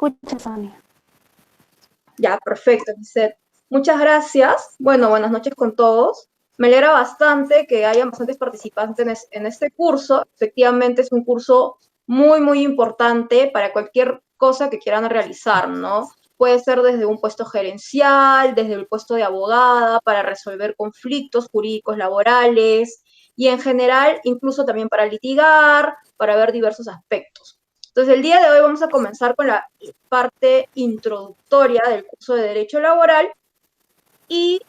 Escucha, Sonia. Ya, perfecto, Gisette. Muchas gracias. Bueno, buenas noches con todos. Me alegra bastante que hayan bastantes participantes en este curso. Efectivamente, es un curso muy importante para cualquier cosa que quieran realizar, ¿no? Puede ser desde un puesto gerencial, desde el puesto de abogada, para resolver conflictos jurídicos laborales y en general, incluso también para litigar, para ver diversos aspectos. Entonces, el día de hoy vamos a comenzar con la parte introductoria del curso de Derecho Laboral y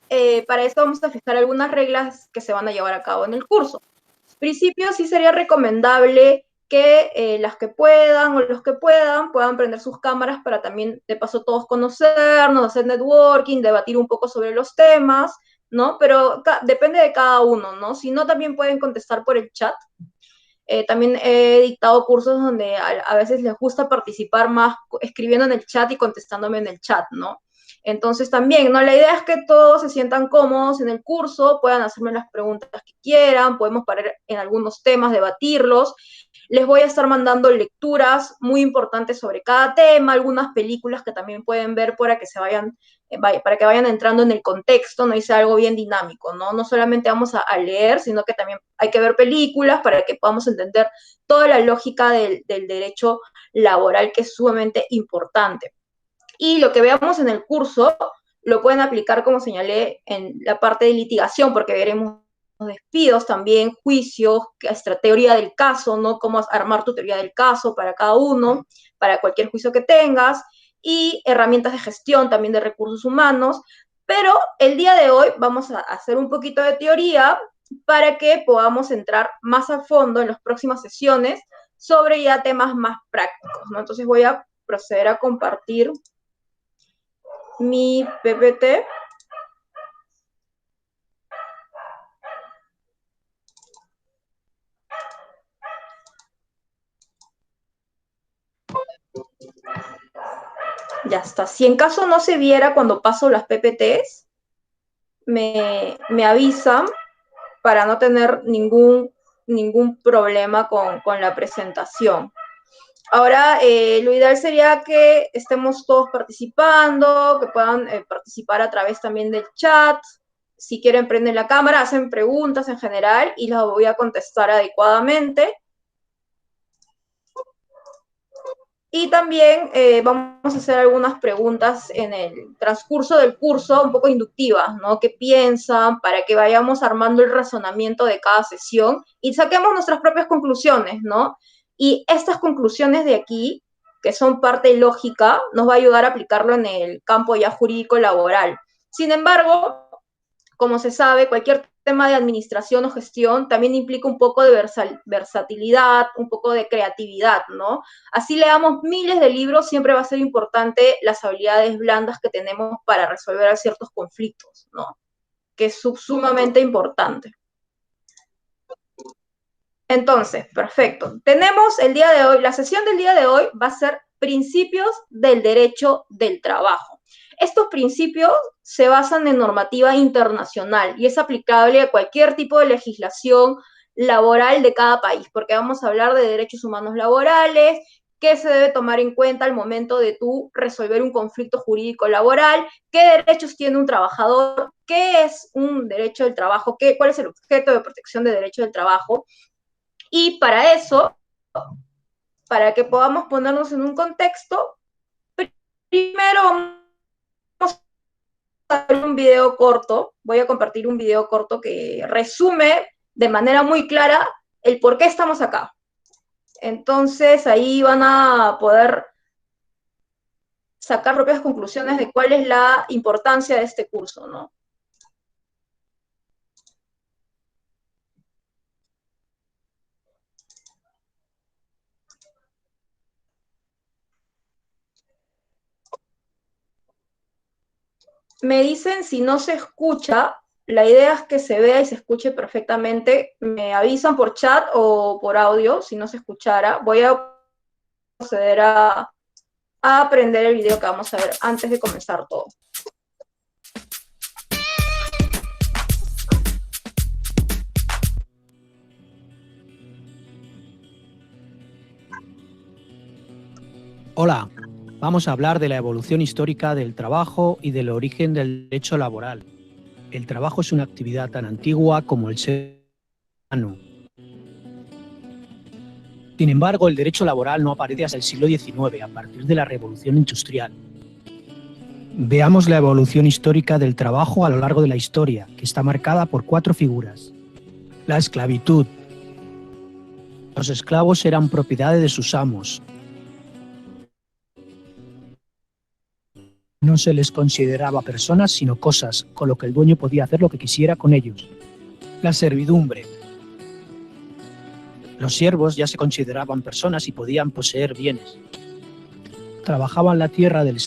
para esto vamos a fijar algunas reglas que se van a llevar a cabo en el curso. En principio, sí sería recomendable que las que puedan o los que puedan prender sus cámaras para también, de paso, todos conocernos, hacer networking, debatir un poco sobre los temas, ¿no? Pero depende de cada uno, ¿no? Si no, también pueden contestar por el chat. También he dictado cursos donde a veces les gusta participar más escribiendo en el chat y contestándome en el chat, ¿no? Entonces también, ¿no? La idea es que todos se sientan cómodos en el curso, puedan hacerme las preguntas que quieran, podemos parar en algunos temas, debatirlos. Les voy a estar mandando lecturas muy importantes sobre cada tema, algunas películas que también pueden ver para que vayan entrando en el contexto, ¿no? Y sea algo bien dinámico, ¿no? No solamente vamos a leer, sino que también hay que ver películas para que podamos entender toda la lógica del derecho laboral, que es sumamente importante. Y lo que veamos en el curso lo pueden aplicar, como señalé, en la parte de litigación, porque veremos despidos también, juicios, teoría del caso, ¿no? Cómo armar tu teoría del caso para cada uno, para cualquier juicio que tengas, y herramientas de gestión también de recursos humanos. Pero el día de hoy vamos a hacer un poquito de teoría para que podamos entrar más a fondo en las próximas sesiones sobre ya temas más prácticos, ¿no? Entonces voy a proceder a compartir mi PPT. Ya está. Si en caso no se viera cuando paso las PPTs, me avisan para no tener ningún problema con la presentación. Ahora, lo ideal sería que estemos todos participando, que puedan participar a través también del chat. Si quieren, prenden la cámara, hacen preguntas en general y las voy a contestar adecuadamente. Y también vamos a hacer algunas preguntas en el transcurso del curso, un poco inductivas, ¿no? ¿Qué piensan? Para que vayamos armando el razonamiento de cada sesión y saquemos nuestras propias conclusiones, ¿no? Y estas conclusiones de aquí, que son parte lógica, nos va a ayudar a aplicarlo en el campo ya jurídico laboral. Sin embargo, como se sabe, cualquier tema de administración o gestión también implica un poco de versatilidad, un poco de creatividad, ¿no? Así leamos miles de libros, siempre va a ser importante las habilidades blandas que tenemos para resolver ciertos conflictos, ¿no? Que es sumamente importante. Entonces, perfecto. Tenemos el día de hoy, la sesión del día de hoy va a ser principios del derecho del trabajo. Estos principios se basan en normativa internacional y es aplicable a cualquier tipo de legislación laboral de cada país, porque vamos a hablar de derechos humanos laborales, qué se debe tomar en cuenta al momento de tú resolver un conflicto jurídico laboral, qué derechos tiene un trabajador, qué es un derecho del trabajo, cuál es el objeto de protección de derecho del trabajo. Y para eso, para que podamos ponernos en un contexto, primero vamos a ver un video corto, voy a compartir un video corto que resume de manera muy clara el por qué estamos acá. Entonces ahí van a poder sacar propias conclusiones de cuál es la importancia de este curso, ¿no? Me dicen si no se escucha, la idea es que se vea y se escuche perfectamente. Me avisan por chat o por audio si no se escuchara. Voy a proceder a aprender el video que vamos a ver antes de comenzar todo. Hola, Vamos a hablar de la evolución histórica del trabajo y del origen del derecho laboral. El trabajo es una actividad tan antigua como el ser humano. Sin embargo, el derecho laboral no aparece hasta el siglo XIX, a partir de la Revolución Industrial. Veamos la evolución histórica del trabajo a lo largo de la historia, que está marcada por 4 figuras. La esclavitud. Los esclavos eran propiedades de sus amos. No se les consideraba personas sino cosas, con lo que el dueño podía hacer lo que quisiera con ellos. La servidumbre. Los siervos ya se consideraban personas y podían poseer bienes. Trabajaban la tierra del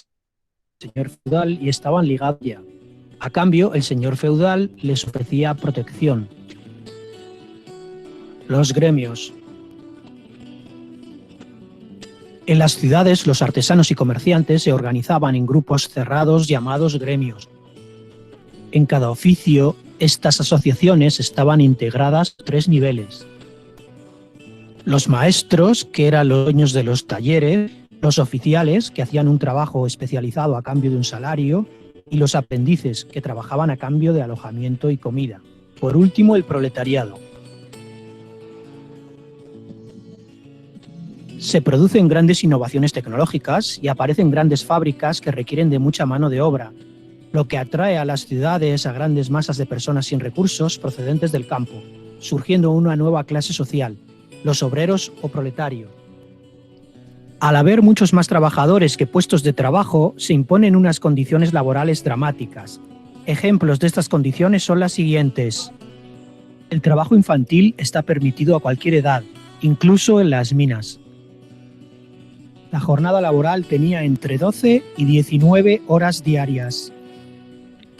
señor feudal y estaban ligados ya. A cambio, el señor feudal les ofrecía protección. Los gremios. En las ciudades, los artesanos y comerciantes se organizaban en grupos cerrados llamados gremios. En cada oficio, estas asociaciones estaban integradas a 3 niveles. Los maestros, que eran los dueños de los talleres, los oficiales, que hacían un trabajo especializado a cambio de un salario, y los aprendices, que trabajaban a cambio de alojamiento y comida. Por último, el proletariado. Se producen grandes innovaciones tecnológicas y aparecen grandes fábricas que requieren de mucha mano de obra, lo que atrae a las ciudades a grandes masas de personas sin recursos procedentes del campo, surgiendo una nueva clase social, los obreros o proletarios. Al haber muchos más trabajadores que puestos de trabajo, se imponen unas condiciones laborales dramáticas. Ejemplos de estas condiciones son las siguientes. El trabajo infantil está permitido a cualquier edad, incluso en las minas. La jornada laboral tenía entre 12 y 19 horas diarias.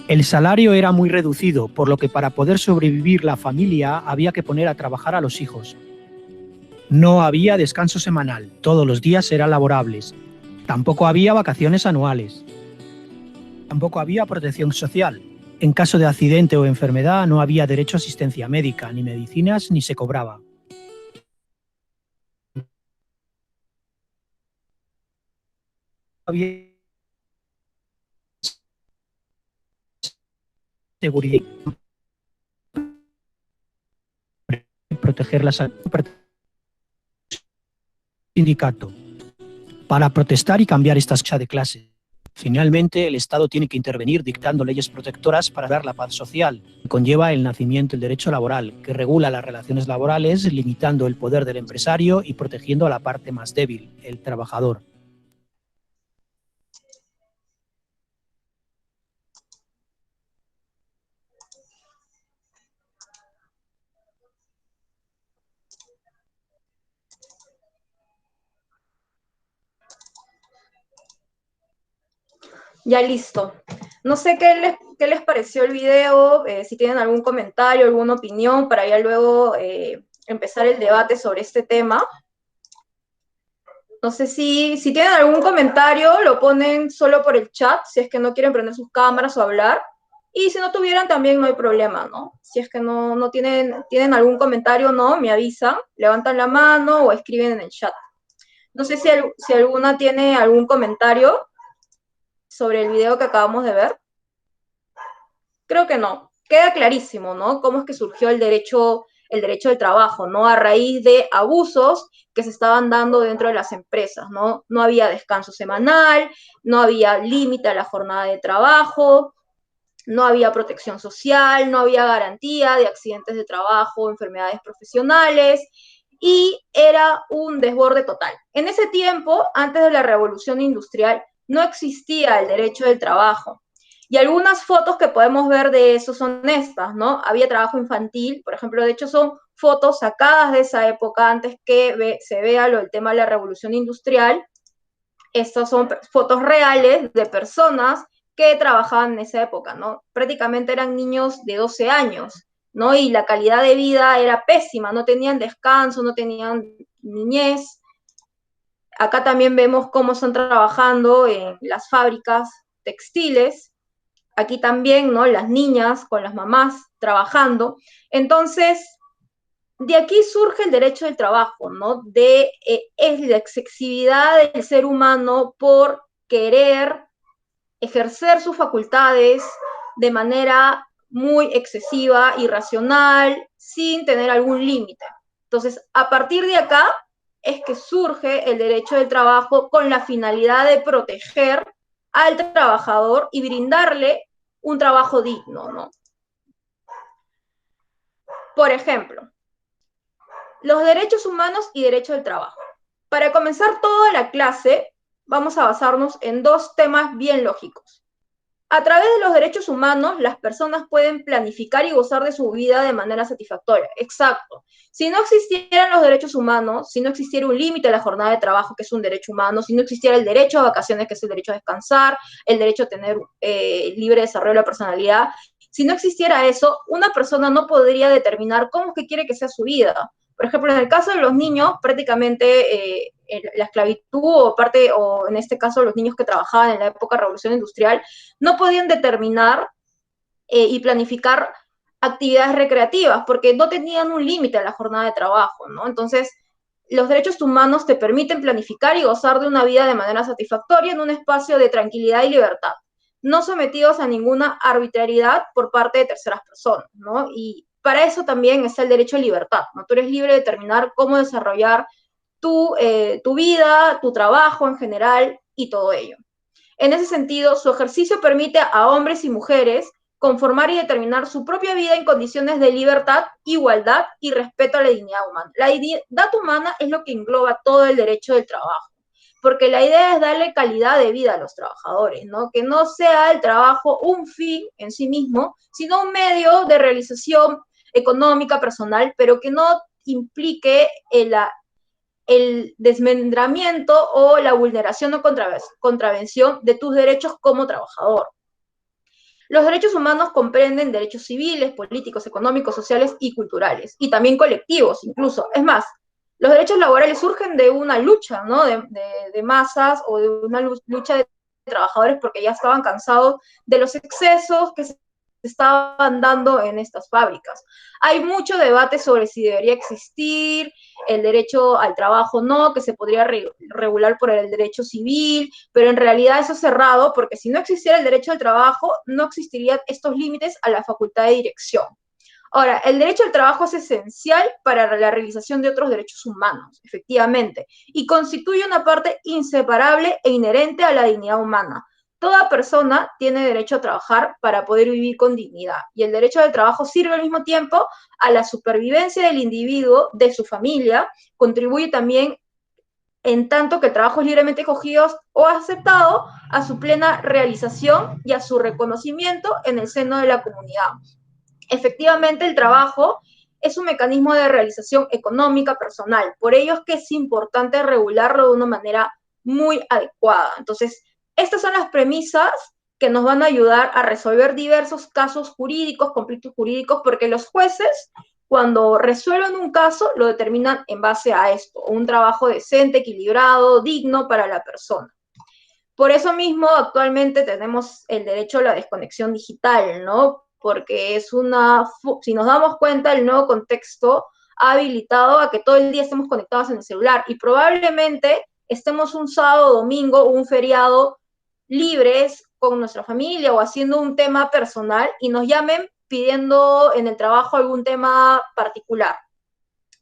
El salario era muy reducido, por lo que para poder sobrevivir la familia había que poner a trabajar a los hijos. No había descanso semanal, todos los días eran laborables. Tampoco había vacaciones anuales. Tampoco había protección social. En caso de accidente o enfermedad no había derecho a asistencia médica, ni medicinas, ni se cobraba. Había seguridad, proteger la salud, sindicato, para protestar y cambiar esta escala de clase. Finalmente, el Estado tiene que intervenir dictando leyes protectoras para dar la paz social. Conlleva el nacimiento del derecho laboral, que regula las relaciones laborales, limitando el poder del empresario y protegiendo a la parte más débil, el trabajador. Ya listo. No sé qué les pareció el video, si tienen algún comentario, alguna opinión, para ya luego empezar el debate sobre este tema. No sé si tienen algún comentario, lo ponen solo por el chat, si es que no quieren prender sus cámaras o hablar. Y si no tuvieran, también no hay problema, ¿no? Si es que no tienen algún comentario, no, me avisan, levantan la mano o escriben en el chat. No sé si alguna tiene algún comentario sobre el video que acabamos de ver. Creo que no. Queda clarísimo, ¿no? Cómo es que surgió el derecho del trabajo, ¿no? A raíz de abusos que se estaban dando dentro de las empresas, ¿no? No había descanso semanal, no había límite a la jornada de trabajo, no había protección social, no había garantía de accidentes de trabajo, enfermedades profesionales, y era un desborde total. En ese tiempo, antes de la revolución industrial, no existía el derecho del trabajo. Y algunas fotos que podemos ver de eso son estas, ¿no? Había trabajo infantil, por ejemplo, de hecho son fotos sacadas de esa época antes que se vea el tema de la revolución industrial. Estas son fotos reales de personas que trabajaban en esa época, ¿no? Prácticamente eran niños de 12 años, ¿no? Y la calidad de vida era pésima, no tenían descanso, no tenían niñez. Acá también vemos cómo están trabajando en las fábricas textiles. Aquí también, ¿no? Las niñas con las mamás trabajando. Entonces, De aquí surge el derecho del trabajo, ¿no? Es la excesividad del ser humano por querer ejercer sus facultades de manera muy excesiva, irracional, sin tener algún límite. Entonces, a partir de acá es que surge el derecho del trabajo con la finalidad de proteger al trabajador y brindarle un trabajo digno, ¿no? Por ejemplo, los derechos humanos y derecho del trabajo. Para comenzar toda la clase, vamos a basarnos en dos temas bien lógicos. A través de los derechos humanos, las personas pueden planificar y gozar de su vida de manera satisfactoria. Exacto. Si no existieran los derechos humanos, si no existiera un límite a la jornada de trabajo, que es un derecho humano, si no existiera el derecho a vacaciones, que es el derecho a descansar, el derecho a tener libre desarrollo de la personalidad, si no existiera eso, una persona no podría determinar cómo es que quiere que sea su vida. Por ejemplo, en el caso de los niños, prácticamente la esclavitud o en este caso los niños que trabajaban en la época de la Revolución Industrial, no podían determinar y planificar actividades recreativas porque no tenían un límite a la jornada de trabajo, ¿no? Entonces, los derechos humanos te permiten planificar y gozar de una vida de manera satisfactoria en un espacio de tranquilidad y libertad, no sometidos a ninguna arbitrariedad por parte de terceras personas, ¿no? Y para eso también está el derecho a libertad, ¿no? Tú eres libre de determinar cómo desarrollar tu vida, tu trabajo en general y todo ello. En ese sentido, su ejercicio permite a hombres y mujeres conformar y determinar su propia vida en condiciones de libertad, igualdad y respeto a la dignidad humana. La dignidad humana es lo que engloba todo el derecho del trabajo, porque la idea es darle calidad de vida a los trabajadores, ¿no? Que no sea el trabajo un fin en sí mismo, sino un medio de realización económica, personal, pero que no implique el desmembramiento o la vulneración o contravención de tus derechos como trabajador. Los derechos humanos comprenden derechos civiles, políticos, económicos, sociales y culturales, y también colectivos incluso. Es más, los derechos laborales surgen de una lucha, ¿no? de masas o de una lucha de trabajadores porque ya estaban cansados de los excesos que se estaban dando en estas fábricas. Hay mucho debate sobre si debería existir el derecho al trabajo o no, que se podría regular por el derecho civil, pero en realidad eso es cerrado porque si no existiera el derecho al trabajo, no existirían estos límites a la facultad de dirección. Ahora, el derecho al trabajo es esencial para la realización de otros derechos humanos, efectivamente, y constituye una parte inseparable e inherente a la dignidad humana. Toda persona tiene derecho a trabajar para poder vivir con dignidad, y el derecho al trabajo sirve al mismo tiempo a la supervivencia del individuo, de su familia, contribuye también en tanto que el trabajo es libremente escogido o aceptado a su plena realización y a su reconocimiento en el seno de la comunidad. Efectivamente, el trabajo es un mecanismo de realización económica personal. Por ello es que es importante regularlo de una manera muy adecuada. Entonces, estas son las premisas que nos van a ayudar a resolver diversos casos jurídicos, conflictos jurídicos, porque los jueces, cuando resuelven un caso, lo determinan en base a esto, un trabajo decente, equilibrado, digno para la persona. Por eso mismo, actualmente tenemos el derecho a la desconexión digital, ¿no? Porque si nos damos cuenta, el nuevo contexto ha habilitado a que todo el día estemos conectados en el celular y probablemente estemos un sábado, domingo o un feriado libres con nuestra familia o haciendo un tema personal y nos llamen pidiendo en el trabajo algún tema particular,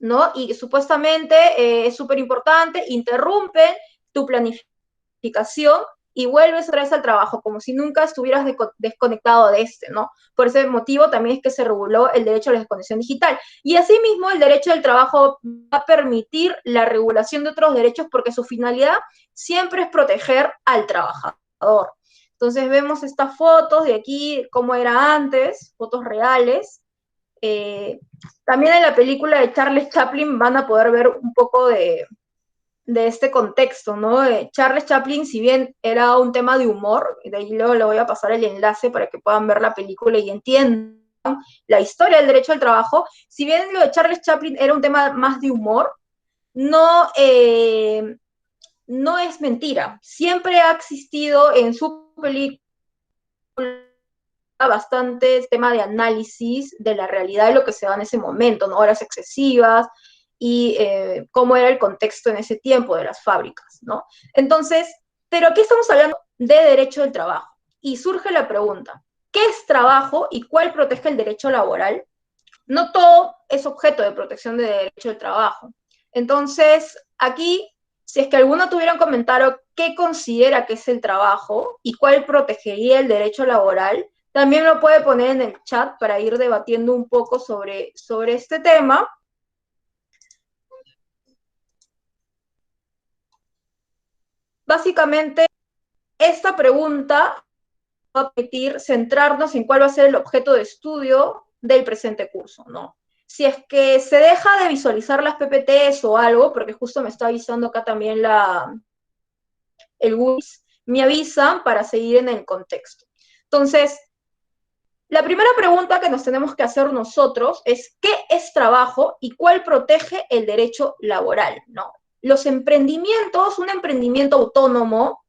¿no? Y supuestamente es súper importante, interrumpen tu planificación y vuelves otra vez al trabajo, como si nunca estuvieras desconectado de este, ¿no? Por ese motivo también es que se reguló el derecho a la desconexión digital. Y asimismo, el derecho del trabajo va a permitir la regulación de otros derechos porque su finalidad siempre es proteger al trabajador. Entonces vemos estas fotos de aquí, cómo era antes, fotos reales. También en la película de Charles Chaplin van a poder ver un poco de este contexto, ¿no? Charles Chaplin, si bien era un tema de humor, de ahí luego le voy a pasar el enlace para que puedan ver la película y entiendan la historia del derecho al trabajo, si bien lo de Charles Chaplin era un tema más de humor, no, no es mentira. Siempre ha existido en su película bastante tema de análisis de la realidad de lo que se da en ese momento, ¿no? Horas excesivas y cómo era el contexto en ese tiempo de las fábricas, ¿no? Entonces, pero aquí estamos hablando de derecho del trabajo y surge la pregunta, ¿qué es trabajo y cuál protege el derecho laboral? No todo es objeto de protección de derecho del trabajo. Entonces, aquí, si es que alguno tuviera un comentario qué considera que es el trabajo y cuál protegería el derecho laboral, también lo puede poner en el chat para ir debatiendo un poco sobre este tema. Básicamente, esta pregunta va a permitir centrarnos en cuál va a ser el objeto de estudio del presente curso, ¿no? Si es que se deja de visualizar las PPTs o algo, porque justo me está avisando acá también el WIS, me avisan para seguir en el contexto. Entonces, la primera pregunta que nos tenemos que hacer nosotros es ¿qué es trabajo y cuál protege el derecho laboral, ¿no? Los emprendimientos, un emprendimiento autónomo,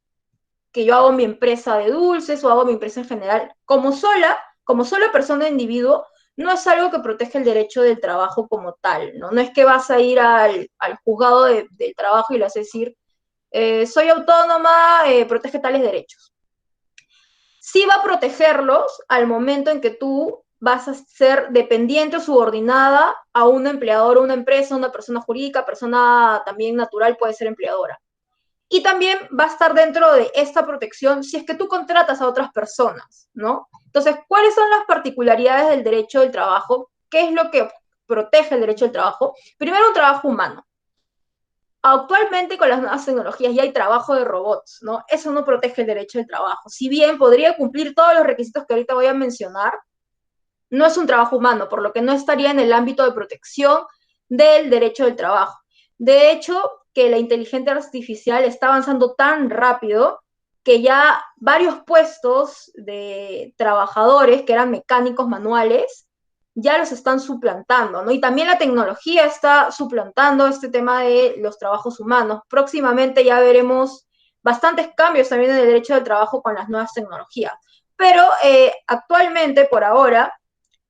que yo hago mi empresa de dulces o hago mi empresa en general, como sola persona de individuo, no es algo que protege el derecho del trabajo como tal, ¿no? No es que vas a ir al juzgado del trabajo y le vas a decir, soy autónoma, protege tales derechos. Sí va a protegerlos al momento en que tú vas a ser dependiente o subordinada a un empleador o una empresa, una persona jurídica, persona también natural puede ser empleadora. Y también va a estar dentro de esta protección si es que tú contratas a otras personas, ¿no? Entonces, ¿cuáles son las particularidades del derecho del trabajo? ¿Qué es lo que protege el derecho del trabajo? Primero, un trabajo humano. Actualmente con las nuevas tecnologías ya hay trabajo de robots, ¿no? Eso no protege el derecho del trabajo. Si bien podría cumplir todos los requisitos que ahorita voy a mencionar, no es un trabajo humano, por lo que no estaría en el ámbito de protección del derecho del trabajo. De hecho, que la inteligencia artificial está avanzando tan rápido que ya varios puestos de trabajadores que eran mecánicos manuales ya los están suplantando, ¿no? Y también la tecnología está suplantando este tema de los trabajos humanos. Próximamente ya veremos bastantes cambios también en el derecho del trabajo con las nuevas tecnologías. Pero actualmente, por ahora,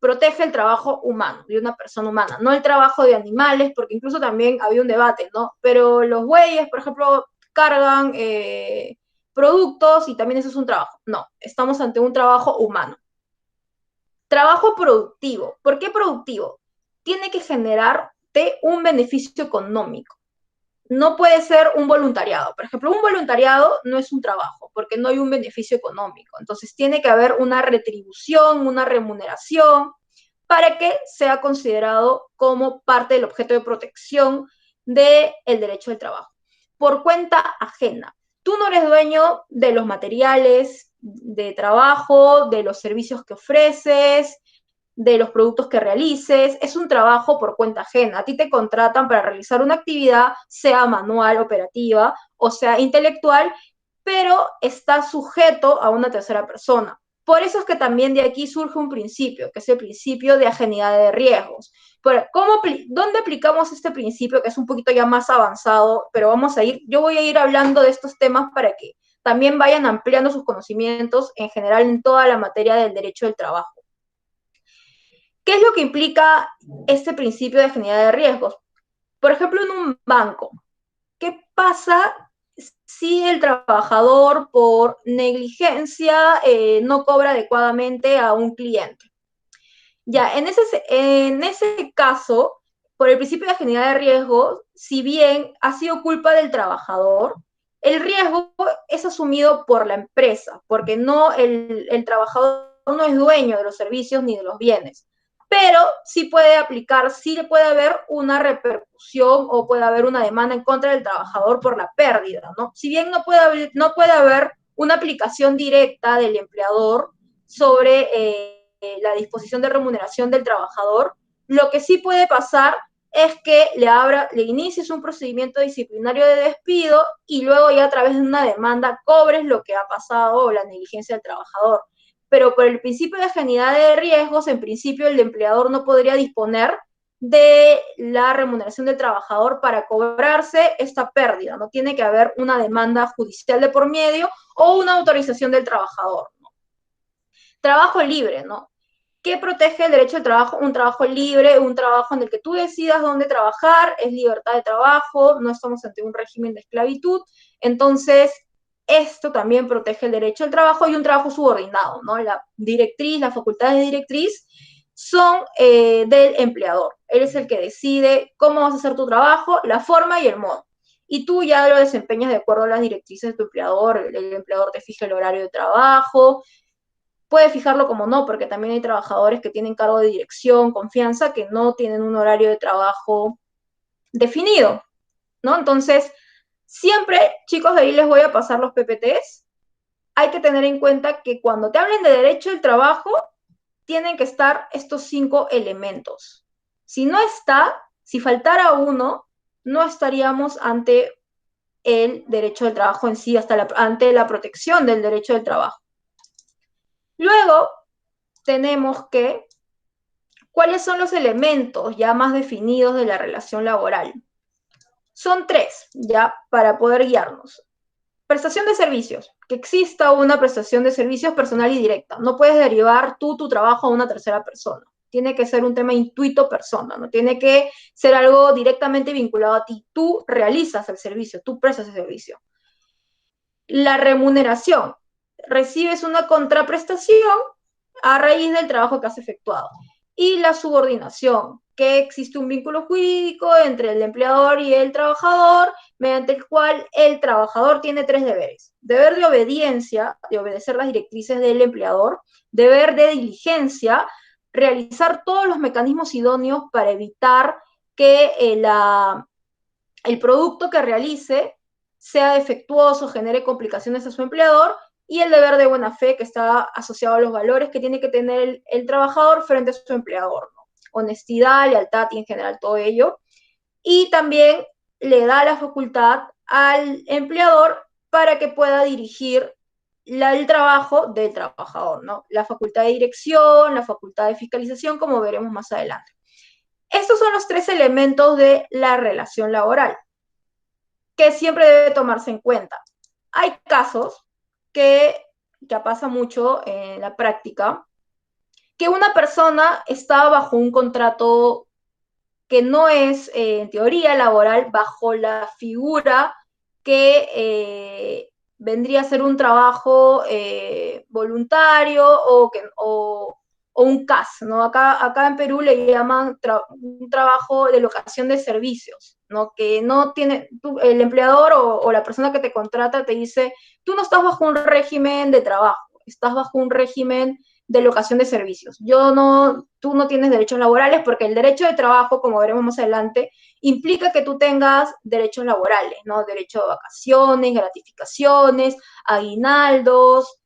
protege el trabajo humano, de una persona humana, no el trabajo de animales, porque incluso también había un debate, ¿no? Pero los bueyes, por ejemplo, cargan productos y también eso es un trabajo. No, estamos ante un trabajo humano. Trabajo productivo. ¿Por qué productivo? Tiene que generarte un beneficio económico. No puede ser un voluntariado. Por ejemplo, un voluntariado no es un trabajo porque no hay un beneficio económico. Entonces, tiene que haber una retribución, una remuneración para que sea considerado como parte del objeto de protección del derecho del trabajo. Por cuenta ajena. Tú no eres dueño de los materiales de trabajo, de los servicios que ofreces, de los productos que realices, es un trabajo por cuenta ajena. A ti te contratan para realizar una actividad, sea manual, operativa o sea intelectual, pero está sujeto a una tercera persona. Por eso es que también de aquí surge un principio, que es el principio de ajenidad de riesgos. Pero ¿dónde aplicamos este principio, que es un poquito ya más avanzado? Pero yo voy a ir hablando de estos temas para que también vayan ampliando sus conocimientos en general en toda la materia del derecho del trabajo. ¿Qué es lo que implica este principio de ajenidad de riesgos? Por ejemplo, en un banco, ¿qué pasa si el trabajador por negligencia no cobra adecuadamente a un cliente? Ya, en ese caso, por el principio de ajenidad de riesgos, si bien ha sido culpa del trabajador, el riesgo es asumido por la empresa, porque no el trabajador no es dueño de los servicios ni de los bienes, pero sí puede aplicar, sí puede haber una repercusión o puede haber una demanda en contra del trabajador por la pérdida, ¿no? Si bien no puede haber una aplicación directa del empleador sobre la disposición de remuneración del trabajador, lo que sí puede pasar es que le inicies un procedimiento disciplinario de despido y luego ya a través de una demanda cobres lo que ha pasado o la negligencia del trabajador. Pero por el principio de ajenidad de riesgos, en principio el empleador no podría disponer de la remuneración del trabajador para cobrarse esta pérdida. No tiene que haber una demanda judicial de por medio o una autorización del trabajador, ¿no? Trabajo libre, ¿no? ¿Qué protege el derecho al trabajo? Un trabajo libre, un trabajo en el que tú decidas dónde trabajar, es libertad de trabajo, no estamos ante un régimen de esclavitud. Entonces, esto también protege el derecho al trabajo y un trabajo subordinado, ¿no? La directriz, las facultades de directriz son del empleador. Él es el que decide cómo vas a hacer tu trabajo, la forma y el modo. Y tú ya lo desempeñas de acuerdo a las directrices de tu empleador. El empleador te fija el horario de trabajo, puede fijarlo como no, porque también hay trabajadores que tienen cargo de dirección, confianza, que no tienen un horario de trabajo definido, ¿no? Entonces, siempre, chicos, de ahí les voy a pasar los PPTs. Hay que tener en cuenta que cuando te hablen de derecho del trabajo, tienen que estar estos 5 elementos. Si no está, si faltara uno, no estaríamos ante el derecho del trabajo en sí, ante la protección del derecho del trabajo. Luego, tenemos que, ¿cuáles son los elementos ya más definidos de la relación laboral? Son 3, ya, para poder guiarnos. Prestación de servicios, que exista una prestación de servicios personal y directa. No puedes derivar tú tu trabajo a una tercera persona. Tiene que ser un tema intuito persona, no tiene que ser algo directamente vinculado a ti. Tú realizas el servicio, tú prestas el servicio. La remuneración, recibes una contraprestación a raíz del trabajo que has efectuado. Y la subordinación, que existe un vínculo jurídico entre el empleador y el trabajador, mediante el cual el trabajador tiene 3 deberes. Deber de obediencia, de obedecer las directrices del empleador, deber de diligencia, realizar todos los mecanismos idóneos para evitar que el producto que realice sea defectuoso, genere complicaciones a su empleador, y el deber de buena fe, que está asociado a los valores que tiene que tener el trabajador frente a su empleador, ¿no? Honestidad, lealtad y en general todo ello. Y también le da la facultad al empleador para que pueda dirigir el trabajo del trabajador, ¿no? La facultad de dirección, la facultad de fiscalización, como veremos más adelante. Estos son los 3 elementos de la relación laboral que siempre debe tomarse en cuenta. Hay casos que pasa mucho en la práctica, que una persona está bajo un contrato que no es, en teoría laboral, bajo la figura que vendría a ser un trabajo voluntario o un CAS, ¿no? Acá en Perú le llaman un trabajo de locación de servicios, ¿no? Que no tiene, el empleador o la persona que te contrata te dice, tú no estás bajo un régimen de trabajo, estás bajo un régimen de locación de servicios. Tú no tienes derechos laborales porque el derecho de trabajo, como veremos más adelante, implica que tú tengas derechos laborales, ¿no? Derecho a vacaciones, gratificaciones, aguinaldos,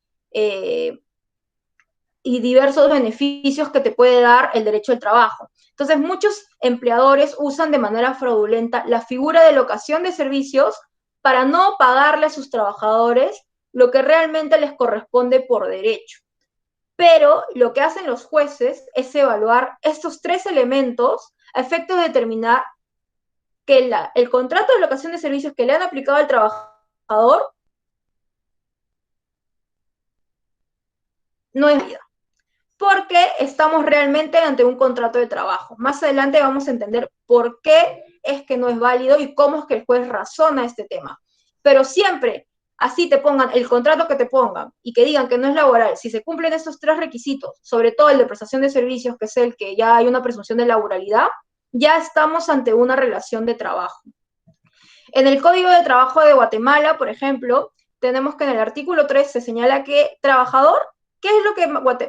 y diversos beneficios que te puede dar el derecho al trabajo. Entonces, muchos empleadores usan de manera fraudulenta la figura de locación de servicios para no pagarle a sus trabajadores lo que realmente les corresponde por derecho. Pero lo que hacen los jueces es evaluar estos 3 elementos a efectos de determinar que el contrato de locación de servicios que le han aplicado al trabajador no es válido, porque estamos realmente ante un contrato de trabajo. Más adelante vamos a entender por qué es que no es válido y cómo es que el juez razona este tema. Pero siempre, así te pongan el contrato que te pongan y que digan que no es laboral, si se cumplen estos 3 requisitos, sobre todo el de prestación de servicios, que es el que ya hay una presunción de laboralidad, ya estamos ante una relación de trabajo. En el Código de Trabajo de Guatemala, por ejemplo, tenemos que en el artículo 3 se señala que trabajador, ¿qué es lo que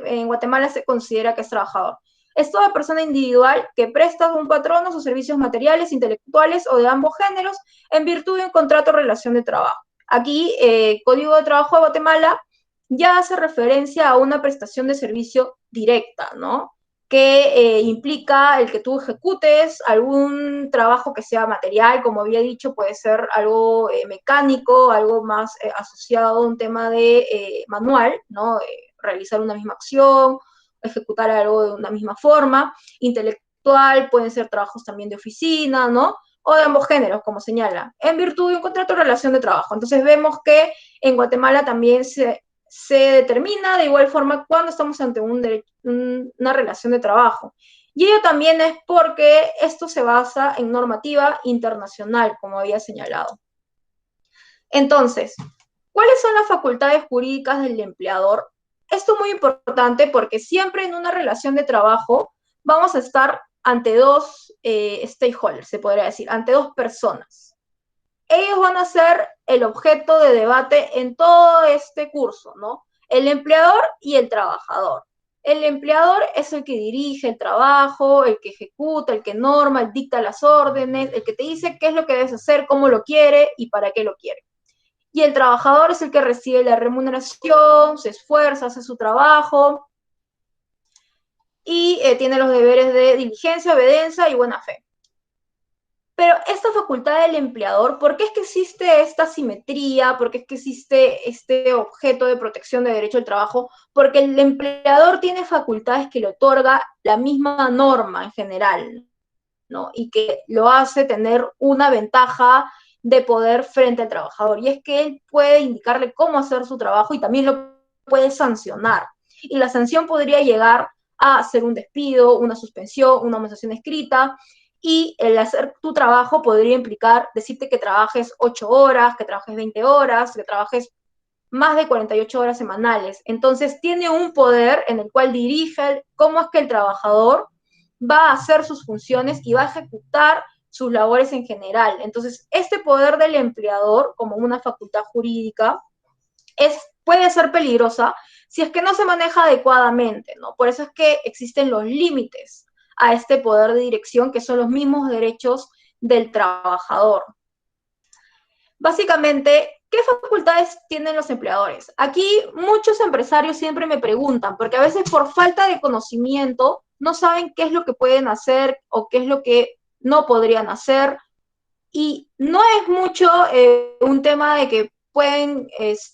en Guatemala se considera que es trabajador? Es toda persona individual que presta a un patrono sus servicios materiales, intelectuales o de ambos géneros en virtud de un contrato o relación de trabajo. Aquí, Código de Trabajo de Guatemala ya hace referencia a una prestación de servicio directa, ¿no? Que implica el que tú ejecutes algún trabajo que sea material, como había dicho, puede ser algo mecánico, algo más asociado a un tema de manual, ¿no? Realizar una misma acción, ejecutar algo de una misma forma, intelectual, pueden ser trabajos también de oficina, ¿no? O de ambos géneros, como señala, en virtud de un contrato de relación de trabajo. Entonces vemos que en Guatemala también se determina de igual forma cuando estamos ante una relación de trabajo. Y ello también es porque esto se basa en normativa internacional, como había señalado. Entonces, ¿cuáles son las facultades jurídicas del empleador? Esto es muy importante porque siempre en una relación de trabajo vamos a estar ante dos stakeholders, se podría decir, ante dos personas. Ellos van a ser el objeto de debate en todo este curso, ¿no? El empleador y el trabajador. El empleador es el que dirige el trabajo, el que ejecuta, el que norma, el dicta las órdenes, el que te dice qué es lo que debes hacer, cómo lo quiere y para qué lo quiere. Y el trabajador es el que recibe la remuneración, se esfuerza, hace su trabajo y tiene los deberes de diligencia, obediencia y buena fe. Pero esta facultad del empleador, ¿por qué es que existe esta simetría? ¿Por qué es que existe este objeto de protección de derecho al trabajo? Porque el empleador tiene facultades que le otorga la misma norma en general, ¿no? Y que lo hace tener una ventaja de poder frente al trabajador. Y es que él puede indicarle cómo hacer su trabajo y también lo puede sancionar. Y la sanción podría llegar a ser un despido, una suspensión, una amonestación escrita, y el hacer tu trabajo podría implicar decirte que trabajes 8 horas, que trabajes 20 horas, que trabajes más de 48 horas semanales. Entonces tiene un poder en el cual dirige cómo es que el trabajador va a hacer sus funciones y va a ejecutar sus labores en general. Entonces, este poder del empleador, como una facultad jurídica, puede ser peligrosa si es que no se maneja adecuadamente, ¿no? Por eso es que existen los límites a este poder de dirección, que son los mismos derechos del trabajador. Básicamente, ¿qué facultades tienen los empleadores? Aquí muchos empresarios siempre me preguntan, porque a veces por falta de conocimiento no saben qué es lo que pueden hacer o qué es lo que no podrían hacer. Y no es mucho un tema de que pueden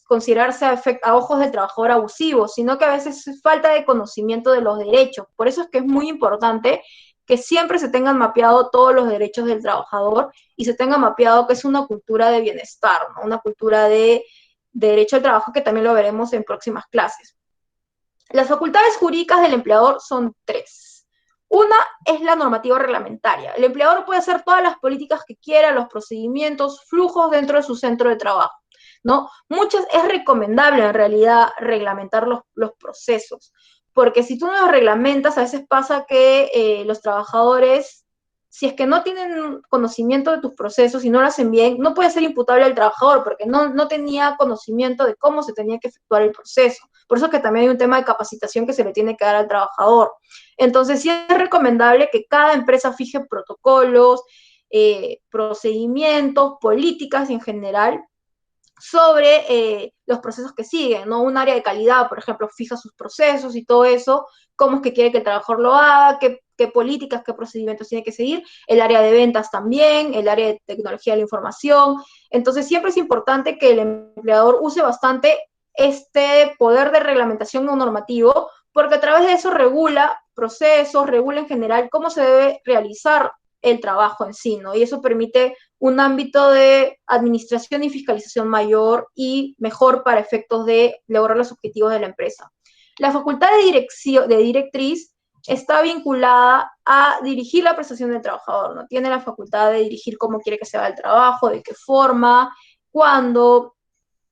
considerarse a ojos del trabajador abusivo, sino que a veces es falta de conocimiento de los derechos. Por eso es que es muy importante que siempre se tengan mapeado todos los derechos del trabajador y se tenga mapeado que es una cultura de bienestar, ¿no? Una cultura de derecho al trabajo que también lo veremos en próximas clases. Las facultades jurídicas del empleador son tres. Una es la normativa reglamentaria. El empleador puede hacer todas las políticas que quiera, los procedimientos, flujos dentro de su centro de trabajo, ¿no? Es recomendable en realidad reglamentar los procesos, porque si tú no los reglamentas, a veces pasa que los trabajadores, si es que no tienen conocimiento de tus procesos y no lo hacen bien, no puede ser imputable al trabajador, porque no tenía conocimiento de cómo se tenía que efectuar el proceso. Por eso es que también hay un tema de capacitación que se le tiene que dar al trabajador. Entonces, sí es recomendable que cada empresa fije protocolos, procedimientos, políticas en general sobre los procesos que siguen, ¿no? Un área de calidad, por ejemplo, fija sus procesos y todo eso, cómo es que quiere que el trabajador lo haga, qué políticas, qué procedimientos tiene que seguir, el área de ventas también, el área de tecnología de la información. Entonces, siempre es importante que el empleador use bastante este poder de reglamentación no normativo, porque a través de eso regula procesos, regula en general cómo se debe realizar el trabajo en sí, ¿no? Y eso permite un ámbito de administración y fiscalización mayor y mejor para efectos de lograr los objetivos de la empresa. La facultad de directriz está vinculada a dirigir la prestación del trabajador, ¿no? Tiene la facultad de dirigir cómo quiere que se haga el trabajo, de qué forma, cuándo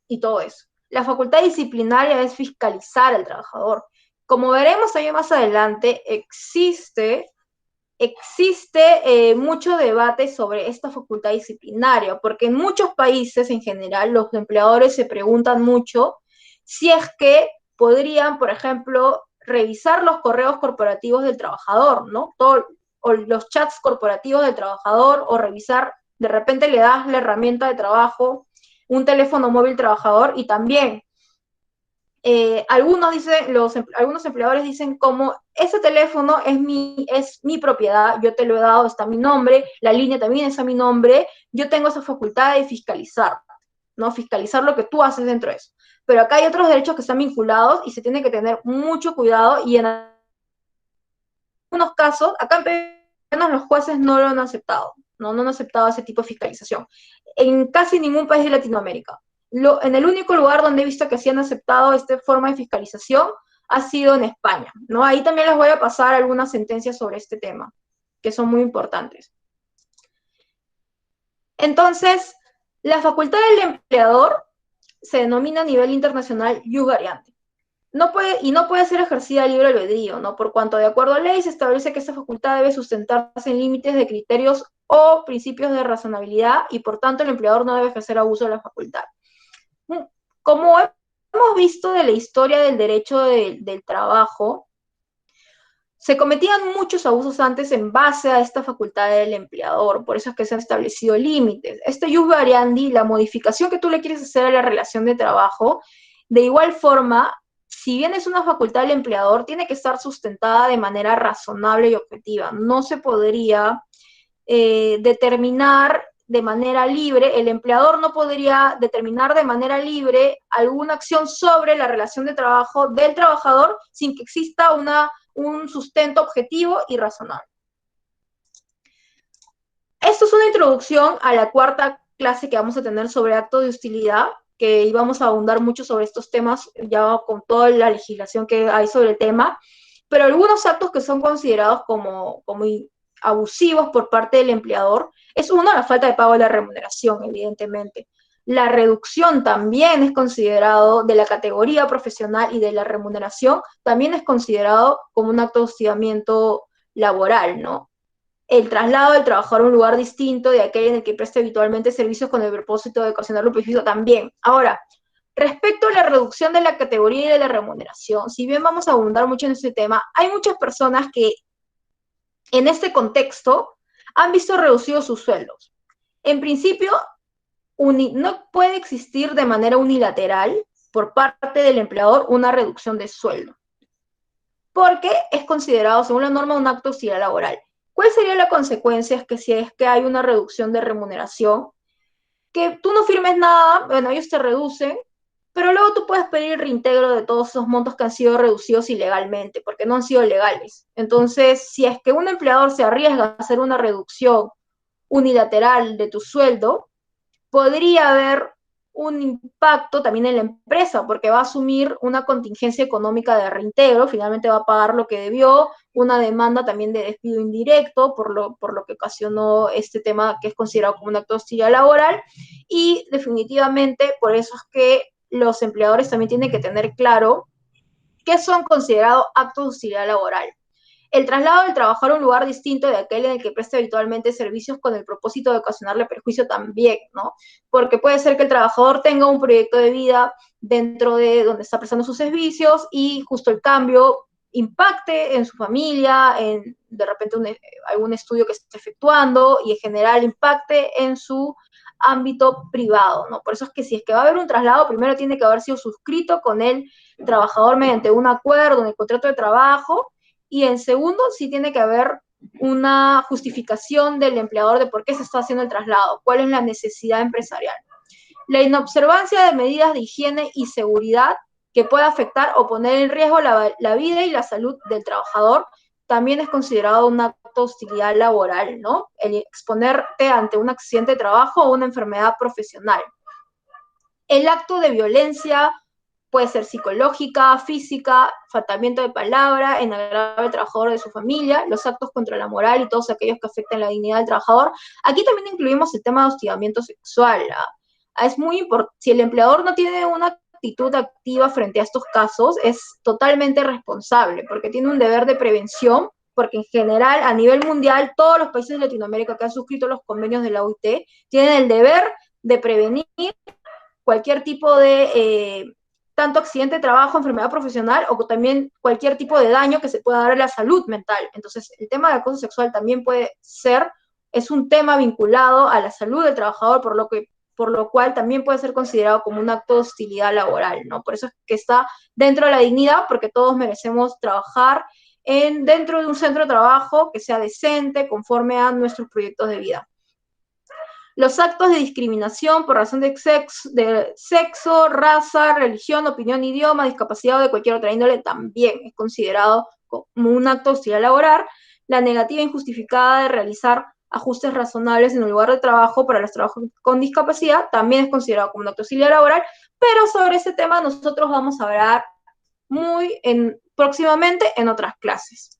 y todo eso. La facultad disciplinaria es fiscalizar al trabajador. Como veremos también más adelante, existe mucho debate sobre esta facultad disciplinaria, porque en muchos países en general los empleadores se preguntan mucho si es que podrían, por ejemplo, revisar los correos corporativos del trabajador, ¿no? O los chats corporativos del trabajador, o revisar, de repente le das la herramienta de trabajo, un teléfono móvil trabajador, y también algunos empleadores dicen como ese teléfono es mi propiedad, yo te lo he dado, está mi nombre, la línea también está mi nombre, yo tengo esa facultad de fiscalizar, ¿no? Fiscalizar lo que tú haces dentro de eso. Pero acá hay otros derechos que están vinculados y se tiene que tener mucho cuidado, y en algunos casos, acá en Perú los jueces no lo han aceptado, ¿no? No han aceptado ese tipo de fiscalización. En casi ningún país de Latinoamérica. En el único lugar donde he visto que sí han aceptado esta forma de fiscalización ha sido en España, ¿no? Ahí también les voy a pasar algunas sentencias sobre este tema, que son muy importantes. Entonces, la facultad del empleador se denomina a nivel internacional jus variandi. No puede ser ejercida a libre albedrío, ¿no? Por cuanto, de acuerdo a ley, se establece que esta facultad debe sustentarse en límites de criterios o principios de razonabilidad y, por tanto, el empleador no debe ejercer abuso de la facultad. Como hemos visto de la historia del derecho del trabajo, se cometían muchos abusos antes en base a esta facultad del empleador, por eso es que se han establecido límites. Este jus variandi, la modificación que tú le quieres hacer a la relación de trabajo, de igual forma, si bien es una facultad del empleador, tiene que estar sustentada de manera razonable y objetiva. No se podría determinar de manera libre, el empleador no podría determinar de manera libre alguna acción sobre la relación de trabajo del trabajador sin que exista un sustento objetivo y razonable. Esto es una introducción a la cuarta clase que vamos a tener sobre acto de hostilidad, que íbamos a ahondar mucho sobre estos temas ya con toda la legislación que hay sobre el tema, pero algunos actos que son considerados como abusivos por parte del empleador es uno, la falta de pago de la remuneración, evidentemente. La reducción también es considerado de la categoría profesional y de la remuneración, también es considerado como un acto de hostigamiento laboral, ¿no? El traslado del trabajador a un lugar distinto de aquel en el que presta habitualmente servicios con el propósito de ocasionar un perjuicio también. Ahora, respecto a la reducción de la categoría y de la remuneración, si bien vamos a abundar mucho en este tema, hay muchas personas que en este contexto han visto reducidos sus sueldos. En principio, no puede existir de manera unilateral por parte del empleador una reducción de sueldo, porque es considerado, según la norma, un acto de hostilidad laboral. ¿Cuál sería la consecuencia? Es que si es que hay una reducción de remuneración, que tú no firmes nada, bueno, ellos te reducen, pero luego tú puedes pedir el reintegro de todos esos montos que han sido reducidos ilegalmente, porque no han sido legales. Entonces, si es que un empleador se arriesga a hacer una reducción unilateral de tu sueldo, podría haber un impacto también en la empresa, porque va a asumir una contingencia económica de reintegro, finalmente va a pagar lo que debió, una demanda también de despido indirecto, por lo que ocasionó este tema que es considerado como un acto de hostilidad laboral, y definitivamente por eso es que los empleadores también tienen que tener claro qué son considerados actos de hostilidad laboral. El traslado del trabajador a un lugar distinto de aquel en el que presta habitualmente servicios con el propósito de ocasionarle perjuicio también, ¿no? Porque puede ser que el trabajador tenga un proyecto de vida dentro de donde está prestando sus servicios y justo el cambio impacte en su familia, en de repente algún estudio que esté efectuando y en general impacte en su ámbito privado, ¿no? Por eso es que si es que va a haber un traslado, primero tiene que haber sido suscrito con el trabajador mediante un acuerdo en el contrato de trabajo, y en segundo, sí tiene que haber una justificación del empleador de por qué se está haciendo el traslado, cuál es la necesidad empresarial. La inobservancia de medidas de higiene y seguridad que pueda afectar o poner en riesgo la vida y la salud del trabajador también es considerado un acto de hostilidad laboral, ¿no? El exponerte ante un accidente de trabajo o una enfermedad profesional. El acto de violencia puede ser psicológica, física, faltamiento de palabra, en agravio del trabajador o de su familia, los actos contra la moral y todos aquellos que afecten la dignidad del trabajador. Aquí también incluimos el tema de hostigamiento sexual. Es muy importante, si el empleador no tiene una actitud activa frente a estos casos, es totalmente responsable, porque tiene un deber de prevención, porque en general, a nivel mundial, todos los países de Latinoamérica que han suscrito los convenios de la OIT tienen el deber de prevenir cualquier tipo de tanto accidente de trabajo, enfermedad profesional o también cualquier tipo de daño que se pueda dar a la salud mental. Entonces, el tema de acoso sexual también puede ser, es un tema vinculado a la salud del trabajador, por lo cual también puede ser considerado como un acto de hostilidad laboral, ¿no? Por eso es que está dentro de la dignidad, porque todos merecemos trabajar dentro de un centro de trabajo que sea decente, conforme a nuestros proyectos de vida. Los actos de discriminación por razón de sexo, raza, religión, opinión, idioma, discapacidad o de cualquier otra índole también es considerado como un acto de hostilidad laboral. La negativa injustificada de realizar ajustes razonables en el lugar de trabajo para los trabajos con discapacidad, también es considerado como un acto auxiliar laboral, pero sobre ese tema nosotros vamos a hablar próximamente en otras clases.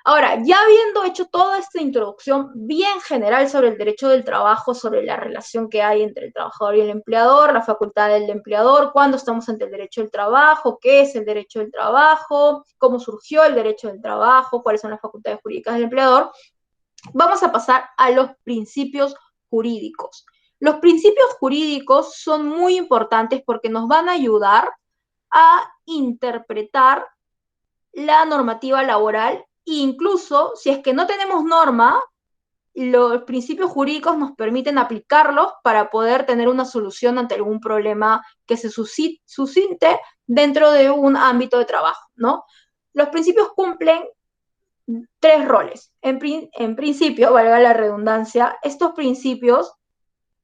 Ahora, ya habiendo hecho toda esta introducción bien general sobre el derecho del trabajo, sobre la relación que hay entre el trabajador y el empleador, la facultad del empleador, cuándo estamos ante el derecho del trabajo, qué es el derecho del trabajo, cómo surgió el derecho del trabajo, cuáles son las facultades jurídicas del empleador, vamos a pasar a los principios jurídicos. Los principios jurídicos son muy importantes porque nos van a ayudar a interpretar la normativa laboral. Incluso si es que no tenemos norma, los principios jurídicos nos permiten aplicarlos para poder tener una solución ante algún problema que se suscite dentro de un ámbito de trabajo, ¿no? Los principios cumplen tres roles. En principio, valga la redundancia, estos principios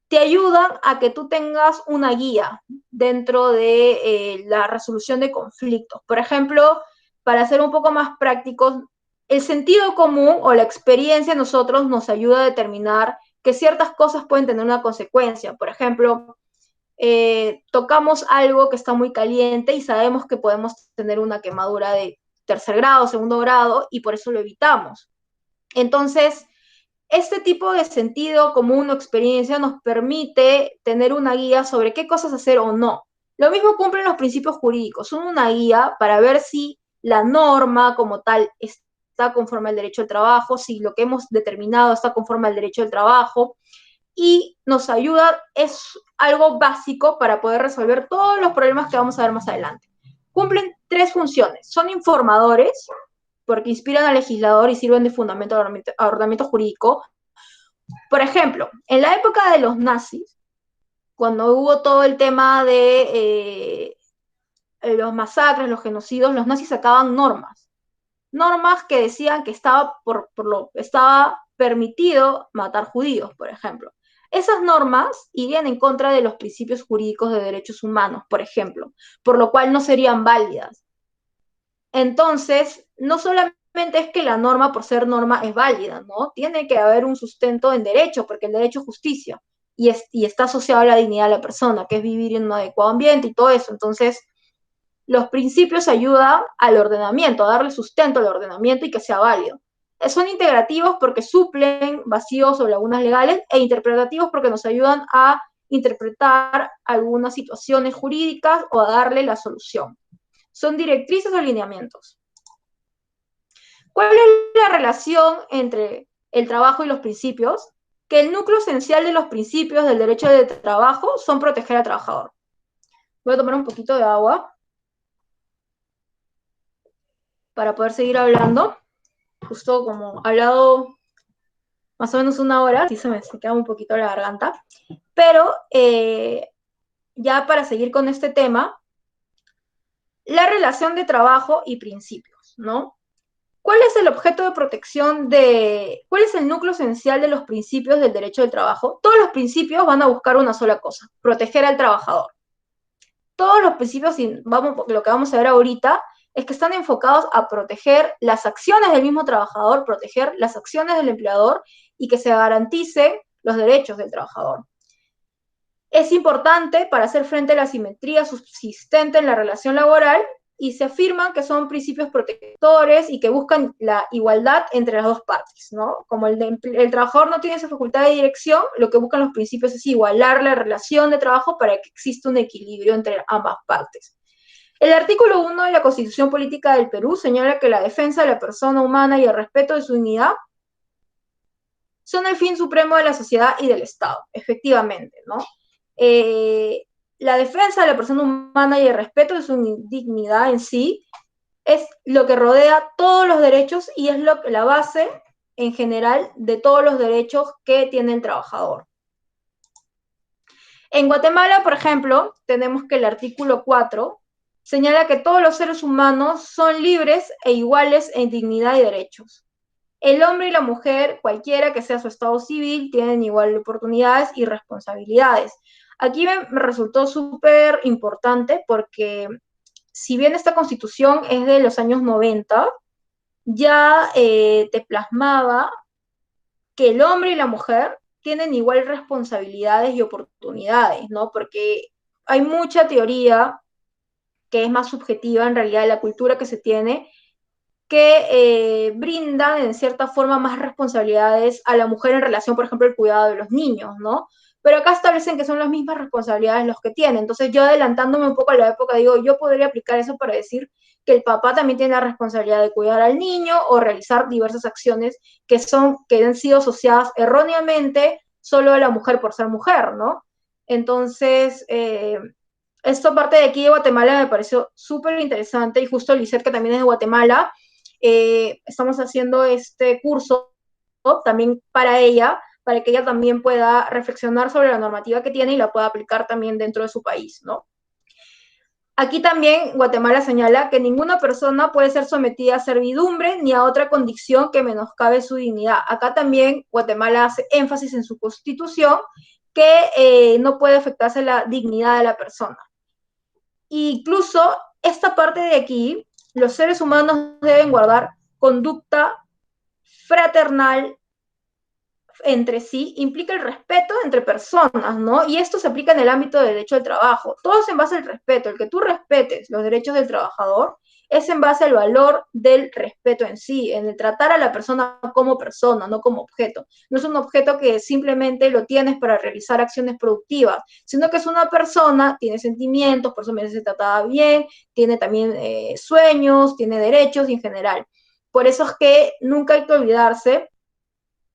te ayudan a que tú tengas una guía dentro de la resolución de conflictos. Por ejemplo, para ser un poco más prácticos, el sentido común o la experiencia a nosotros nos ayuda a determinar que ciertas cosas pueden tener una consecuencia. Por ejemplo, tocamos algo que está muy caliente y sabemos que podemos tener una quemadura de tercer grado, segundo grado, y por eso lo evitamos. Entonces, este tipo de sentido común o experiencia nos permite tener una guía sobre qué cosas hacer o no. Lo mismo cumplen los principios jurídicos, son una guía para ver si la norma como tal está conforme al derecho al trabajo, si lo que hemos determinado está conforme al derecho al trabajo, y nos ayuda, es algo básico para poder resolver todos los problemas que vamos a ver más adelante. Cumplen tres funciones, son informadores, porque inspiran al legislador y sirven de fundamento al ordenamiento jurídico. Por ejemplo, en la época de los nazis, cuando hubo todo el tema de los masacres, los genocidios, los nazis sacaban normas que decían que estaba permitido matar judíos, por ejemplo. Esas normas irían en contra de los principios jurídicos de derechos humanos, por ejemplo, por lo cual no serían válidas. Entonces, no solamente es que la norma por ser norma es válida, ¿no? Tiene que haber un sustento en derecho, porque el derecho es justicia y está asociado a la dignidad de la persona, que es vivir en un adecuado ambiente y todo eso. Entonces, los principios ayudan al ordenamiento, a darle sustento al ordenamiento y que sea válido. Son integrativos porque suplen vacíos o lagunas legales e interpretativos porque nos ayudan a interpretar algunas situaciones jurídicas o a darle la solución. Son directrices o lineamientos. ¿Cuál es la relación entre el trabajo y los principios? Que el núcleo esencial de los principios del derecho de trabajo son proteger al trabajador. Voy a tomar un poquito de agua para poder seguir hablando. Justo como he hablado más o menos una hora, así se me queda un poquito la garganta. Pero ya para seguir con este tema, la relación de trabajo y principios, ¿no? ¿Cuál es el objeto de protección cuál es el núcleo esencial de los principios del derecho del trabajo? Todos los principios van a buscar una sola cosa, proteger al trabajador. Todos los principios, lo que vamos a ver ahorita, es que están enfocados a proteger las acciones del mismo trabajador, proteger las acciones del empleador y que se garanticen los derechos del trabajador. Es importante para hacer frente a la asimetría subsistente en la relación laboral y se afirman que son principios protectores y que buscan la igualdad entre las dos partes, ¿no? Como el trabajador no tiene esa facultad de dirección, lo que buscan los principios es igualar la relación de trabajo para que exista un equilibrio entre ambas partes. El artículo 1 de la Constitución Política del Perú señala que la defensa de la persona humana y el respeto de su dignidad son el fin supremo de la sociedad y del Estado, efectivamente, ¿no? La defensa de la persona humana y el respeto de su dignidad en sí es lo que rodea todos los derechos y es la base en general de todos los derechos que tiene el trabajador. En Guatemala, por ejemplo, tenemos que el artículo 4 señala que todos los seres humanos son libres e iguales en dignidad y derechos. El hombre y la mujer, cualquiera que sea su estado civil, tienen igual oportunidades y responsabilidades. Aquí me resultó súper importante porque si bien esta constitución es de los años 90, ya te plasmaba que el hombre y la mujer tienen igual responsabilidades y oportunidades, ¿no? Porque hay mucha teoría que es más subjetiva en realidad de la cultura que se tiene, que brindan en cierta forma más responsabilidades a la mujer en relación, por ejemplo, al cuidado de los niños, ¿no? Pero acá establecen que son las mismas responsabilidades los que tienen. Entonces yo adelantándome un poco a la época, digo, yo podría aplicar eso para decir que el papá también tiene la responsabilidad de cuidar al niño o realizar diversas acciones que han sido asociadas erróneamente solo a la mujer por ser mujer, ¿no? Entonces, esto parte de aquí de Guatemala me pareció súper interesante y justo Lisette, que también es de Guatemala, estamos haciendo este curso, ¿no?, también para ella, para que ella también pueda reflexionar sobre la normativa que tiene y la pueda aplicar también dentro de su país, ¿no? Aquí también Guatemala señala que ninguna persona puede ser sometida a servidumbre ni a otra condición que menoscabe su dignidad. Acá también Guatemala hace énfasis en su constitución que no puede afectarse la dignidad de la persona. Incluso esta parte de aquí, los seres humanos deben guardar conducta fraternal entre sí, implica el respeto entre personas, ¿no? Y esto se aplica en el ámbito del derecho al trabajo. Todo es en base al respeto. El que tú respetes los derechos del trabajador es en base al valor del respeto en sí, en el tratar a la persona, no como objeto. No es un objeto que simplemente lo tienes para realizar acciones productivas, sino que es una persona, tiene sentimientos, por eso merece ser tratada bien, tiene también sueños, tiene derechos y en general. Por eso es que nunca hay que olvidarse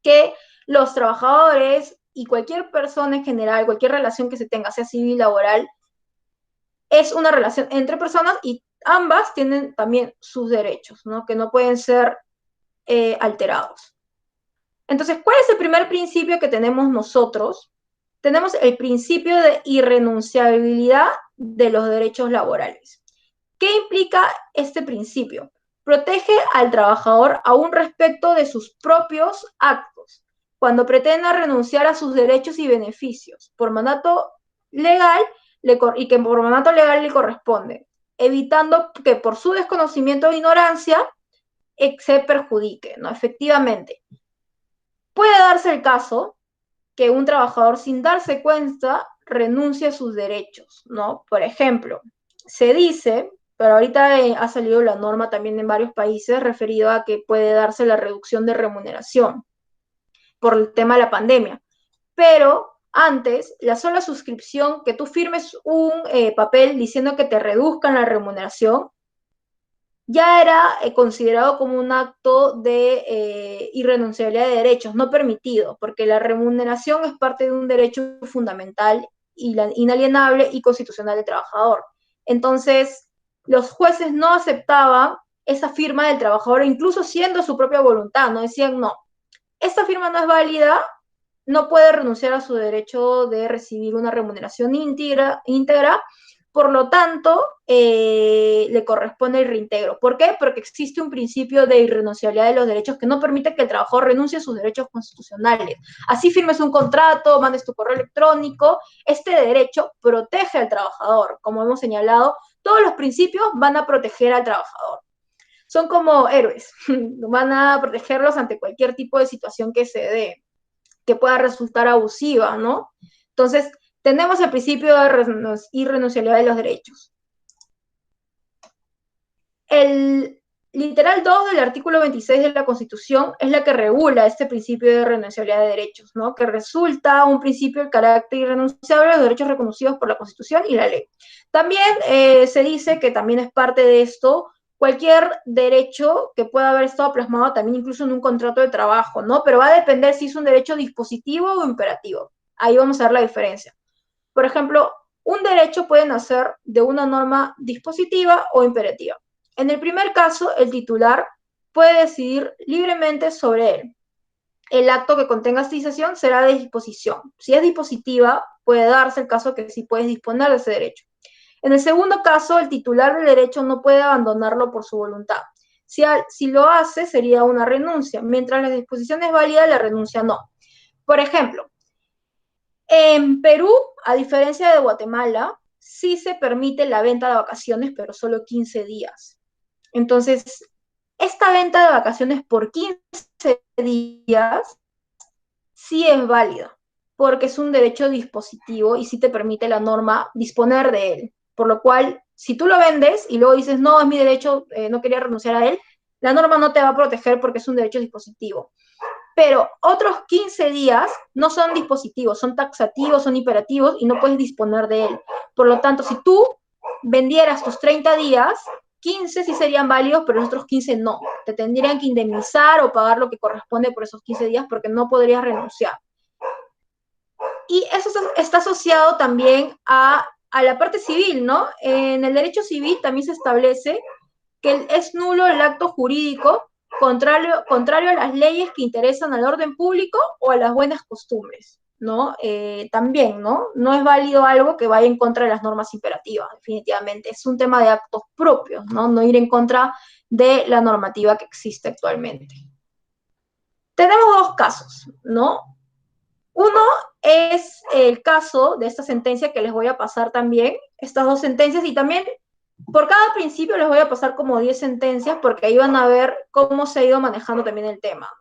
que los trabajadores y cualquier persona en general, cualquier relación que se tenga, sea civil, laboral, es una relación entre personas y ambas tienen también sus derechos, ¿no?, que no pueden ser alterados. Entonces, ¿cuál es el primer principio que tenemos nosotros? Tenemos el principio de irrenunciabilidad de los derechos laborales. ¿Qué implica este principio? Protege al trabajador aún respecto de sus propios actos, cuando pretenda renunciar a sus derechos y beneficios por mandato legal y que por mandato legal le corresponde, evitando que por su desconocimiento o ignorancia se perjudique, ¿no? Efectivamente, puede darse el caso que un trabajador sin darse cuenta renuncie a sus derechos, ¿no? Por ejemplo, se dice, pero ahorita ha salido la norma también en varios países referido a que puede darse la reducción de remuneración por el tema de la pandemia. Pero antes, la sola suscripción, que tú firmes un papel diciendo que te reduzcan la remuneración, ya era considerado como un acto de irrenunciabilidad de derechos, no permitido, porque la remuneración es parte de un derecho fundamental, inalienable y constitucional del trabajador. Entonces, los jueces no aceptaban esa firma del trabajador, incluso siendo su propia voluntad, no decían, no, esta firma no es válida, no puede renunciar a su derecho de recibir una remuneración íntegra, por lo tanto, le corresponde el reintegro. ¿Por qué? Porque existe un principio de irrenunciabilidad de los derechos que no permite que el trabajador renuncie a sus derechos constitucionales. Así firmes un contrato, mandes tu correo electrónico, este derecho protege al trabajador. Como hemos señalado, todos los principios van a proteger al trabajador. Son como héroes, van a protegerlos ante cualquier tipo de situación que se dé, que pueda resultar abusiva, ¿no? Entonces, tenemos el principio de irrenunciabilidad de los derechos. El literal 2 del artículo 26 de la Constitución es la que regula este principio de irrenunciabilidad de derechos, ¿no?, que resulta un principio de carácter irrenunciable de los derechos reconocidos por la Constitución y la ley. También se dice que también es parte de esto cualquier derecho que pueda haber estado plasmado también incluso en un contrato de trabajo, ¿no? Pero va a depender si es un derecho dispositivo o imperativo. Ahí vamos a ver la diferencia. Por ejemplo, un derecho puede nacer de una norma dispositiva o imperativa. En el primer caso, el titular puede decidir libremente sobre él. El acto que contenga citación será de disposición. Si es dispositiva, puede darse el caso que sí puedes disponer de ese derecho. En el segundo caso, el titular del derecho no puede abandonarlo por su voluntad. Si lo hace, sería una renuncia. Mientras la disposición es válida, la renuncia no. Por ejemplo, en Perú, a diferencia de Guatemala, sí se permite la venta de vacaciones, pero solo 15 días. Entonces, esta venta de vacaciones por 15 días sí es válida, porque es un derecho dispositivo y sí te permite la norma disponer de él. Por lo cual, si tú lo vendes y luego dices, no, es mi derecho, no quería renunciar a él, la norma no te va a proteger porque es un derecho dispositivo. Pero otros 15 días no son dispositivos, son taxativos, son imperativos y no puedes disponer de él. Por lo tanto, si tú vendieras tus 30 días, 15 sí serían válidos, pero los otros 15 no. Te tendrían que indemnizar o pagar lo que corresponde por esos 15 días porque no podrías renunciar. Y eso está asociado también a la parte civil, ¿no? En el derecho civil también se establece que es nulo el acto jurídico contrario a las leyes que interesan al orden público o a las buenas costumbres, ¿no? También, ¿no? No es válido algo que vaya en contra de las normas imperativas, definitivamente. Es un tema de actos propios, ¿no? No ir en contra de la normativa que existe actualmente. Tenemos dos casos, ¿no? Uno es el caso de esta sentencia que les voy a pasar también, estas dos sentencias, y también por cada principio les voy a pasar como 10 sentencias porque ahí van a ver cómo se ha ido manejando también el tema.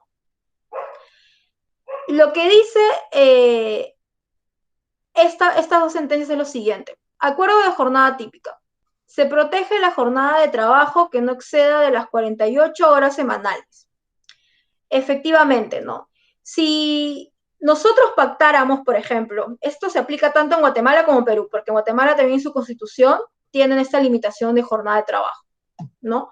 Lo que dice estas dos sentencias es lo siguiente. Acuerdo de jornada típica. Se protege la jornada de trabajo que no exceda de las 48 horas semanales. Efectivamente, ¿no? Si nosotros pactáramos, por ejemplo, esto se aplica tanto en Guatemala como en Perú, porque en Guatemala también en su constitución tienen esta limitación de jornada de trabajo, ¿no?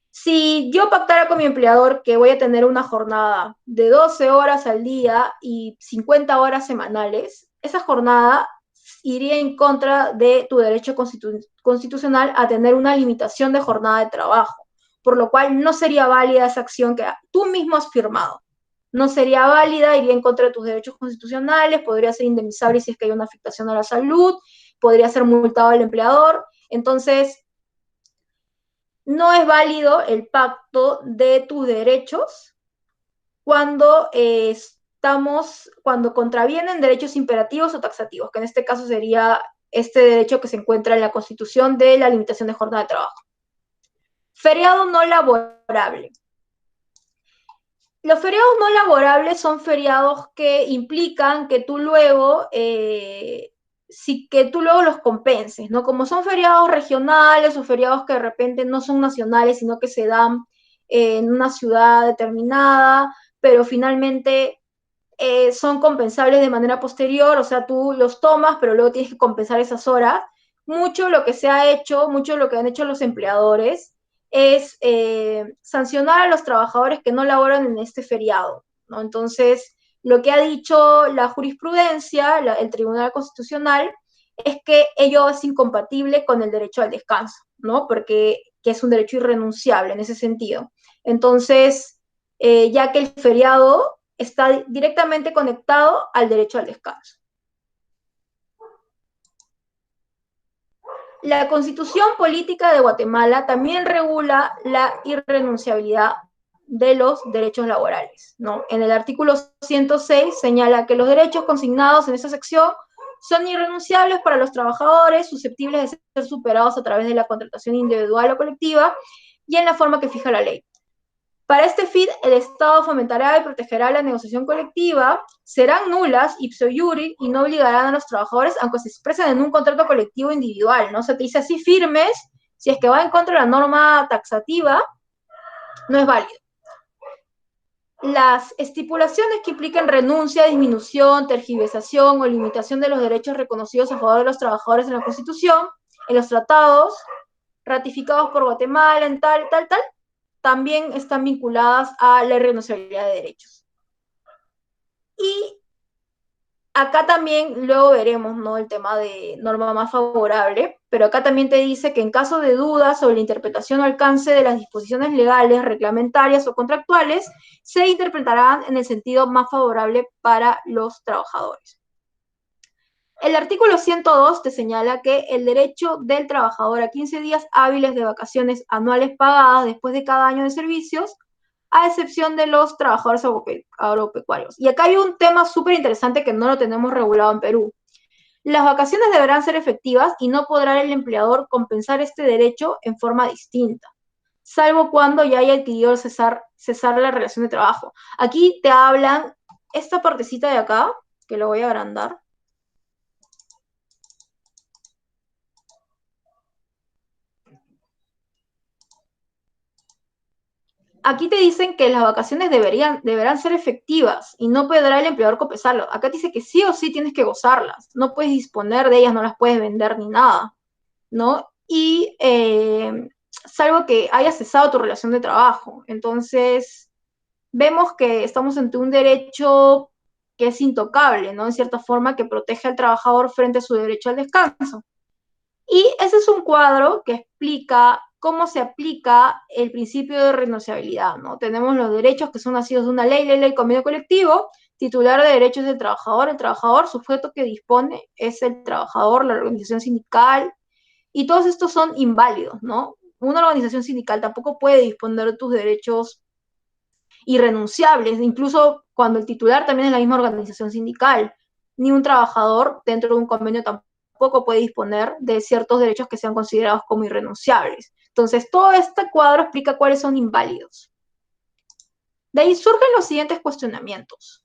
Si yo pactara con mi empleador que voy a tener una jornada de 12 horas al día y 50 horas semanales, esa jornada iría en contra de tu derecho constitucional a tener una limitación de jornada de trabajo, por lo cual no sería válida esa acción que tú mismo has firmado. No sería válida, iría en contra de tus derechos constitucionales, podría ser indemnizable si es que hay una afectación a la salud, podría ser multado al empleador. Entonces, no es válido el pacto de tus derechos cuando cuando contravienen derechos imperativos o taxativos, que en este caso sería este derecho que se encuentra en la Constitución de la limitación de jornada de trabajo. Feriado no laborable. Los feriados no laborables son feriados que implican que tú luego que tú luego los compenses, ¿no? Como son feriados regionales o feriados que de repente no son nacionales, sino que se dan en una ciudad determinada, pero finalmente son compensables de manera posterior, o sea, tú los tomas, pero luego tienes que compensar esas horas. Mucho lo que se ha hecho, mucho lo que han hecho los empleadores es sancionar a los trabajadores que no laboran en este feriado, ¿no? Entonces, lo que ha dicho la jurisprudencia, el Tribunal Constitucional, es que ello es incompatible con el derecho al descanso, ¿no? Porque que es un derecho irrenunciable en ese sentido. Entonces, ya que el feriado está directamente conectado al derecho al descanso. La Constitución Política de Guatemala también regula la irrenunciabilidad de los derechos laborales, ¿no? En el artículo 106 señala que los derechos consignados en esa sección son irrenunciables para los trabajadores susceptibles de ser superados a través de la contratación individual o colectiva y en la forma que fija la ley. Para este fin, el Estado fomentará y protegerá la negociación colectiva, serán nulas ipso iure y no obligarán a los trabajadores, aunque se expresen en un contrato colectivo individual, ¿no? O sea, te dice así firmes, si es que va en contra de la norma taxativa, no es válido. Las estipulaciones que impliquen renuncia, disminución, tergiversación o limitación de los derechos reconocidos a favor de los trabajadores en la Constitución, en los tratados ratificados por Guatemala, en tal, también están vinculadas a la irrenunciabilidad de derechos. Y acá también luego veremos, ¿no?, el tema de norma más favorable, pero acá también te dice que en caso de dudas sobre la interpretación o alcance de las disposiciones legales, reglamentarias o contractuales, se interpretarán en el sentido más favorable para los trabajadores. El artículo 102 te señala que el derecho del trabajador a 15 días hábiles de vacaciones anuales pagadas después de cada año de servicios, a excepción de los trabajadores agropecuarios. Y acá hay un tema súper interesante que no lo tenemos regulado en Perú. Las vacaciones deberán ser efectivas y no podrá el empleador compensar este derecho en forma distinta, salvo cuando ya haya adquirido cesar la relación de trabajo. Aquí te hablan esta partecita de acá, que lo voy a agrandar. Aquí te dicen que las vacaciones deberán ser efectivas y no podrá el empleador compensarlo. Acá te dice que sí o sí tienes que gozarlas. No puedes disponer de ellas, no las puedes vender ni nada, ¿no? Y salvo que hayas cesado tu relación de trabajo. Entonces, vemos que estamos ante un derecho que es intocable, ¿no? En cierta forma, que protege al trabajador frente a su derecho al descanso. Y ese es un cuadro que explica cómo se aplica el principio de renunciabilidad, ¿no? Tenemos los derechos que son nacidos de una ley, convenio colectivo, titular de derechos del trabajador, el trabajador, sujeto que dispone es el trabajador, la organización sindical, y todos estos son inválidos, ¿no? Una organización sindical tampoco puede disponer de tus derechos irrenunciables, incluso cuando el titular también es la misma organización sindical, ni un trabajador dentro de un convenio tampoco puede disponer de ciertos derechos que sean considerados como irrenunciables. Entonces, todo este cuadro explica cuáles son inválidos. De ahí surgen los siguientes cuestionamientos.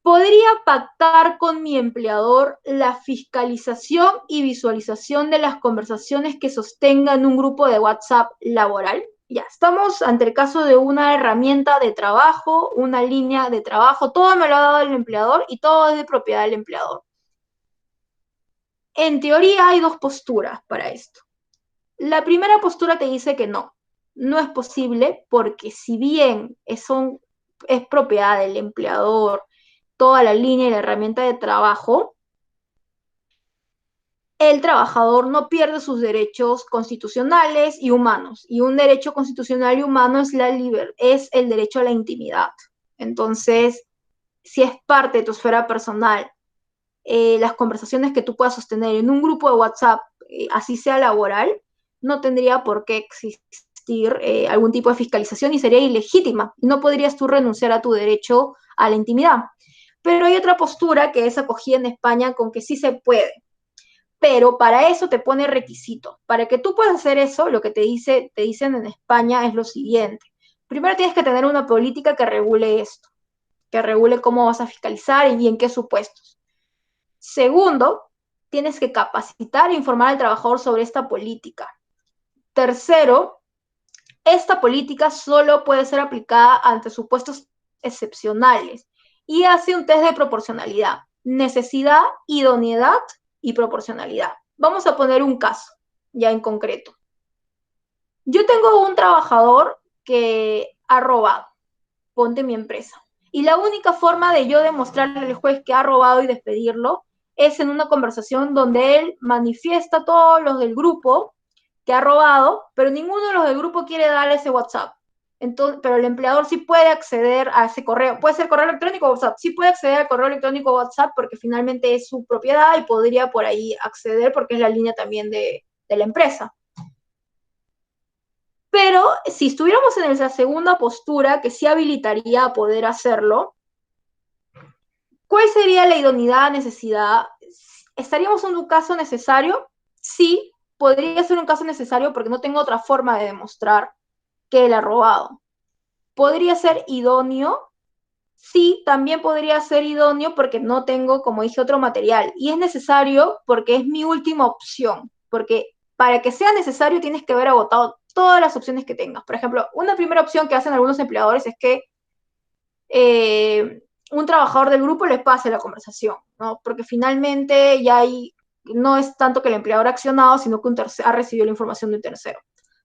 ¿Podría pactar con mi empleador la fiscalización y visualización de las conversaciones que sostengan un grupo de WhatsApp laboral? Ya, estamos ante el caso de una herramienta de trabajo, una línea de trabajo, todo me lo ha dado el empleador y todo es de propiedad del empleador. En teoría hay dos posturas para esto. La primera postura te dice que no es posible porque si bien es propiedad del empleador, toda la línea y la herramienta de trabajo, el trabajador no pierde sus derechos constitucionales y humanos. Y un derecho constitucional y humano es el derecho a la intimidad. Entonces, si es parte de tu esfera personal, las conversaciones que tú puedas sostener en un grupo de WhatsApp, así sea laboral, no tendría por qué existir algún tipo de fiscalización y sería ilegítima. No podrías tú renunciar a tu derecho a la intimidad. Pero hay otra postura que es acogida en España con que sí se puede. Pero para eso te pone requisitos. Para que tú puedas hacer eso, lo que te dicen en España es lo siguiente. Primero tienes que tener una política que regule esto, que regule cómo vas a fiscalizar y en qué supuestos. Segundo, tienes que capacitar e informar al trabajador sobre esta política. Tercero, esta política solo puede ser aplicada ante supuestos excepcionales y hace un test de proporcionalidad, necesidad, idoneidad y proporcionalidad. Vamos a poner un caso ya en concreto. Yo tengo un trabajador que ha robado, ponte mi empresa, y la única forma de yo demostrarle al juez que ha robado y despedirlo es en una conversación donde él manifiesta a todos los del grupo que ha robado, pero ninguno de los del grupo quiere darle ese WhatsApp. Entonces, pero el empleador sí puede acceder a ese correo, puede ser correo electrónico o WhatsApp, sí puede acceder al correo electrónico o WhatsApp porque finalmente es su propiedad y podría por ahí acceder porque es la línea también de la empresa. Pero si estuviéramos en esa segunda postura, que sí habilitaría a poder hacerlo, ¿cuál sería la idoneidad, necesidad? ¿Estaríamos en un caso necesario? Sí, podría ser un caso necesario porque no tengo otra forma de demostrar que él ha robado. ¿Podría ser idóneo? Sí, también podría ser idóneo porque no tengo, como dije, otro material. Y es necesario porque es mi última opción. Porque para que sea necesario tienes que haber agotado todas las opciones que tengas. Por ejemplo, una primera opción que hacen algunos empleadores es que un trabajador del grupo les pase la conversación, ¿no? Porque finalmente ya no es tanto que el empleador ha accionado, sino que ha recibido la información de un tercero.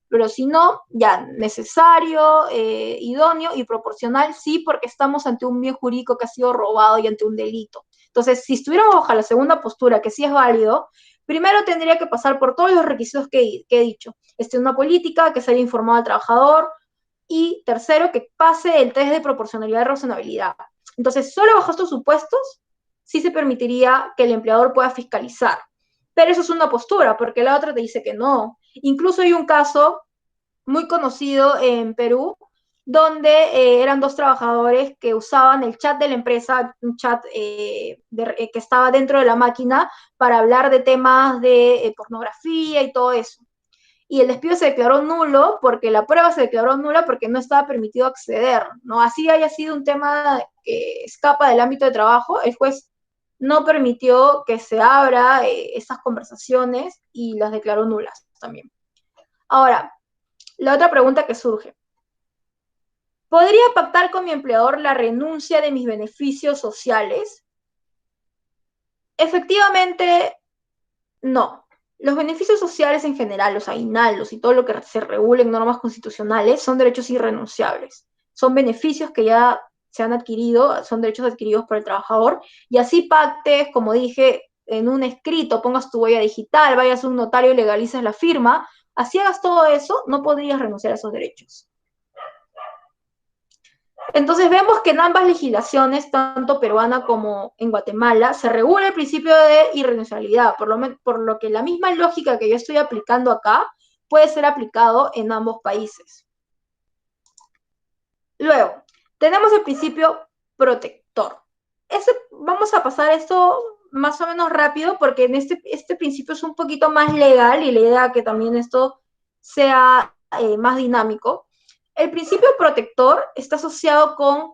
Pero si no, ya necesario, idóneo y proporcional, sí, porque estamos ante un bien jurídico que ha sido robado y ante un delito. Entonces, si estuviéramos bajo la segunda postura, que sí es válido, primero tendría que pasar por todos los requisitos que he dicho. Una política, que se haya informado al trabajador, y tercero, que pase el test de proporcionalidad y razonabilidad. Entonces, solo bajo estos supuestos, sí se permitiría que el empleador pueda fiscalizar. Pero eso es una postura, porque la otra te dice que no. Incluso hay un caso muy conocido en Perú, donde eran dos trabajadores que usaban el chat de la empresa, un chat que estaba dentro de la máquina para hablar de temas de pornografía y todo eso. y el despido se declaró nulo porque la prueba se declaró nula porque no estaba permitido acceder, ¿no? Así haya sido un tema que escapa del ámbito de trabajo, el juez no permitió que se abra esas conversaciones y las declaró nulas también. Ahora, la otra pregunta que surge. ¿Podría pactar con mi empleador la renuncia de mis beneficios sociales? Efectivamente, no. Los beneficios sociales en general, los aguinaldos y todo lo que se regula en normas constitucionales son derechos irrenunciables. Son beneficios que ya se han adquirido, son derechos adquiridos por el trabajador, y así pactes, como dije, en un escrito, pongas tu huella digital, vayas a un notario y legalices la firma, así hagas todo eso, no podrías renunciar a esos derechos. Entonces vemos que en ambas legislaciones, tanto peruana como en Guatemala, se regula el principio de irrenunciabilidad, por lo que la misma lógica que yo estoy aplicando acá puede ser aplicado en ambos países. Luego, tenemos el principio protector. Vamos a pasar esto más o menos rápido porque en este principio es un poquito más legal y la idea es que también esto sea más dinámico. El principio protector está asociado con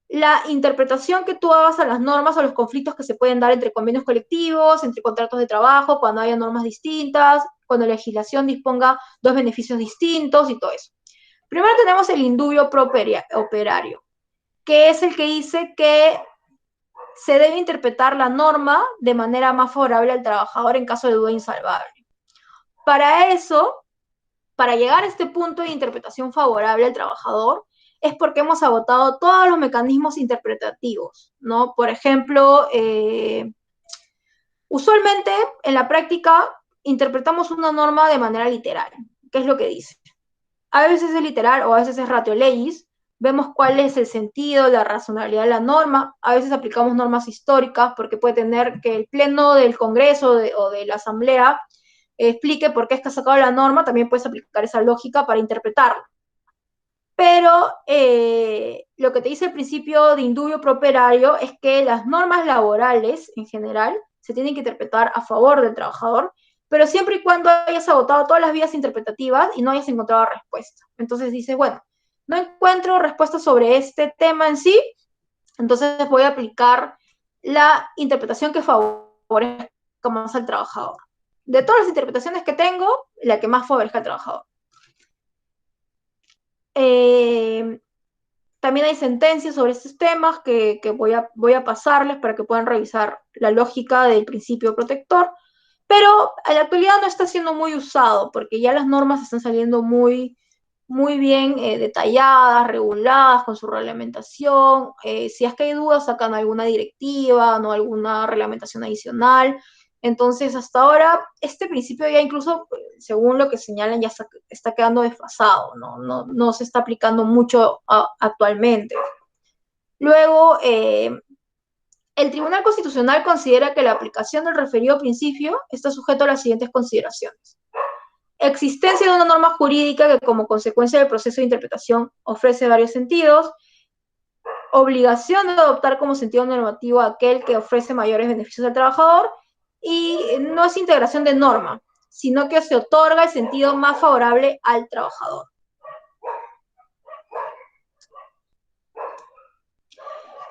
la interpretación que tú hagas a las normas o los conflictos que se pueden dar entre convenios colectivos, entre contratos de trabajo, cuando haya normas distintas, cuando la legislación disponga dos beneficios distintos y todo eso. Primero tenemos el indubio pro operario, que es el que dice que se debe interpretar la norma de manera más favorable al trabajador en caso de duda insalvable. Para eso, para llegar a este punto de interpretación favorable al trabajador, es porque hemos agotado todos los mecanismos interpretativos, ¿no? Por ejemplo, usualmente en la práctica interpretamos una norma de manera literal. ¿Qué es lo que dice? A veces es literal o a veces es ratio legis. Vemos cuál es el sentido, la razonabilidad de la norma. A veces aplicamos normas históricas porque puede tener que el pleno del Congreso o de la Asamblea explique por qué es que ha sacado la norma. También puedes aplicar esa lógica para interpretarla. Pero lo que te dice el principio de indubio pro operario es que las normas laborales en general se tienen que interpretar a favor del trabajador, pero siempre y cuando hayas agotado todas las vías interpretativas y no hayas encontrado respuesta. Entonces dices, bueno, no encuentro respuesta sobre este tema en sí, entonces voy a aplicar la interpretación que favorezca más al trabajador. De todas las interpretaciones que tengo, la que más favorezca al trabajador. También hay sentencias sobre estos temas que voy a pasarles para que puedan revisar la lógica del principio protector, pero en la actualidad no está siendo muy usado porque ya las normas están saliendo muy bien detalladas, reguladas, con su reglamentación. Si es que hay dudas, sacan alguna directiva, no alguna reglamentación adicional. Entonces, hasta ahora, este principio ya incluso, según lo que señalan, ya está quedando desfasado, no se está aplicando mucho actualmente. Luego, el Tribunal Constitucional considera que la aplicación del referido principio está sujeto a las siguientes consideraciones. Existencia de una norma jurídica que como consecuencia del proceso de interpretación ofrece varios sentidos, obligación de adoptar como sentido normativo aquel que ofrece mayores beneficios al trabajador, y no es integración de norma, sino que se otorga el sentido más favorable al trabajador.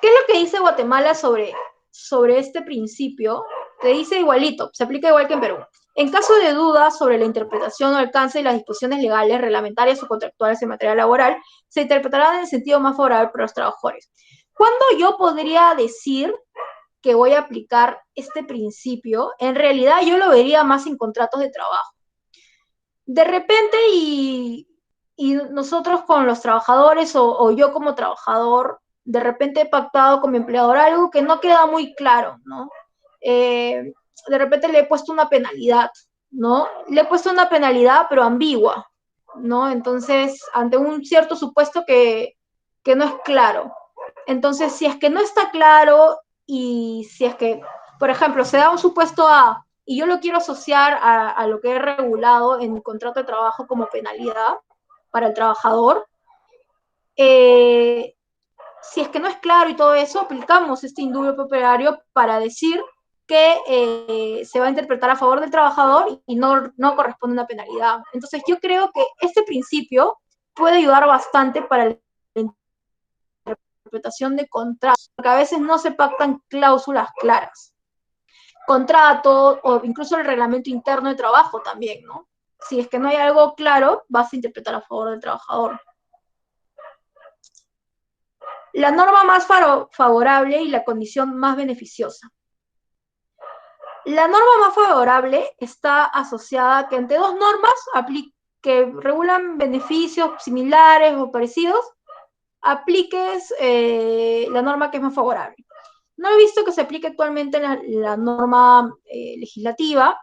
¿Qué es lo que dice Guatemala sobre este principio? Te dice igualito, se aplica igual que en Perú. En caso de dudas sobre la interpretación o alcance de las disposiciones legales, reglamentarias o contractuales en materia laboral, se interpretarán en el sentido más favorable para los trabajadores. ¿Cuándo yo podría decir que voy a aplicar este principio? En realidad yo lo vería más en contratos de trabajo. De repente, y nosotros con los trabajadores o yo como trabajador, de repente he pactado con mi empleador algo que no queda muy claro, ¿no? De repente le he puesto una penalidad, ¿no? Le he puesto una penalidad, pero ambigua, ¿no? Entonces, ante un cierto supuesto que no es claro. Entonces, si es que no está claro y si es que, por ejemplo, se da un supuesto A y yo lo quiero asociar a lo que he regulado en mi contrato de trabajo como penalidad para el trabajador, si es que no es claro y todo eso, aplicamos este indubio pro operario para decir que se va a interpretar a favor del trabajador y no corresponde una penalidad. Entonces yo creo que este principio puede ayudar bastante para la interpretación de contratos, porque a veces no se pactan cláusulas claras. Contrato o incluso el reglamento interno de trabajo también, ¿no? Si es que no hay algo claro, vas a interpretar a favor del trabajador. La norma más favorable y la condición más beneficiosa. La norma más favorable está asociada a que entre dos normas que regulan beneficios similares o parecidos, apliques la norma que es más favorable. No he visto que se aplique actualmente la norma legislativa,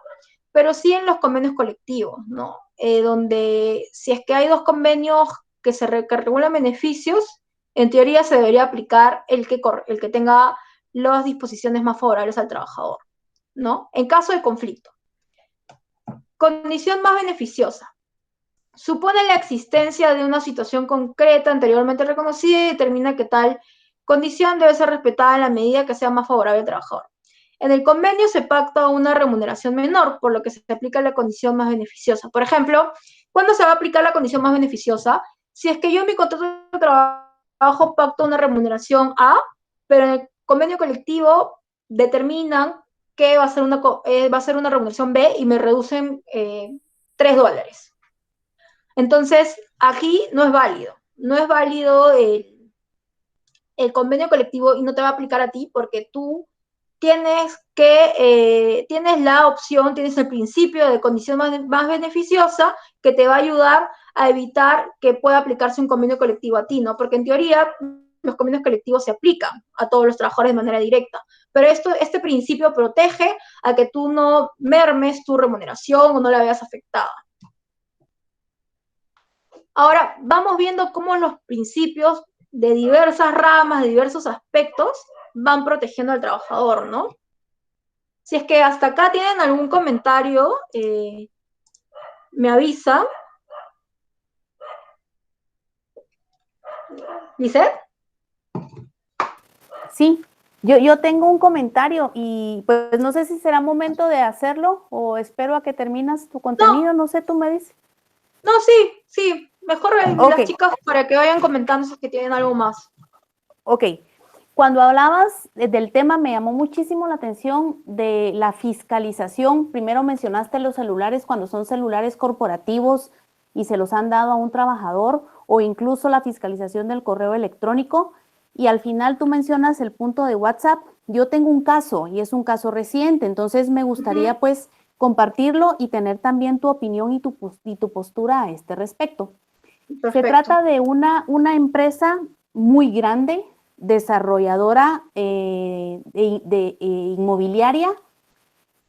pero sí en los convenios colectivos, ¿no? Donde si es que hay dos convenios que regulan beneficios, en teoría se debería aplicar el que tenga las disposiciones más favorables al trabajador, ¿no? En caso de conflicto. Condición más beneficiosa. Supone la existencia de una situación concreta anteriormente reconocida y determina que tal condición debe ser respetada en la medida que sea más favorable al trabajador. En el convenio se pacta una remuneración menor, por lo que se aplica la condición más beneficiosa. Por ejemplo, ¿cuándo se va a aplicar la condición más beneficiosa? Si es que yo en mi contrato de trabajo pacto una remuneración A, pero en el convenio colectivo determinan que va a ser una remuneración B y me reducen $3. Entonces, aquí no es válido. No es válido el convenio colectivo y no te va a aplicar a ti porque tú tienes la opción, tienes el principio de condición más beneficiosa que te va a ayudar a evitar que pueda aplicarse un convenio colectivo a ti, ¿no? Porque en teoría los convenios colectivos se aplican a todos los trabajadores de manera directa, pero este principio protege a que tú no mermes tu remuneración o no la veas afectada. Ahora, vamos viendo cómo los principios de diversas ramas, de diversos aspectos, van protegiendo al trabajador, ¿no? Si es que hasta acá tienen algún comentario, me avisa. ¿Lisette? Sí, yo tengo un comentario y pues no sé si será momento de hacerlo o espero a que terminas tu contenido, no sé, tú me dices. No, sí, mejor las chicas para que vayan comentando si es que tienen algo más. Ok, cuando hablabas del tema me llamó muchísimo la atención de la fiscalización. Primero mencionaste los celulares cuando son celulares corporativos y se los han dado a un trabajador o incluso la fiscalización del correo electrónico. Y al final tú mencionas el punto de WhatsApp. Yo tengo un caso y es un caso reciente, entonces me gustaría pues compartirlo y tener también tu opinión y tu postura a este respecto. Perfecto. Se trata de una empresa muy grande, desarrolladora inmobiliaria,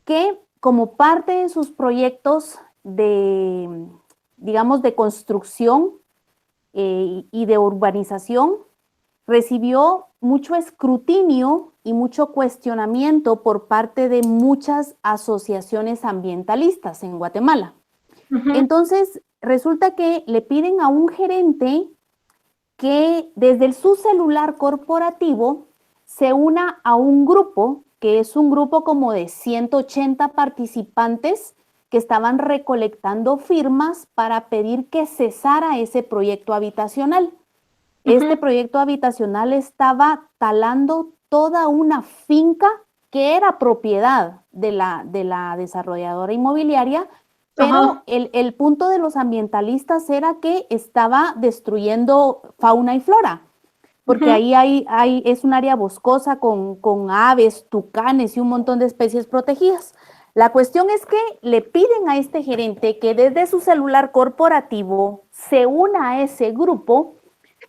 que como parte de sus proyectos de, digamos, de construcción y de urbanización, recibió mucho escrutinio y mucho cuestionamiento por parte de muchas asociaciones ambientalistas en Guatemala. Entonces, resulta que le piden a un gerente que desde su celular corporativo se una a un grupo, que es un grupo como de 180 participantes que estaban recolectando firmas para pedir que cesara ese proyecto habitacional. Este proyecto habitacional estaba talando toda una finca que era propiedad de la desarrolladora inmobiliaria, pero el punto de los ambientalistas era que estaba destruyendo fauna y flora, porque ahí es un área boscosa con aves, tucanes y un montón de especies protegidas. La cuestión es que le piden a este gerente que desde su celular corporativo se una a ese grupo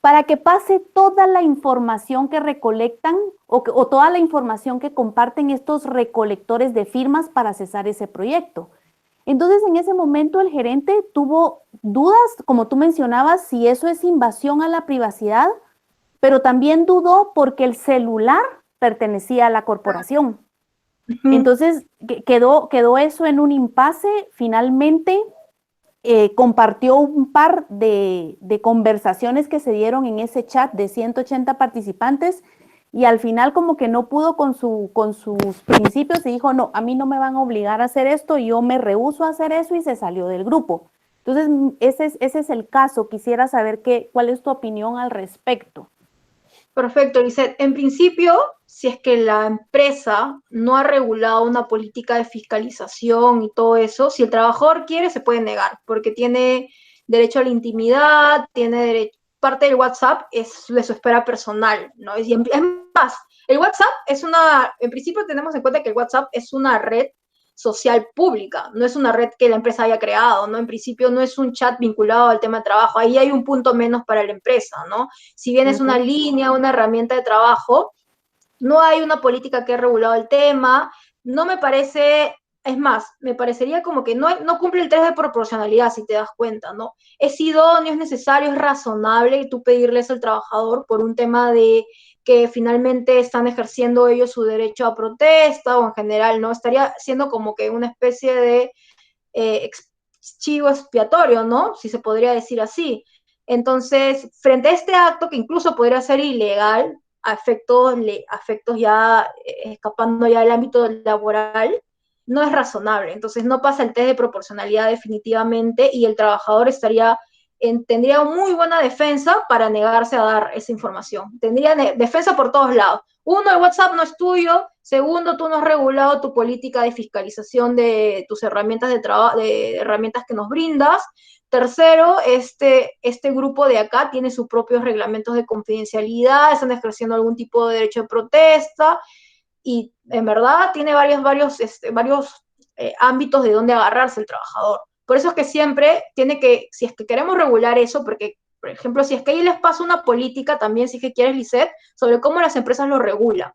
para que pase toda la información que recolectan o toda la información que comparten estos recolectores de firmas para cesar ese proyecto. Entonces, en ese momento el gerente tuvo dudas, como tú mencionabas, si eso es invasión a la privacidad, pero también dudó porque el celular pertenecía a la corporación. Entonces, quedó eso en un impasse. Finalmente, compartió un par de conversaciones que se dieron en ese chat de 180 participantes y al final como que no pudo con sus principios y dijo, no, a mí no me van a obligar a hacer esto, yo me rehúso a hacer eso y se salió del grupo. Entonces, ese es el caso. Quisiera saber cuál es tu opinión al respecto. Perfecto, Lisette. En principio, si es que la empresa no ha regulado una política de fiscalización y todo eso, si el trabajador quiere, se puede negar, porque tiene derecho a la intimidad, tiene derecho, parte del WhatsApp es de su esfera personal, ¿no? Es más, el WhatsApp es en principio tenemos en cuenta que el WhatsApp es una red social pública, no es una red que la empresa haya creado, ¿no? En principio no es un chat vinculado al tema de trabajo, ahí hay un punto menos para la empresa, ¿no? Si bien es una línea, una herramienta de trabajo, no hay una política que ha regulado el tema, no me parece, es más, me parecería como que no cumple el test de proporcionalidad, si te das cuenta, ¿no? Es idóneo, es necesario, es razonable tú pedirle eso al trabajador por un tema de que finalmente están ejerciendo ellos su derecho a protesta o en general, ¿no? Estaría siendo como que una especie de chivo expiatorio, ¿no? Si se podría decir así. Entonces, frente a este acto que incluso podría ser ilegal, a efectos ya escapando ya del ámbito laboral, no es razonable. Entonces, no pasa el test de proporcionalidad definitivamente y el trabajador tendría muy buena defensa para negarse a dar esa información. Tendría defensa por todos lados. Uno, el WhatsApp no es tuyo. Segundo, tú no has regulado tu política de fiscalización de tus herramientas de trabajo, de herramientas que nos brindas. Tercero, este grupo de acá tiene sus propios reglamentos de confidencialidad, están ejerciendo algún tipo de derecho de protesta y en verdad tiene varios ámbitos de donde agarrarse el trabajador. Por eso es que siempre si es que queremos regular eso, porque, por ejemplo, si es que ahí les pasa una política también, si es que quieres, Lisette, sobre cómo las empresas lo regulan,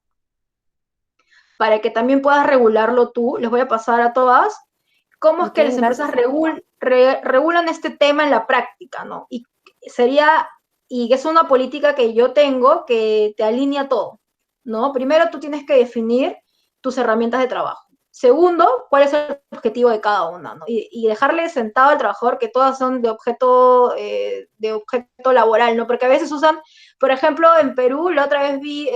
para que también puedas regularlo tú, les voy a pasar a todas, cómo es que las empresas regulan este tema en la práctica, ¿no? Y es una política que yo tengo que te alinea todo, ¿no? Primero tú tienes que definir tus herramientas de trabajo. Segundo, cuál es el objetivo de cada una, ¿no? Y dejarle sentado al trabajador que todas son de objeto laboral, ¿no? Porque a veces usan, por ejemplo, en Perú, la otra vez vi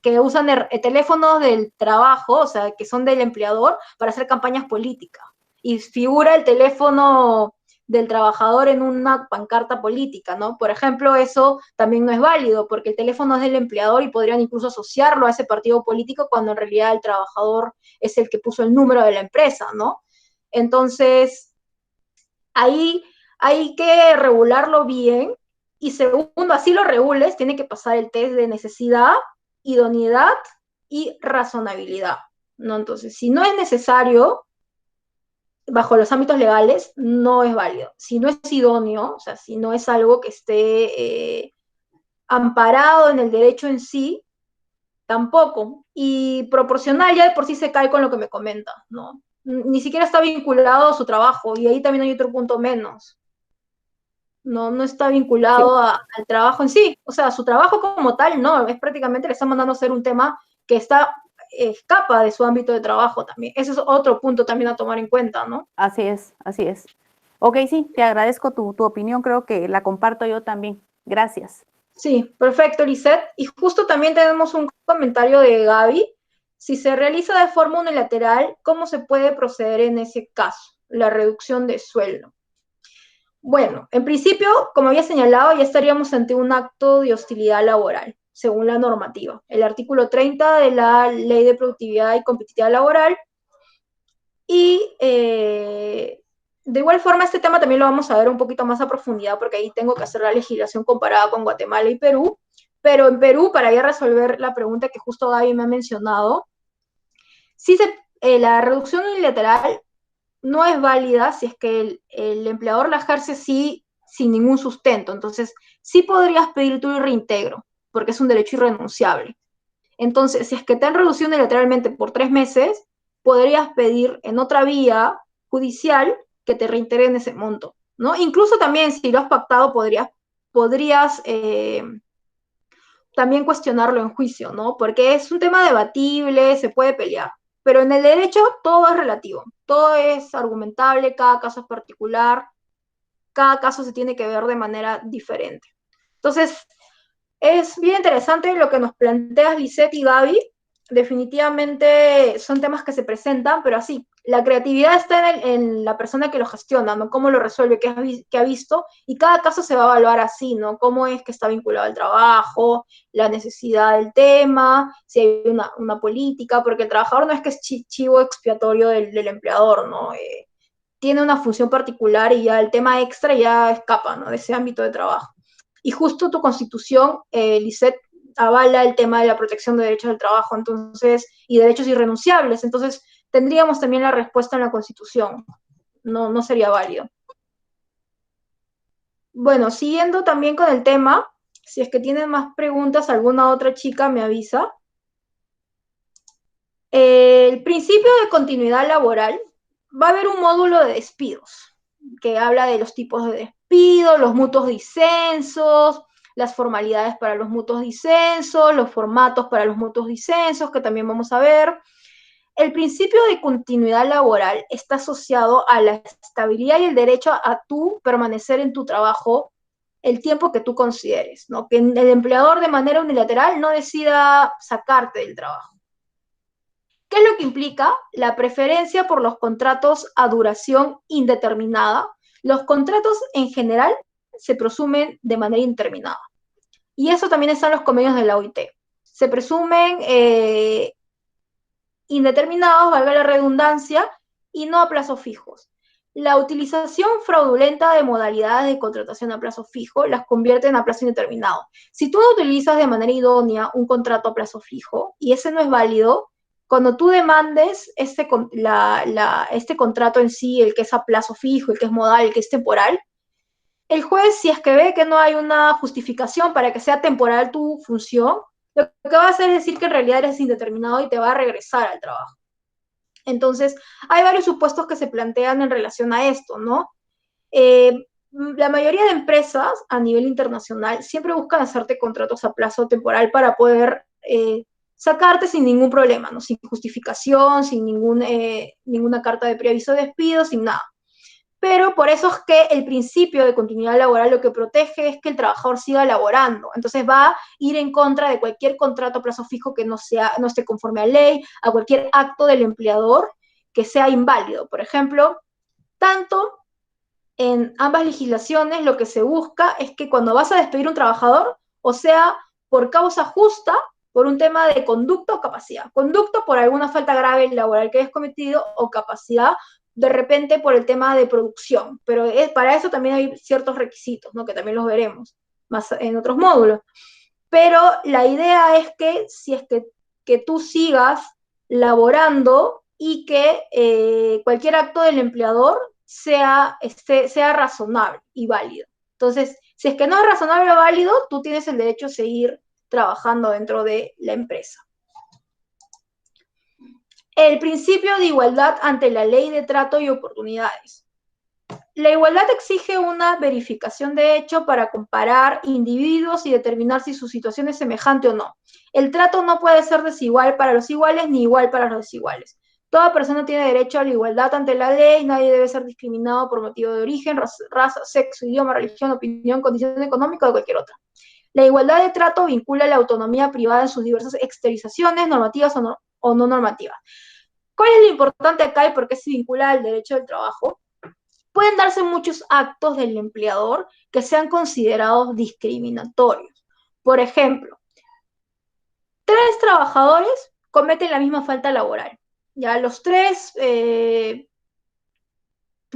que usan teléfonos del trabajo, o sea, que son del empleador, para hacer campañas políticas. Y figura el teléfono del trabajador en una pancarta política, ¿no? Por ejemplo, eso también no es válido, porque el teléfono es del empleador y podrían incluso asociarlo a ese partido político cuando en realidad el trabajador es el que puso el número de la empresa, ¿no? Entonces, ahí hay que regularlo bien y segundo, así lo regules, tiene que pasar el test de necesidad, idoneidad y razonabilidad, ¿no? Entonces, si no es necesario, bajo los ámbitos legales, no es válido. Si no es idóneo, o sea, si no es algo que esté amparado en el derecho en sí, tampoco. Y proporcional ya de por sí se cae con lo que me comenta, ¿no? Ni siquiera está vinculado a su trabajo, y ahí también hay otro punto menos. No está vinculado al trabajo en sí. O sea, su trabajo como tal, no, es prácticamente le están mandando a hacer un tema que escapa de su ámbito de trabajo también. Ese es otro punto también a tomar en cuenta, ¿no? Así es, así es. Ok, sí, te agradezco tu opinión, creo que la comparto yo también. Gracias. Sí, perfecto, Lisette. Y justo también tenemos un comentario de Gaby. Si se realiza de forma unilateral, ¿cómo se puede proceder en ese caso? La reducción de sueldo. Bueno, en principio, como había señalado, ya estaríamos ante un acto de hostilidad laboral, según la normativa. El artículo 30 de la Ley de Productividad y Competitividad Laboral. Y de igual forma, este tema también lo vamos a ver un poquito más a profundidad, porque ahí tengo que hacer la legislación comparada con Guatemala y Perú. Pero en Perú, para ya resolver la pregunta que justo Gaby me ha mencionado, la reducción unilateral no es válida si es que el empleador la ejerce sin ningún sustento. Entonces, sí podrías pedir tu reintegro, porque es un derecho irrenunciable. Entonces, si es que te han reducido unilateralmente por 3 meses, podrías pedir en otra vía judicial que te reintegren ese monto, ¿no? Incluso también, si lo has pactado, podrías también cuestionarlo en juicio, ¿no? Porque es un tema debatible, se puede pelear. Pero en el derecho todo es relativo, todo es argumentable, cada caso es particular, cada caso se tiene que ver de manera diferente. Entonces, Es bien interesante lo que nos planteas, Lisette y Gaby. Definitivamente son temas que se presentan, pero así, la creatividad está en la persona que lo gestiona, ¿no? Cómo lo resuelve, qué ha visto, y cada caso se va a evaluar así, ¿no? Cómo es que está vinculado al trabajo, la necesidad del tema, si hay una política, porque el trabajador no es que es chivo expiatorio del empleador, ¿no? Tiene una función particular y ya el tema extra ya escapa, ¿no? De ese ámbito de trabajo. Y justo tu constitución, Lisette, avala el tema de la protección de derechos del trabajo, entonces, y derechos irrenunciables, entonces tendríamos también la respuesta en la constitución, no sería válido. Bueno, siguiendo también con el tema, si es que tienen más preguntas, alguna otra chica me avisa. El principio de continuidad laboral, va a haber un módulo de despidos, que habla de los tipos de despido, los mutuos disensos, las formalidades para los mutuos disensos, los formatos para los mutuos disensos, que también vamos a ver. El principio de continuidad laboral está asociado a la estabilidad y el derecho a tú permanecer en tu trabajo el tiempo que tú consideres, ¿no? Que el empleador de manera unilateral no decida sacarte del trabajo. ¿Qué es lo que implica? La preferencia por los contratos a duración indeterminada. Los contratos en general se presumen de manera indeterminada. Y eso también está en los convenios de la OIT. Se presumen indeterminados, valga la redundancia, y no a plazos fijos. La utilización fraudulenta de modalidades de contratación a plazo fijo las convierte en a plazo indeterminado. Si tú no utilizas de manera idónea un contrato a plazo fijo y ese no es válido, cuando tú demandes este contrato en sí, el que es a plazo fijo, el que es modal, el que es temporal, el juez, si es que ve que no hay una justificación para que sea temporal tu función, lo que va a hacer es decir que en realidad eres indeterminado y te va a regresar al trabajo. Entonces, hay varios supuestos que se plantean en relación a esto, ¿no? La mayoría de empresas a nivel internacional siempre buscan hacerte contratos a plazo temporal para poder sacarte sin ningún problema, ¿no? Sin justificación, sin ninguna carta de preaviso de despido, sin nada. Pero por eso es que el principio de continuidad laboral lo que protege es que el trabajador siga laborando. Entonces va a ir en contra de cualquier contrato a plazo fijo que no esté conforme a ley, a cualquier acto del empleador que sea inválido. Por ejemplo, tanto en ambas legislaciones lo que se busca es que cuando vas a despedir a un trabajador, o sea, por causa justa, por un tema de conducta o capacidad. Conducta por alguna falta grave laboral que hayas cometido o capacidad de repente por el tema de producción, pero para eso también hay ciertos requisitos, ¿no? Que también los veremos más en otros módulos. Pero la idea es que si es que tú sigas laborando y que cualquier acto del empleador sea razonable y válido. Entonces, si es que no es razonable o válido, tú tienes el derecho a seguir trabajando dentro de la empresa. El principio de igualdad ante la ley de trato y oportunidades. La igualdad exige una verificación de hecho para comparar individuos y determinar si su situación es semejante o no. El trato no puede ser desigual para los iguales ni igual para los desiguales. Toda persona tiene derecho a la igualdad ante la ley, nadie debe ser discriminado por motivo de origen, raza, sexo, idioma, religión, opinión, condición económica o cualquier otra. La igualdad de trato vincula la autonomía privada en sus diversas exteriorizaciones, normativas o no normativas. ¿Cuál es lo importante acá y por qué se vincula al derecho del trabajo? Pueden darse muchos actos del empleador que sean considerados discriminatorios. Por ejemplo, 3 trabajadores cometen la misma falta laboral. Ya los 3 le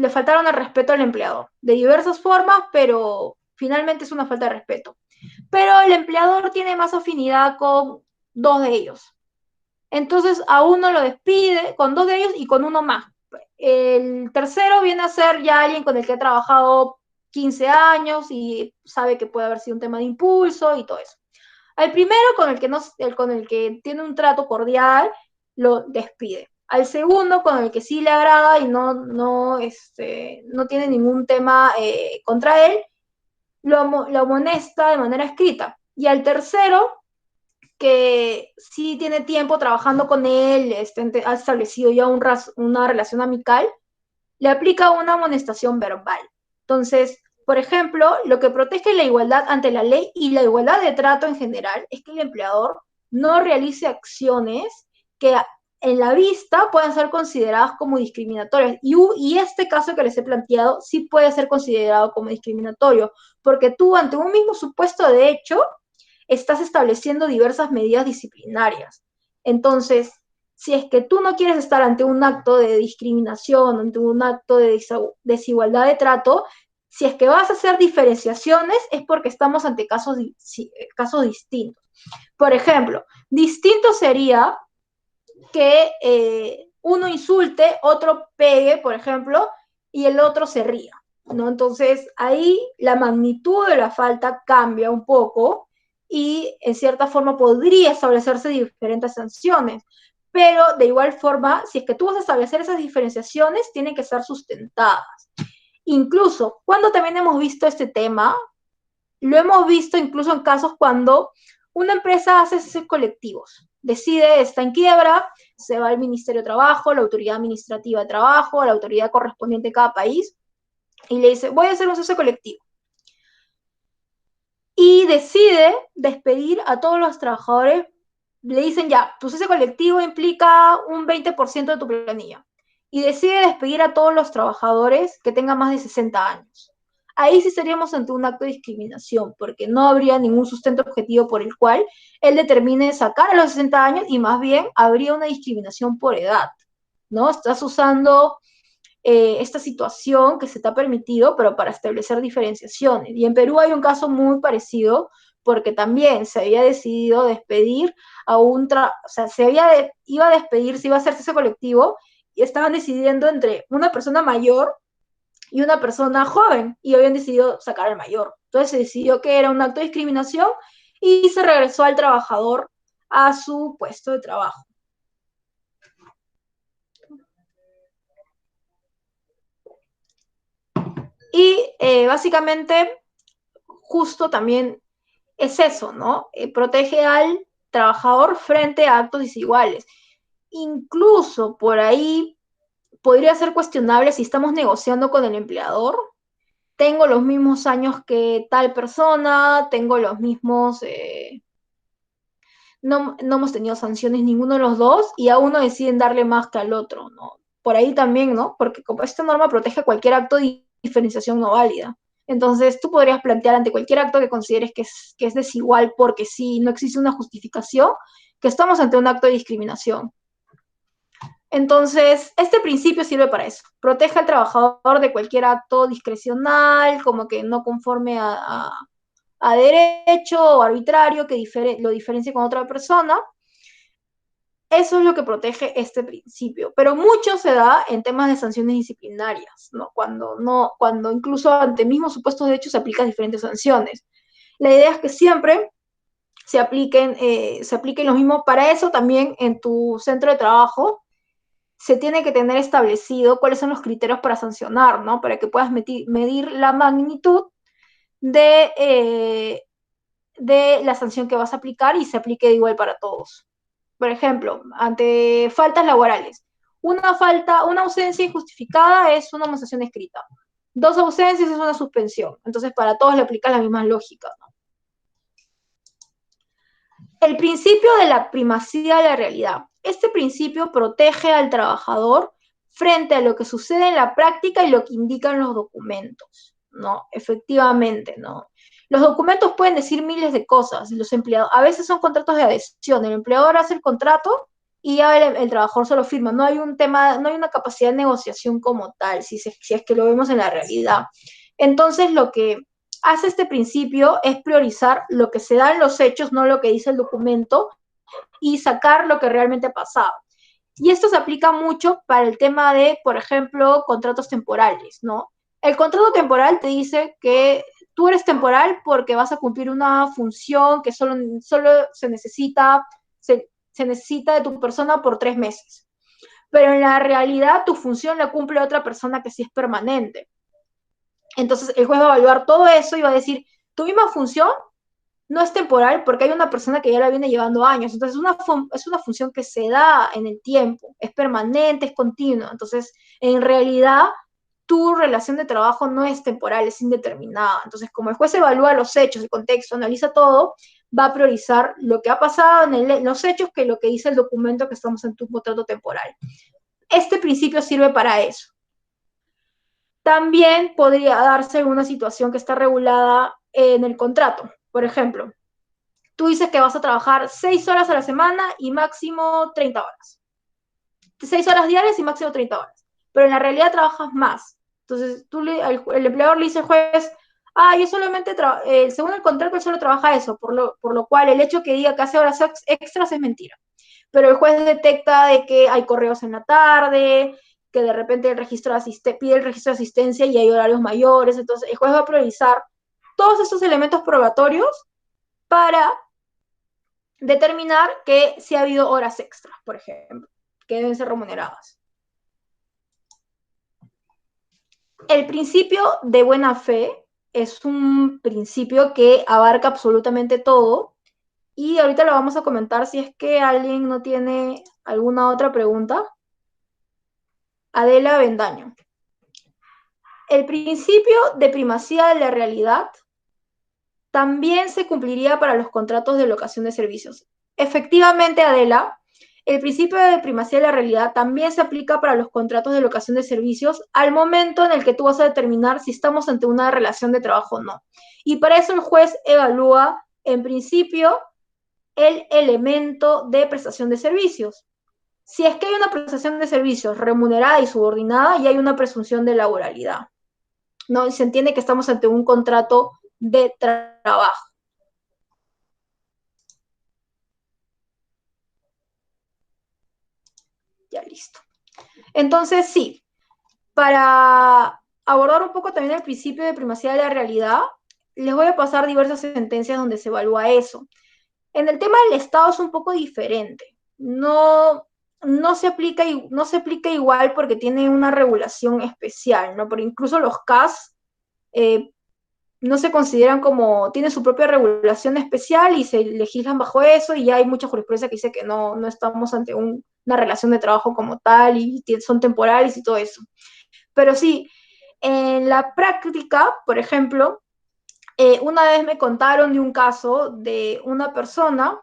faltaron el respeto al empleador, de diversas formas, pero finalmente es una falta de respeto. Pero el empleador tiene más afinidad con 2 de ellos. Entonces a uno lo despide, con 2 de ellos y con uno más. El tercero viene a ser ya alguien con el que ha trabajado 15 años y sabe que puede haber sido un tema de impulso y todo eso. Al primero, con el que tiene un trato cordial, lo despide. Al segundo, con el que sí le agrada y no tiene ningún tema contra él, lo amonesta de manera escrita. Y al tercero, que sí tiene tiempo trabajando con él, ha establecido ya una relación amical, le aplica una amonestación verbal. Entonces, Por ejemplo, lo que protege la igualdad ante la ley y la igualdad de trato en general es que el empleador no realice acciones que en la vista puedan ser consideradas como discriminatorias. Y este caso que les he planteado sí puede ser considerado como discriminatorio, porque tú ante un mismo supuesto de hecho estás estableciendo diversas medidas disciplinarias. Entonces, si es que tú no quieres estar ante un acto de discriminación, ante un acto de desigualdad de trato, si es que vas a hacer diferenciaciones es porque estamos ante casos distintos. Por ejemplo, distinto sería que uno insulte, otro pegue, por ejemplo, y el otro se ría, ¿no? Entonces, ahí la magnitud de la falta cambia un poco y, en cierta forma, podría establecerse diferentes sanciones. Pero, de igual forma, si es que tú vas a establecer esas diferenciaciones, tienen que ser sustentadas. Incluso, cuando también hemos visto este tema, lo hemos visto incluso en casos cuando una empresa hace esos colectivos, decide, está en quiebra, se va al Ministerio de Trabajo, la Autoridad Administrativa de Trabajo, la autoridad correspondiente de cada país, y le dice, voy a hacer un cese colectivo. Y decide despedir a todos los trabajadores, le dicen ya, tu cese colectivo implica un 20% de tu planilla, y decide despedir a todos los trabajadores que tengan más de 60 años. Ahí sí seríamos ante un acto de discriminación, porque no habría ningún sustento objetivo por el cual él determine sacar a los 60 años y más bien habría una discriminación por edad, ¿no? Estás usando esta situación que se te ha permitido, pero para establecer diferenciaciones. Y en Perú hay un caso muy parecido, porque también se había decidido despedir a o sea, iba a despedir, se iba a hacerse ese colectivo, y estaban decidiendo entre una persona mayor y una persona joven, y habían decidido sacar al mayor. Entonces se decidió que era un acto de discriminación y se regresó al trabajador a su puesto de trabajo. Y básicamente, justo también es eso, ¿no? Protege al trabajador frente a actos desiguales. Incluso por ahí podría ser cuestionable si estamos negociando con el empleador. Tengo los mismos años que tal persona, tengo los mismos, no hemos tenido sanciones ninguno de los dos y a uno deciden darle más que al otro, ¿no? Por ahí también, ¿no? Porque como esta norma protege cualquier acto de diferenciación no válida. Entonces, tú podrías plantear ante cualquier acto que consideres que es desigual porque sí, no existe una justificación, que estamos ante un acto de discriminación. Entonces, este principio sirve para eso. Protege al trabajador de cualquier acto discrecional, como que no conforme a derecho o arbitrario que lo diferencie con otra persona. Eso es lo que protege este principio, pero mucho se da en temas de sanciones disciplinarias, ¿no? Cuando incluso ante mismos supuestos de hecho se aplican diferentes sanciones. La idea es que siempre se apliquen lo mismo. Para eso también en tu centro de trabajo se tiene que tener establecido cuáles son los criterios para sancionar, ¿no? Para que puedas medir la magnitud de la sanción que vas a aplicar y se aplique igual para todos. Por ejemplo, ante faltas laborales, una ausencia injustificada es una amonestación escrita. 2 ausencias es una suspensión. Entonces, para todos le aplica la misma lógica, ¿no? El principio de la primacía de la realidad. Este principio protege al trabajador frente a lo que sucede en la práctica y lo que indican los documentos, ¿no? Efectivamente, ¿no? Los documentos pueden decir miles de cosas. Los empleados, a veces son contratos de adhesión. El empleador hace el contrato y ya el trabajador se lo firma. No hay una capacidad de negociación como tal, si es que lo vemos en la realidad. Entonces, lo que hace este principio es priorizar lo que se da en los hechos, no lo que dice el documento, y sacar lo que realmente ha pasado. Y esto se aplica mucho para el tema de, por ejemplo, contratos temporales, ¿no? El contrato temporal te dice que tú eres temporal porque vas a cumplir una función que solo se necesita de tu persona por 3 meses. Pero en la realidad tu función la cumple otra persona que sí es permanente. Entonces el juez va a evaluar todo eso y va a decir, tu misma función no es temporal porque hay una persona que ya la viene llevando años. Entonces es una función que se da en el tiempo, es permanente, es continua. Entonces, en realidad, tu relación de trabajo no es temporal, es indeterminada. Entonces, como el juez evalúa los hechos, el contexto, analiza todo, va a priorizar lo que ha pasado en los hechos que lo que dice el documento que estamos en tu contrato temporal. Este principio sirve para eso. También podría darse una situación que está regulada en el contrato. Por ejemplo, tú dices que vas a trabajar 6 horas a la semana y máximo 30 horas. 6 horas diarias y máximo 30 horas. Pero en la realidad trabajas más. Entonces, el empleador le dice al juez, yo solamente, según el contrato, él solo trabaja eso, por lo cual el hecho que diga que hace horas extras es mentira. Pero el juez detecta de que hay correos en la tarde, que de repente pide el registro de asistencia y hay horarios mayores. Entonces, el juez va a priorizar todos esos elementos probatorios para determinar que si ha habido horas extras, por ejemplo, que deben ser remuneradas. El principio de buena fe es un principio que abarca absolutamente todo y ahorita lo vamos a comentar si es que alguien no tiene alguna otra pregunta. Adela Bendaño. El principio de primacía de la realidad también se cumpliría para los contratos de locación de servicios. Efectivamente, Adela, el principio de primacía de la realidad también se aplica para los contratos de locación de servicios al momento en el que tú vas a determinar si estamos ante una relación de trabajo o no. Y para eso el juez evalúa, en principio, el elemento de prestación de servicios. Si es que hay una prestación de servicios remunerada y subordinada, ya hay una presunción de laboralidad, ¿no? Y se entiende que estamos ante un contrato de trabajo. Ya listo. Entonces, sí, para abordar un poco también el principio de primacía de la realidad, les voy a pasar diversas sentencias donde se evalúa eso. En el tema del Estado es un poco diferente. No se aplica igual porque tiene una regulación especial, ¿no? Porque incluso los CAS no se consideran como, tienen su propia regulación especial y se legislan bajo eso, y ya hay mucha jurisprudencia que dice que no estamos ante una relación de trabajo como tal y son temporales y todo eso. Pero sí, en la práctica, por ejemplo, una vez me contaron de un caso de una persona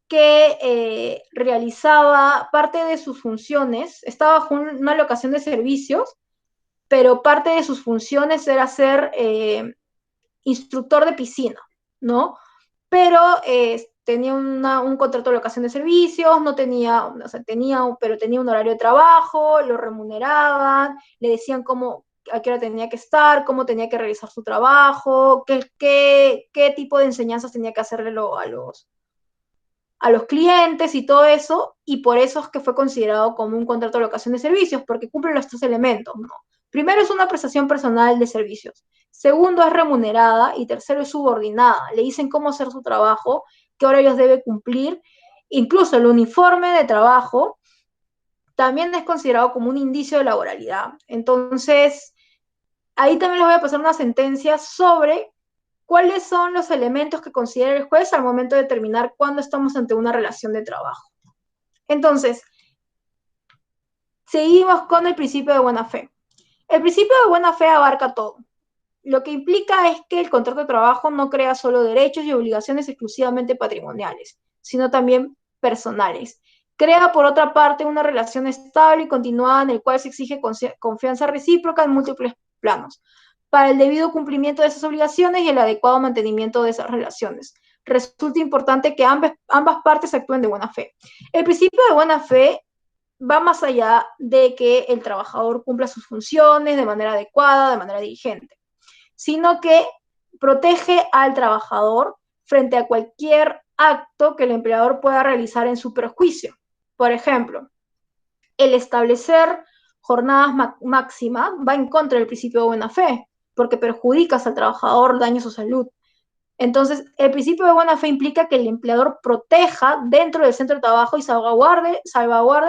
que realizaba parte de sus funciones, estaba bajo una locación de servicios, pero parte de sus funciones era ser instructor de piscina, ¿no? Pero tenía un contrato de locación de servicios, no tenía, o sea, pero tenía un horario de trabajo, lo remuneraban, le decían a qué hora tenía que estar, cómo tenía que realizar su trabajo, qué tipo de enseñanzas tenía que hacerle a los clientes y todo eso, y por eso es que fue considerado como un contrato de locación de servicios, porque cumple los 3 elementos, ¿no? Primero es una prestación personal de servicios, segundo es remunerada y tercero es subordinada. Le dicen cómo hacer su trabajo, qué horarios debe cumplir, incluso el uniforme de trabajo también es considerado como un indicio de laboralidad. Entonces, ahí también les voy a pasar una sentencia sobre cuáles son los elementos que considera el juez al momento de determinar cuándo estamos ante una relación de trabajo. Entonces, seguimos con el principio de buena fe. El principio de buena fe abarca todo. Lo que implica es que el contrato de trabajo no crea solo derechos y obligaciones exclusivamente patrimoniales, sino también personales. Crea, por otra parte, una relación estable y continuada en el cual se exige confianza recíproca en múltiples planos, para el debido cumplimiento de esas obligaciones y el adecuado mantenimiento de esas relaciones. Resulta importante que ambas partes actúen de buena fe. El principio de buena fe va más allá de que el trabajador cumpla sus funciones de manera adecuada, de manera diligente, sino que protege al trabajador frente a cualquier acto que el empleador pueda realizar en su perjuicio. Por ejemplo, el establecer jornadas máximas va en contra del principio de buena fe, porque perjudicas al trabajador, daña su salud. Entonces, el principio de buena fe implica que el empleador proteja dentro del centro de trabajo y salvaguarde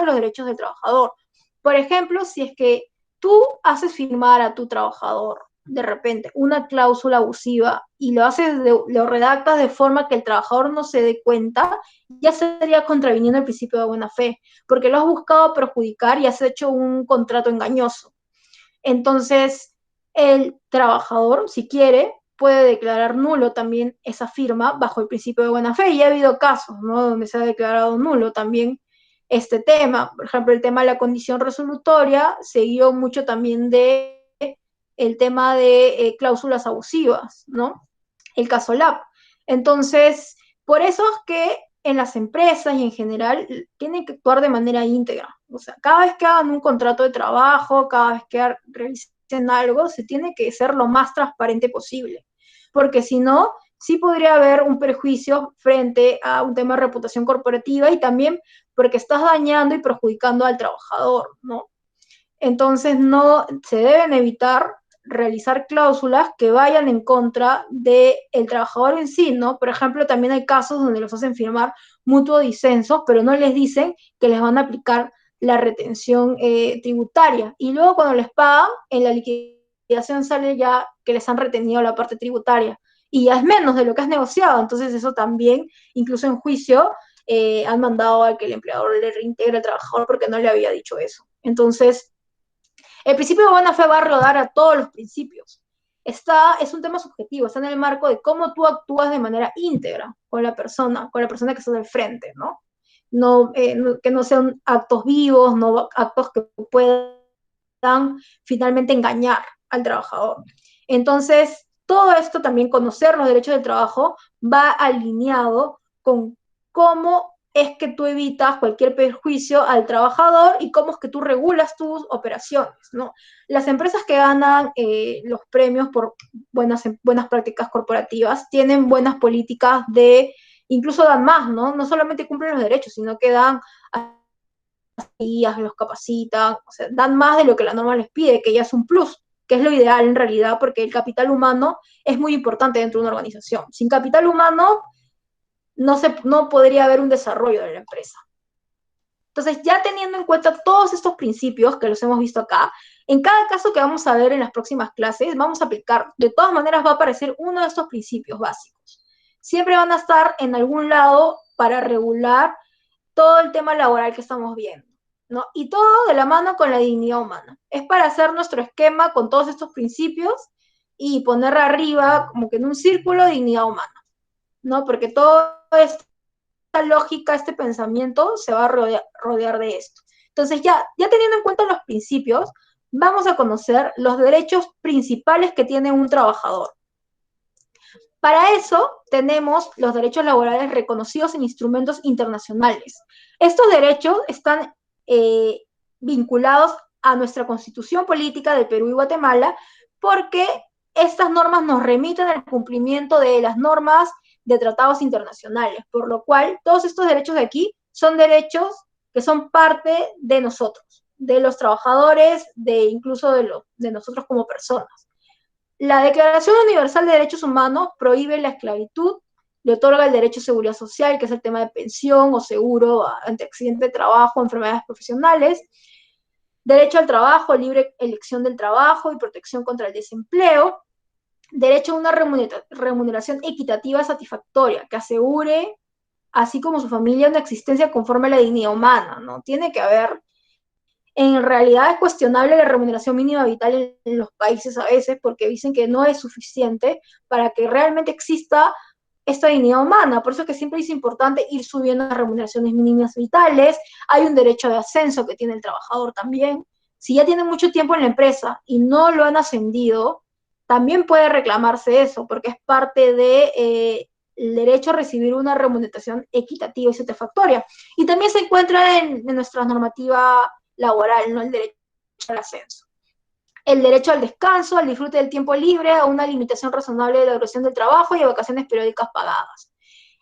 los derechos del trabajador. Por ejemplo, si es que tú haces firmar a tu trabajador de repente una cláusula abusiva y lo redactas de forma que el trabajador no se dé cuenta, ya sería contraviniendo el principio de buena fe, porque lo has buscado perjudicar y has hecho un contrato engañoso. Entonces, el trabajador, si quiere, puede declarar nulo también esa firma bajo el principio de buena fe. Y ha habido casos, ¿no?, donde se ha declarado nulo también este tema. Por ejemplo, el tema de la condición resolutoria se guió mucho también de el tema de cláusulas abusivas, ¿no? El caso LAP. Entonces, por eso es que en las empresas y en general tienen que actuar de manera íntegra. O sea, cada vez que hagan un contrato de trabajo, cada vez que realicen algo, se tiene que ser lo más transparente posible. Porque si no, sí podría haber un perjuicio frente a un tema de reputación corporativa y también porque estás dañando y perjudicando al trabajador, ¿no? Entonces, no se deben evitar realizar cláusulas que vayan en contra del trabajador en sí, ¿no? Por ejemplo, también hay casos donde los hacen firmar mutuo disenso, pero no les dicen que les van a aplicar la retención tributaria. Y luego cuando les pagan, en la liquidación sale ya que les han retenido la parte tributaria. Y ya es menos de lo que has negociado. Entonces eso también, incluso en juicio, han mandado a que el empleador le reintegre al trabajador porque no le había dicho eso. Entonces, el principio de buena fe va a rodar a todos los principios. Es un tema subjetivo, está en el marco de cómo tú actúas de manera íntegra con la persona que está del frente, ¿no? Que no sean actos vivos, no actos que puedan finalmente engañar al trabajador. Entonces, todo esto también, conocer los derechos del trabajo, va alineado con cómo es que tú evitas cualquier perjuicio al trabajador y cómo es que tú regulas tus operaciones, ¿no? Las empresas que ganan los premios por buenas prácticas corporativas tienen buenas políticas incluso dan más, ¿no? No solamente cumplen los derechos, sino que dan los capacitan, o sea, dan más de lo que la norma les pide, que ya es un plus, que es lo ideal en realidad, porque el capital humano es muy importante dentro de una organización. Sin capital humano no podría haber un desarrollo de la empresa. Entonces, ya teniendo en cuenta todos estos principios que los hemos visto acá, en cada caso que vamos a ver en las próximas clases, vamos a aplicar, de todas maneras va a aparecer uno de estos principios básicos. Siempre van a estar en algún lado para regular todo el tema laboral que estamos viendo, ¿no? Y todo de la mano con la dignidad humana. Es para hacer nuestro esquema con todos estos principios y poner arriba, como que en un círculo, dignidad humana, ¿no? Porque todo esta lógica, este pensamiento se va a rodear de esto. Entonces, ya teniendo en cuenta los principios, vamos a conocer los derechos principales que tiene un trabajador. Para eso tenemos los derechos laborales reconocidos en instrumentos internacionales. Estos derechos están vinculados a nuestra Constitución Política del Perú y Guatemala porque estas normas nos remiten al cumplimiento de las normas de tratados internacionales, por lo cual todos estos derechos de aquí son derechos que son parte de nosotros, de los trabajadores, incluso de nosotros como personas. La Declaración Universal de Derechos Humanos prohíbe la esclavitud, le otorga el derecho a seguridad social, que es el tema de pensión o seguro ante accidente de trabajo, enfermedades profesionales, derecho al trabajo, libre elección del trabajo y protección contra el desempleo, derecho a una remuneración equitativa satisfactoria, que asegure, así como su familia, una existencia conforme a la dignidad humana, ¿no? Tiene que haber. En realidad es cuestionable la remuneración mínima vital en los países a veces porque dicen que no es suficiente para que realmente exista esta dignidad humana. Por eso es que siempre es importante ir subiendo las remuneraciones mínimas vitales. Hay un derecho de ascenso que tiene el trabajador también. Si ya tiene mucho tiempo en la empresa y no lo han ascendido, también puede reclamarse eso porque es parte del derecho a recibir una remuneración equitativa y satisfactoria. Y también se encuentra en nuestra normativa laboral, no el derecho al ascenso. El derecho al descanso, al disfrute del tiempo libre, a una limitación razonable de la duración del trabajo y a vacaciones periódicas pagadas.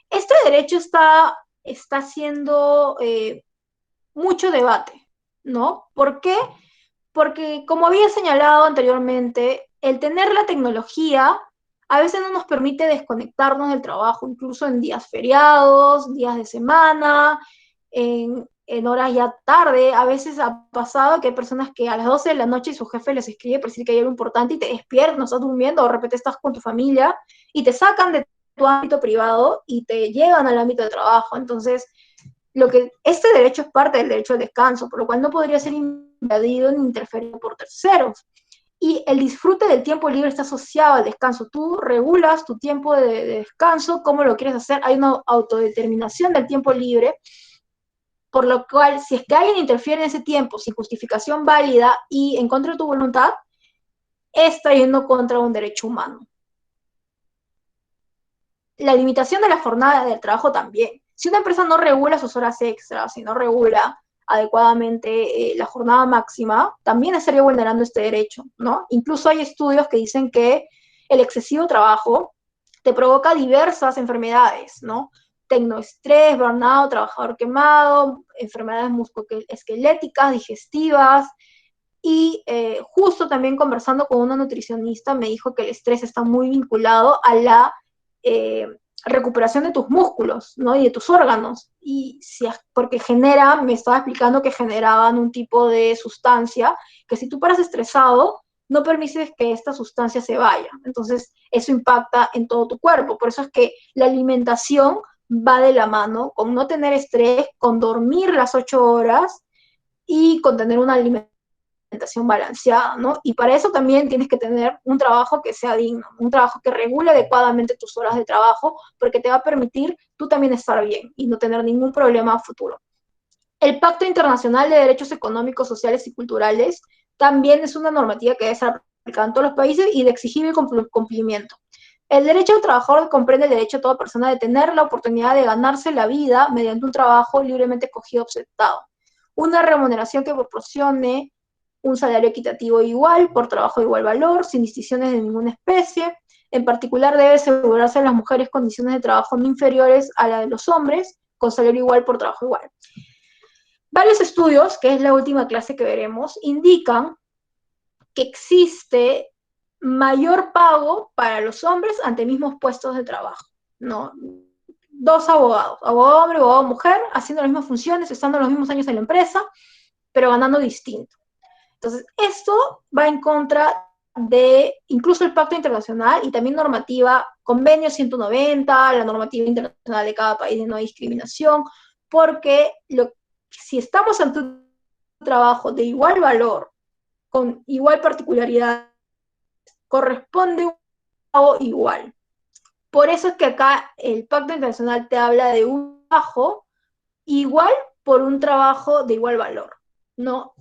Este derecho está haciendo mucho debate, ¿no? ¿Por qué? Porque, como había señalado anteriormente, el tener la tecnología a veces no nos permite desconectarnos del trabajo, incluso en días feriados, días de semana, en horas ya tarde. A veces ha pasado que hay personas que a las 12 de la noche su jefe les escribe para decir que hay algo importante y te despiertas, no estás durmiendo, o de repente estás con tu familia y te sacan de tu ámbito privado y te llevan al ámbito de trabajo. Entonces, este derecho es parte del derecho al descanso, por lo cual no podría ser invadido ni interferido por terceros. Y el disfrute del tiempo libre está asociado al descanso. Tú regulas tu tiempo de descanso, cómo lo quieres hacer. Hay una autodeterminación del tiempo libre, por lo cual, si es que alguien interfiere en ese tiempo sin justificación válida y en contra de tu voluntad, está yendo contra un derecho humano. La limitación de la jornada del trabajo también. Si una empresa no regula sus horas extras, si no regula adecuadamente la jornada máxima, también estaría vulnerando este derecho, ¿no? Incluso hay estudios que dicen que el excesivo trabajo te provoca diversas enfermedades, ¿no? Tecnoestrés, burnout, trabajador quemado, enfermedades musculoesqueléticas, digestivas, y justo también conversando con una nutricionista me dijo que el estrés está muy vinculado a la recuperación de tus músculos, ¿no? Y de tus órganos. Y si, porque me estaba explicando que generaban un tipo de sustancia que si tú paras estresado, no permites que esta sustancia se vaya. Entonces, eso impacta en todo tu cuerpo. Por eso es que la alimentación va de la mano con no tener estrés, con dormir las 8 horas y con tener una alimentación balanceada, ¿no? Y para eso también tienes que tener un trabajo que sea digno, un trabajo que regule adecuadamente tus horas de trabajo, porque te va a permitir tú también estar bien y no tener ningún problema a futuro. El Pacto Internacional de Derechos Económicos, Sociales y Culturales también es una normativa que debe ser aplicada en todos los países y de exigible cumplimiento. El derecho al trabajador comprende el derecho a toda persona de tener la oportunidad de ganarse la vida mediante un trabajo libremente escogido o aceptado. Una remuneración que proporcione un salario equitativo igual, por trabajo de igual valor, sin distinciones de ninguna especie. En particular, debe asegurarse a las mujeres condiciones de trabajo no inferiores a la de los hombres, con salario igual por trabajo igual. Varios estudios, que es la última clase que veremos, indican que existe mayor pago para los hombres ante mismos puestos de trabajo, ¿no? 2 abogados, abogado hombre, abogado mujer, haciendo las mismas funciones, estando los mismos años en la empresa, pero ganando distinto. Entonces, esto va en contra de incluso el Pacto Internacional y también normativa, convenio 190, la normativa internacional de cada país de no discriminación, porque si estamos ante un trabajo de igual valor, con igual particularidad, corresponde un pago igual. Por eso es que acá el Pacto Internacional te habla de un trabajo igual por un trabajo de igual valor, ¿no?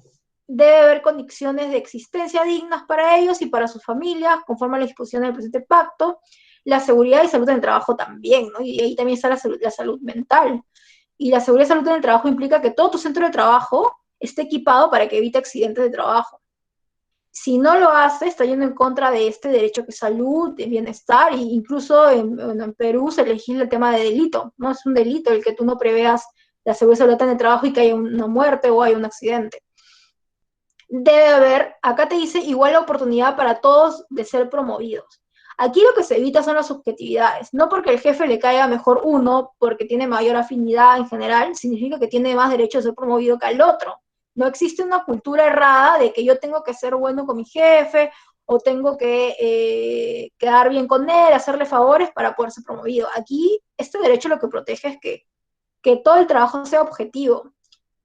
Debe haber condiciones de existencia dignas para ellos y para sus familias, conforme a la disposición del presente pacto, la seguridad y salud en el trabajo también, ¿no? Y ahí también está la salud mental. Y la seguridad y salud en el trabajo implica que todo tu centro de trabajo esté equipado para que evite accidentes de trabajo. Si no lo hace, está yendo en contra de este derecho que es salud, de bienestar, e incluso en Perú se legisla el tema de delito, ¿no? Es un delito el que tú no preveas la seguridad y salud en el trabajo y que haya una muerte o haya un accidente. Debe haber, acá te dice, igual oportunidad para todos de ser promovidos. Aquí lo que se evita son las subjetividades. No porque el jefe le caiga mejor uno, porque tiene mayor afinidad en general, significa que tiene más derecho a ser promovido que al otro. No existe una cultura errada de que yo tengo que ser bueno con mi jefe o tengo que quedar bien con él, hacerle favores para poder ser promovido. Aquí este derecho lo que protege es que todo el trabajo sea objetivo,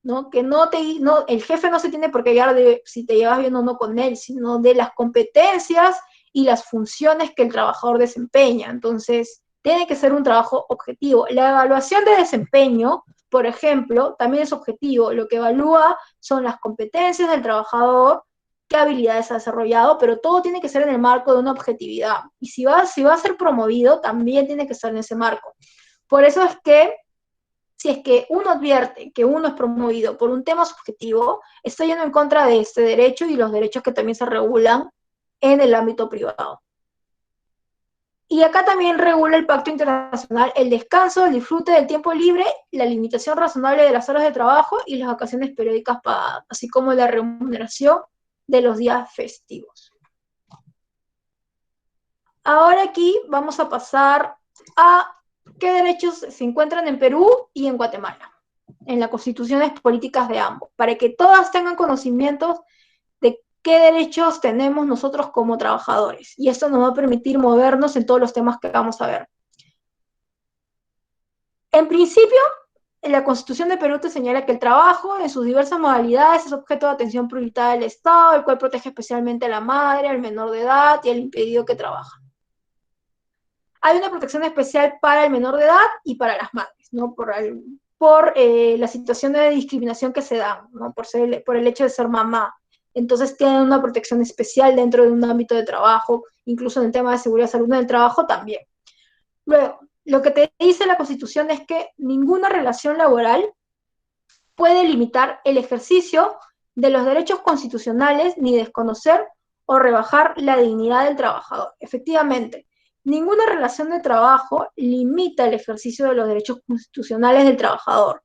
¿no? Que el jefe no se tiene por qué guiar de si te llevas bien o no con él, sino de las competencias y las funciones que el trabajador desempeña. Entonces, tiene que ser un trabajo objetivo. La evaluación de desempeño, por ejemplo, también es objetivo. Lo que evalúa son las competencias del trabajador, qué habilidades ha desarrollado, pero todo tiene que ser en el marco de una objetividad. Y si va a ser promovido, también tiene que estar en ese marco. Por eso es que si es que uno advierte que uno es promovido por un tema subjetivo, está yendo en contra de este derecho y los derechos que también se regulan en el ámbito privado. Y acá también regula el Pacto Internacional el descanso, el disfrute del tiempo libre, la limitación razonable de las horas de trabajo y las vacaciones periódicas pagadas, así como la remuneración de los días festivos. Ahora aquí vamos a pasar a qué derechos se encuentran en Perú y en Guatemala, en las constituciones políticas de ambos, para que todas tengan conocimientos de qué derechos tenemos nosotros como trabajadores. Y esto nos va a permitir movernos en todos los temas que vamos a ver. En principio, La Constitución de Perú te señala que el trabajo, en sus diversas modalidades, es objeto de atención prioritaria del Estado, el cual protege especialmente a la madre, al menor de edad y al impedido que trabaja. Hay una protección especial para el menor de edad y para las madres, ¿no? Por la situación de discriminación que se dan, ¿no? Por el hecho de ser mamá. Entonces tienen una protección especial dentro de un ámbito de trabajo, incluso en el tema de seguridad y salud en el trabajo también. Luego, lo que te dice la Constitución es que ninguna relación laboral puede limitar el ejercicio de los derechos constitucionales ni desconocer o rebajar la dignidad del trabajador. Efectivamente, ninguna relación de trabajo limita el ejercicio de los derechos constitucionales del trabajador.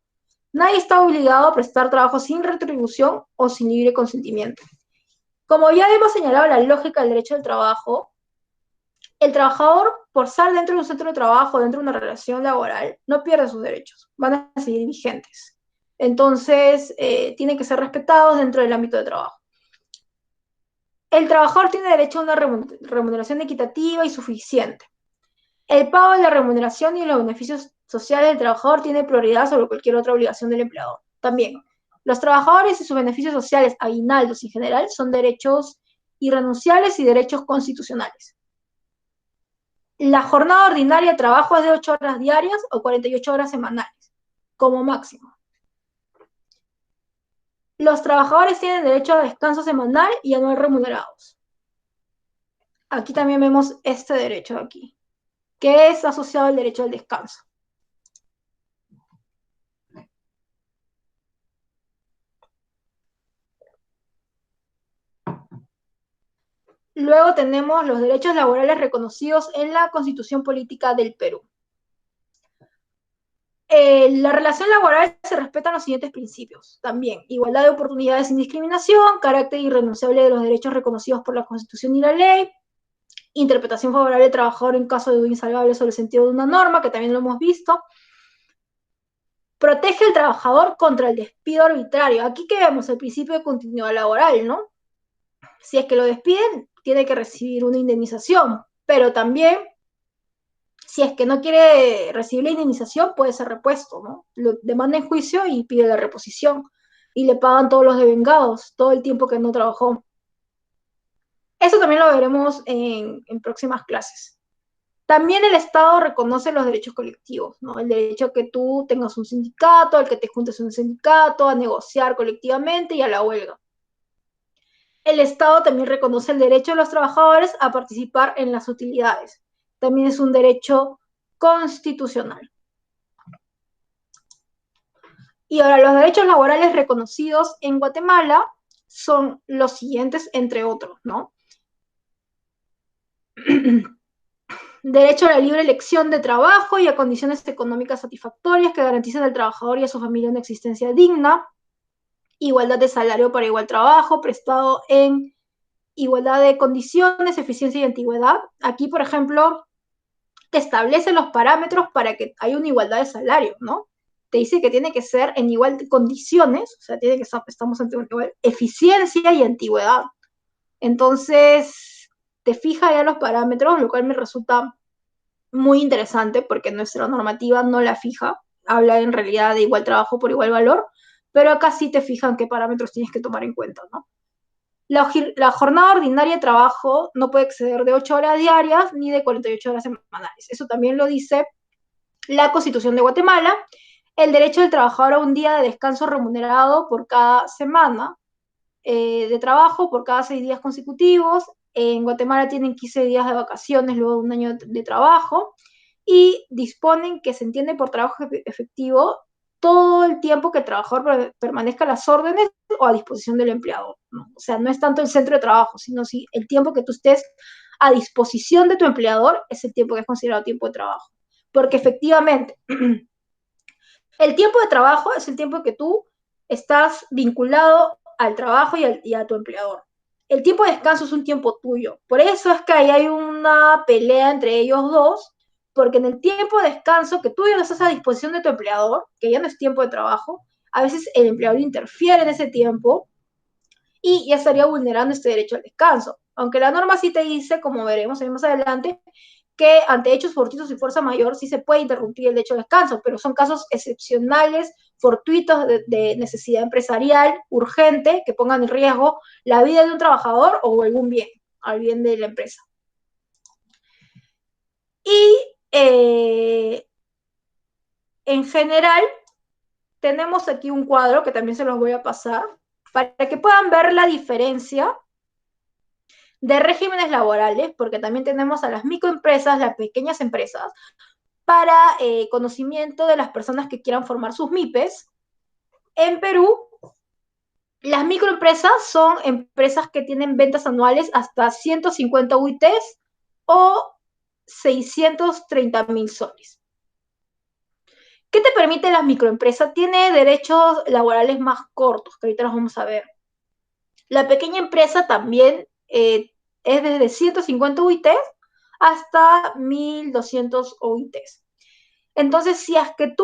Nadie está obligado a prestar trabajo sin retribución o sin libre consentimiento. Como ya hemos señalado la lógica del derecho del trabajo, el trabajador, por estar dentro de un centro de trabajo, dentro de una relación laboral, no pierde sus derechos, van a seguir vigentes. Entonces, tienen que ser respetados dentro del ámbito de trabajo. El trabajador tiene derecho a una remuneración equitativa y suficiente. El pago de la remuneración y los beneficios sociales del trabajador tiene prioridad sobre cualquier otra obligación del empleador. También, los trabajadores y sus beneficios sociales, aguinaldos en general, son derechos irrenunciables y derechos constitucionales. La jornada ordinaria de trabajo es de 8 horas diarias o 48 horas semanales, como máximo. Los trabajadores tienen derecho a descanso semanal y anual remunerados. Aquí también vemos este derecho de aquí, que es asociado al derecho al descanso. Luego tenemos los derechos laborales reconocidos en la Constitución Política del Perú. La relación laboral se respetan los siguientes principios. También, igualdad de oportunidades sin discriminación, carácter irrenunciable de los derechos reconocidos por la Constitución y la ley, interpretación favorable del trabajador en caso de duda insalvable sobre el sentido de una norma, que también lo hemos visto. Protege al trabajador contra el despido arbitrario. Aquí que vemos el principio de continuidad laboral, ¿no? Si es que lo despiden, tiene que recibir una indemnización, pero también, si es que no quiere recibir la indemnización, puede ser repuesto, ¿no? Lo demanda en juicio y pide la reposición, y le pagan todos los devengados, todo el tiempo que no trabajó. Eso también lo veremos en próximas clases. También el Estado reconoce los derechos colectivos, ¿no? El derecho a que tú tengas un sindicato, al que te juntes en un sindicato, a negociar colectivamente y a la huelga. El Estado también reconoce el derecho de los trabajadores a participar en las utilidades. También es un derecho constitucional. Y ahora, los derechos laborales reconocidos en Guatemala son los siguientes, entre otros, ¿no? Derecho a la libre elección de trabajo y a condiciones económicas satisfactorias que garanticen al trabajador y a su familia una existencia digna. Igualdad de salario para igual trabajo, prestado en igualdad de condiciones, eficiencia y antigüedad. Aquí, por ejemplo, te establece los parámetros para que haya una igualdad de salario, ¿no? Te dice que tiene que ser en igual de condiciones, o sea, tiene que estar, estamos ante una igual eficiencia y antigüedad. Entonces, te fija ya los parámetros, lo cual me resulta muy interesante porque nuestra normativa no la fija, habla en realidad de igual trabajo por igual valor, pero acá sí te fijan qué parámetros tienes que tomar en cuenta, ¿no? La jornada ordinaria de trabajo no puede exceder de 8 horas diarias ni de 48 horas semanales. Eso también lo dice la Constitución de Guatemala. El derecho del trabajador a un día de descanso remunerado por cada semana de trabajo, por cada 6 días consecutivos. En Guatemala tienen 15 días de vacaciones luego de un año de trabajo y disponen que se entiende por trabajo efectivo todo el tiempo que el trabajador permanezca a las órdenes o a disposición del empleador, ¿no? O sea, no es tanto el centro de trabajo, sino si el tiempo que tú estés a disposición de tu empleador es el tiempo que es considerado tiempo de trabajo. Porque efectivamente, el tiempo de trabajo es el tiempo que tú estás vinculado al trabajo y a tu empleador. El tiempo de descanso es un tiempo tuyo. Por eso es que ahí hay una pelea entre ellos dos, porque en el tiempo de descanso que tú ya no estás a disposición de tu empleador, que ya no es tiempo de trabajo, a veces el empleador interfiere en ese tiempo y ya estaría vulnerando este derecho al descanso. Aunque la norma sí te dice, como veremos ahí más adelante, que ante hechos fortuitos y fuerza mayor sí se puede interrumpir el derecho al descanso, pero son casos excepcionales, fortuitos de necesidad empresarial, urgente, que pongan en riesgo la vida de un trabajador o algún bien, al bien de la empresa. Y en general, tenemos aquí un cuadro que también se los voy a pasar, para que puedan ver la diferencia de regímenes laborales, porque también tenemos a las microempresas, las pequeñas empresas, para conocimiento de las personas que quieran formar sus MIPES. En Perú, las microempresas son empresas que tienen ventas anuales hasta 150 UITs o 630.000 soles. ¿Qué te permite las microempresas? Tiene derechos laborales más cortos, que ahorita los vamos a ver. La pequeña empresa también es desde 150 UITs hasta 1.200 UITs. Entonces, si es que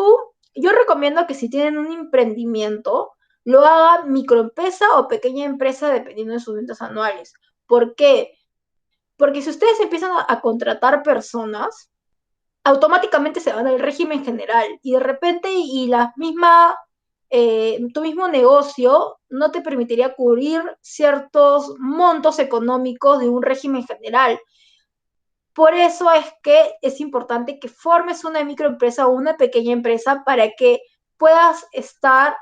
yo recomiendo que si tienen un emprendimiento, lo haga microempresa o pequeña empresa dependiendo de sus ventas anuales. ¿Por qué? Porque si ustedes empiezan a contratar personas, automáticamente se van al régimen general y de repente tu mismo negocio no te permitiría cubrir ciertos montos económicos de un régimen general. Por eso es que es importante que formes una microempresa o una pequeña empresa para que puedas estar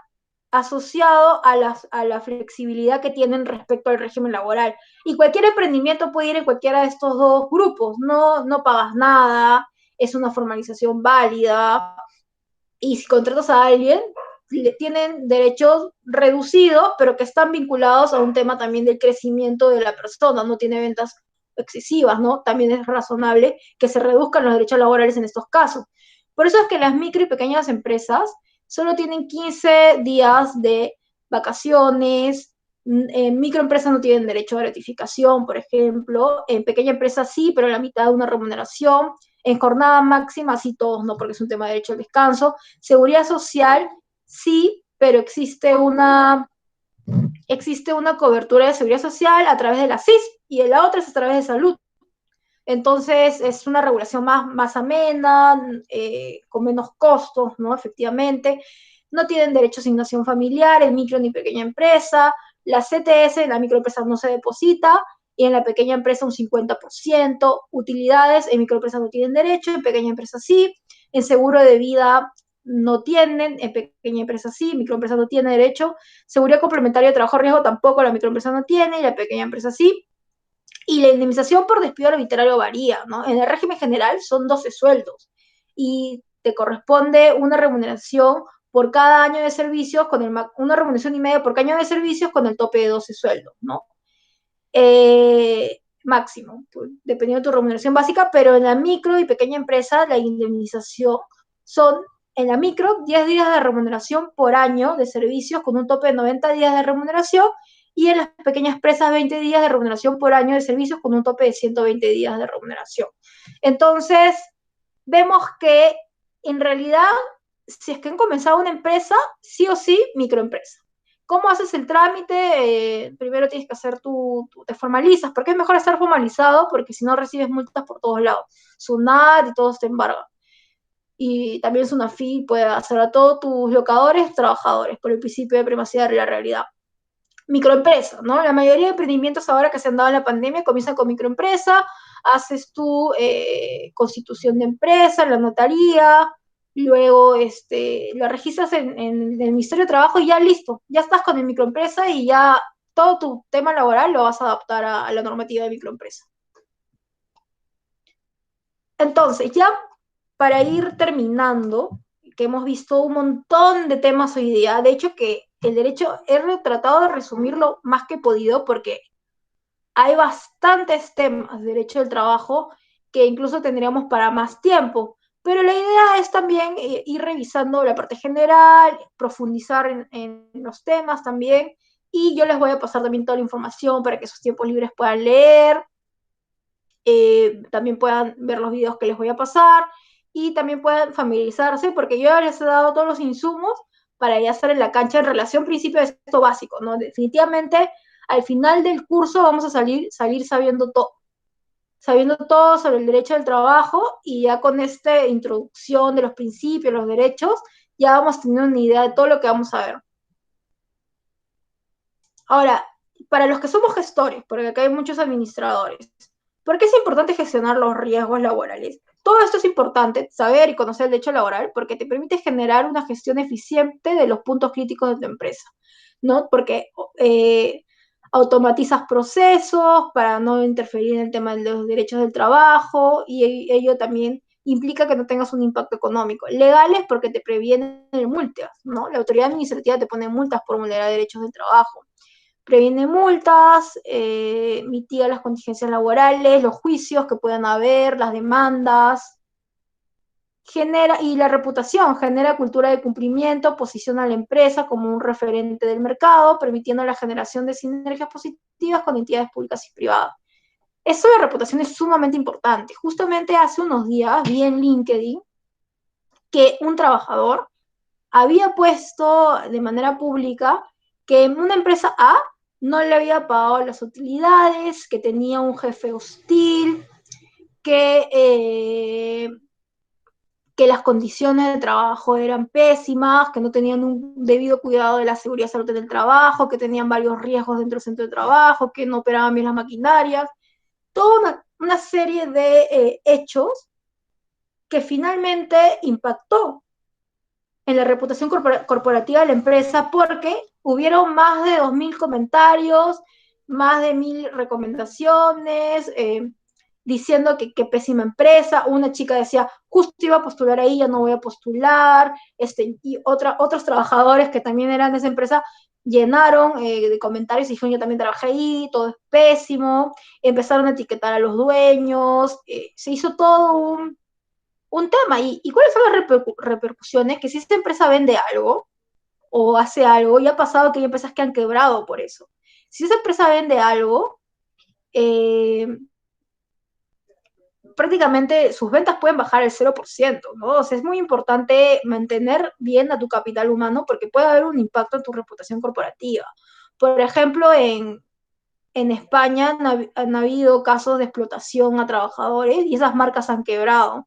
asociado a la flexibilidad que tienen respecto al régimen laboral. Y cualquier emprendimiento puede ir en cualquiera de estos dos grupos, no pagas nada, es una formalización válida, y si contratas a alguien, tienen derechos reducidos, pero que están vinculados a un tema también del crecimiento de la persona, no tiene ventas excesivas, ¿no? También es razonable que se reduzcan los derechos laborales en estos casos. Por eso es que las micro y pequeñas empresas solo tienen 15 días de vacaciones, en microempresas no tienen derecho a gratificación, por ejemplo, en pequeña empresa sí, pero la mitad de una remuneración, en jornada máxima sí todos no, porque es un tema de derecho al descanso. Seguridad social sí, pero existe una cobertura de seguridad social a través de la CIS y la otra es a través de salud. Entonces, es una regulación más amena, con menos costos, ¿no? Efectivamente. No tienen derecho a asignación familiar en micro ni pequeña empresa. La CTS en la microempresa no se deposita y en la pequeña empresa un 50%. Utilidades en microempresa no tienen derecho, en pequeña empresa sí. En seguro de vida no tienen, en pequeña empresa sí, microempresa no tiene derecho. Seguridad complementaria de trabajo riesgo tampoco la microempresa no tiene y la pequeña empresa sí. Y la indemnización por despido arbitrario varía, ¿no? En el régimen general son 12 sueldos y te corresponde una remuneración por cada año de servicios, una remuneración y media por cada año de servicios con el tope de 12 sueldos, ¿no? Máximo, dependiendo de tu remuneración básica, pero en la micro y pequeña empresa la indemnización son, en la micro, 10 días de remuneración por año de servicios con un tope de 90 días de remuneración y en las pequeñas empresas 20 días de remuneración por año de servicios con un tope de 120 días de remuneración. Entonces, vemos que en realidad, si es que han comenzado una empresa, sí o sí, microempresa. ¿Cómo haces el trámite? Primero tienes que hacer te formalizas, porque es mejor estar formalizado, porque si no recibes multas por todos lados. SUNAT y todos te embargan. Y también SUNAFIL puede hacer a todos tus locadores, trabajadores, por el principio de primacía de la realidad. Microempresa, ¿no? La mayoría de emprendimientos ahora que se han dado en la pandemia comienzan con microempresa, haces tu constitución de empresa, la notaría, luego la registras en el Ministerio de Trabajo y ya listo, ya estás con el microempresa y ya todo tu tema laboral lo vas a adaptar a la normativa de microempresa. Entonces, ya para ir terminando, que hemos visto un montón de temas hoy día, de hecho que el derecho he tratado de resumirlo más que he podido porque hay bastantes temas de derecho del trabajo que incluso tendríamos para más tiempo, pero la idea es también ir revisando la parte general, profundizar en los temas también, y yo les voy a pasar también toda la información para que sus tiempos libres puedan leer, también puedan ver los videos que les voy a pasar, y también puedan familiarizarse, porque yo ya les he dado todos los insumos para ya estar en la cancha en relación principio de esto básico, ¿no? Definitivamente, al final del curso vamos a salir sabiendo todo. sabiendo todo sobre el derecho del trabajo, y ya con esta introducción de los principios, los derechos, ya vamos a tener una idea de todo lo que vamos a ver. Ahora, para los que somos gestores, porque acá hay muchos administradores, ¿por qué es importante gestionar los riesgos laborales? Todo esto es importante, saber y conocer el derecho laboral, porque te permite generar una gestión eficiente de los puntos críticos de tu empresa, ¿no? Porque automatizas procesos para no interferir en el tema de los derechos del trabajo, y ello también implica que no tengas un impacto económico. Legales, porque te previenen multas, ¿no? La autoridad administrativa te pone multas por vulnerar derechos del trabajo. Previene multas, mitiga las contingencias laborales, los juicios que puedan haber, las demandas, y la reputación, genera cultura de cumplimiento, posiciona a la empresa como un referente del mercado, permitiendo la generación de sinergias positivas con entidades públicas y privadas. Eso de reputación es sumamente importante. Justamente hace unos días vi en LinkedIn que un trabajador había puesto de manera pública que una empresa A no le había pagado las utilidades, que tenía un jefe hostil, que las condiciones de trabajo eran pésimas, que no tenían un debido cuidado de la seguridad y salud del trabajo, que tenían varios riesgos dentro del centro de trabajo, que no operaban bien las maquinarias, toda una serie de hechos que finalmente impactó en la reputación corporativa de la empresa, porque hubieron más de 2.000 comentarios, más de 1.000 recomendaciones, diciendo que pésima empresa. Una chica decía, justo iba a postular ahí, ya no voy a postular, y otros trabajadores que también eran de esa empresa llenaron de comentarios y dijeron, yo también trabajé ahí, todo es pésimo, empezaron a etiquetar a los dueños, se hizo todo un tema. ¿Y cuáles son las repercusiones? Que si esta empresa vende algo o hace algo, ya ha pasado que hay empresas que han quebrado por eso. Si esa empresa vende algo, prácticamente sus ventas pueden bajar el 0%, ¿no? O sea, es muy importante mantener bien a tu capital humano, porque puede haber un impacto en tu reputación corporativa. Por ejemplo, en España han habido casos de explotación a trabajadores y esas marcas han quebrado.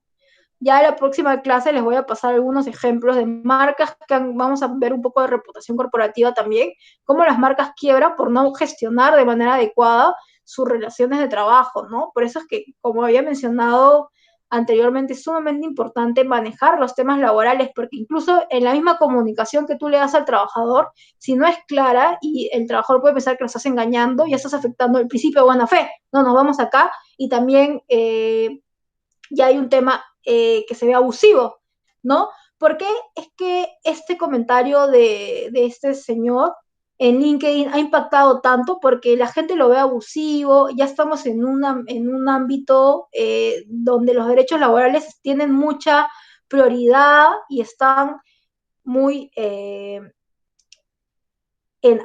Ya en la próxima clase les voy a pasar algunos ejemplos de marcas que vamos a ver un poco de reputación corporativa también, cómo las marcas quiebran por no gestionar de manera adecuada sus relaciones de trabajo, ¿no? Por eso es que, como había mencionado anteriormente, es sumamente importante manejar los temas laborales, porque incluso en la misma comunicación que tú le das al trabajador, si no es clara y el trabajador puede pensar que lo estás engañando, ya estás afectando el principio de buena fe. No, nos vamos acá, y también ya hay un tema que se ve abusivo, ¿no? ¿Por qué es que este comentario de este señor en LinkedIn ha impactado tanto? Porque la gente lo ve abusivo, ya estamos en un ámbito donde los derechos laborales tienen mucha prioridad y están muy en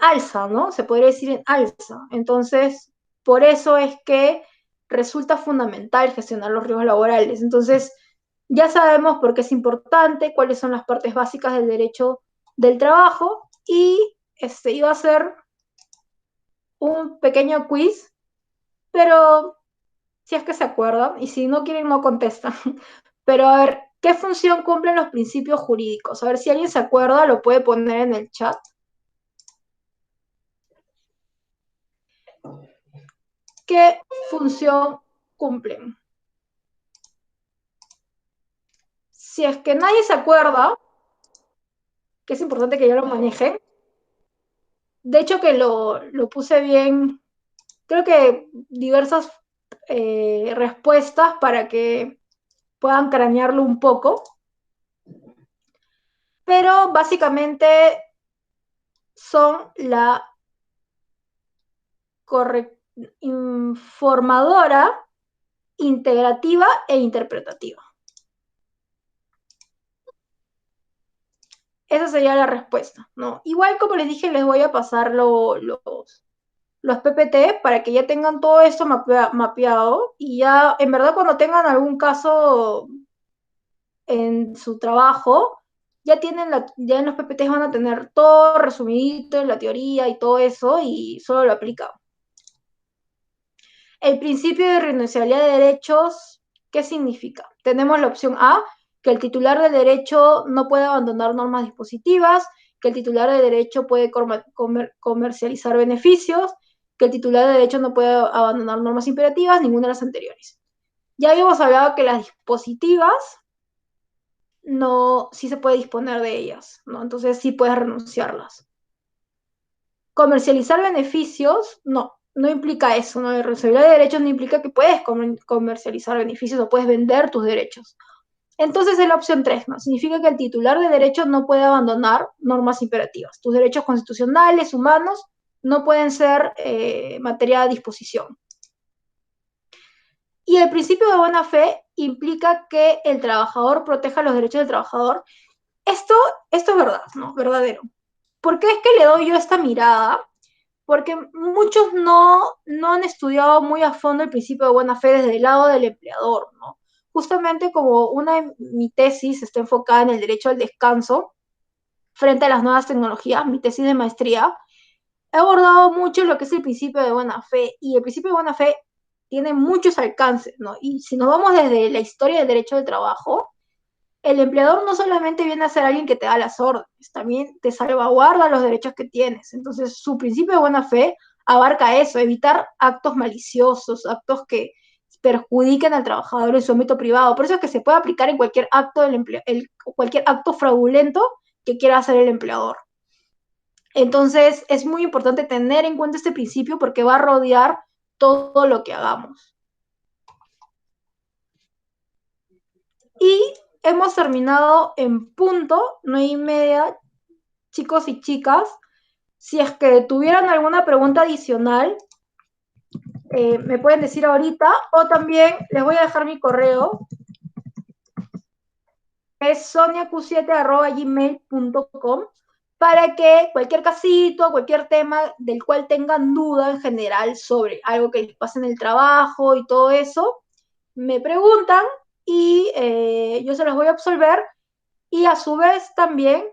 alza, ¿no? Se podría decir en alza. Entonces, por eso es que resulta fundamental gestionar los riesgos laborales. Entonces, ya sabemos por qué es importante, cuáles son las partes básicas del derecho del trabajo, y iba a ser un pequeño quiz, pero si es que se acuerdan, y si no quieren no contestan. Pero a ver, ¿qué función cumplen los principios jurídicos? A ver, si alguien se acuerda, lo puede poner en el chat. ¿Qué función cumplen? Si es que nadie se acuerda, que es importante que yo lo maneje, de hecho que lo puse bien, creo que diversas respuestas para que puedan cranearlo un poco, pero básicamente son la informadora, integrativa e interpretativa. Esa sería la respuesta, ¿no? Igual, como les dije, les voy a pasar los PPT para que ya tengan todo esto mapeado, y ya, en verdad, cuando tengan algún caso en su trabajo, ya en los PPTs van a tener todo resumidito, la teoría y todo eso, y solo lo aplican. El principio de irrenunciabilidad de derechos, ¿qué significa? Tenemos la opción A, que el titular del derecho no puede abandonar normas dispositivas, que el titular del derecho puede comercializar beneficios, que el titular del derecho no puede abandonar normas imperativas, ninguna de las anteriores. Ya habíamos hablado que las dispositivas no, sí se puede disponer de ellas, ¿no? Entonces sí puedes renunciarlas. Comercializar beneficios, no implica eso, ¿no? La responsabilidad de derechos no implica que puedes comercializar beneficios o puedes vender tus derechos. Entonces es la opción 3, ¿no? Significa que el titular de derechos no puede abandonar normas imperativas. Tus derechos constitucionales, humanos, no pueden ser materia de disposición. Y el principio de buena fe implica que el trabajador proteja los derechos del trabajador. Esto es verdad, ¿no? Verdadero. ¿Por qué es que le doy yo esta mirada? Porque muchos no han estudiado muy a fondo el principio de buena fe desde el lado del empleador, ¿no? Justamente como mi tesis está enfocada en el derecho al descanso frente a las nuevas tecnologías, mi tesis de maestría, he abordado mucho lo que es el principio de buena fe, y el principio de buena fe tiene muchos alcances, ¿no? Y si nos vamos desde la historia del derecho del trabajo, el empleador no solamente viene a ser alguien que te da las órdenes, también te salvaguarda los derechos que tienes. Entonces, su principio de buena fe abarca eso, evitar actos maliciosos, actos que perjudiquen al trabajador en su ámbito privado. Por eso es que se puede aplicar en cualquier acto cualquier acto fraudulento que quiera hacer el empleador. Entonces, es muy importante tener en cuenta este principio porque va a rodear todo lo que hagamos. Y hemos terminado en punto, 9:30, chicos y chicas. Si es que tuvieran alguna pregunta adicional, me pueden decir ahorita, o también les voy a dejar mi correo, es soniaq7@gmail.com, para que cualquier casito, cualquier tema del cual tengan duda en general sobre algo que les pase en el trabajo y todo eso, me preguntan y yo se los voy a absolver. Y a su vez también,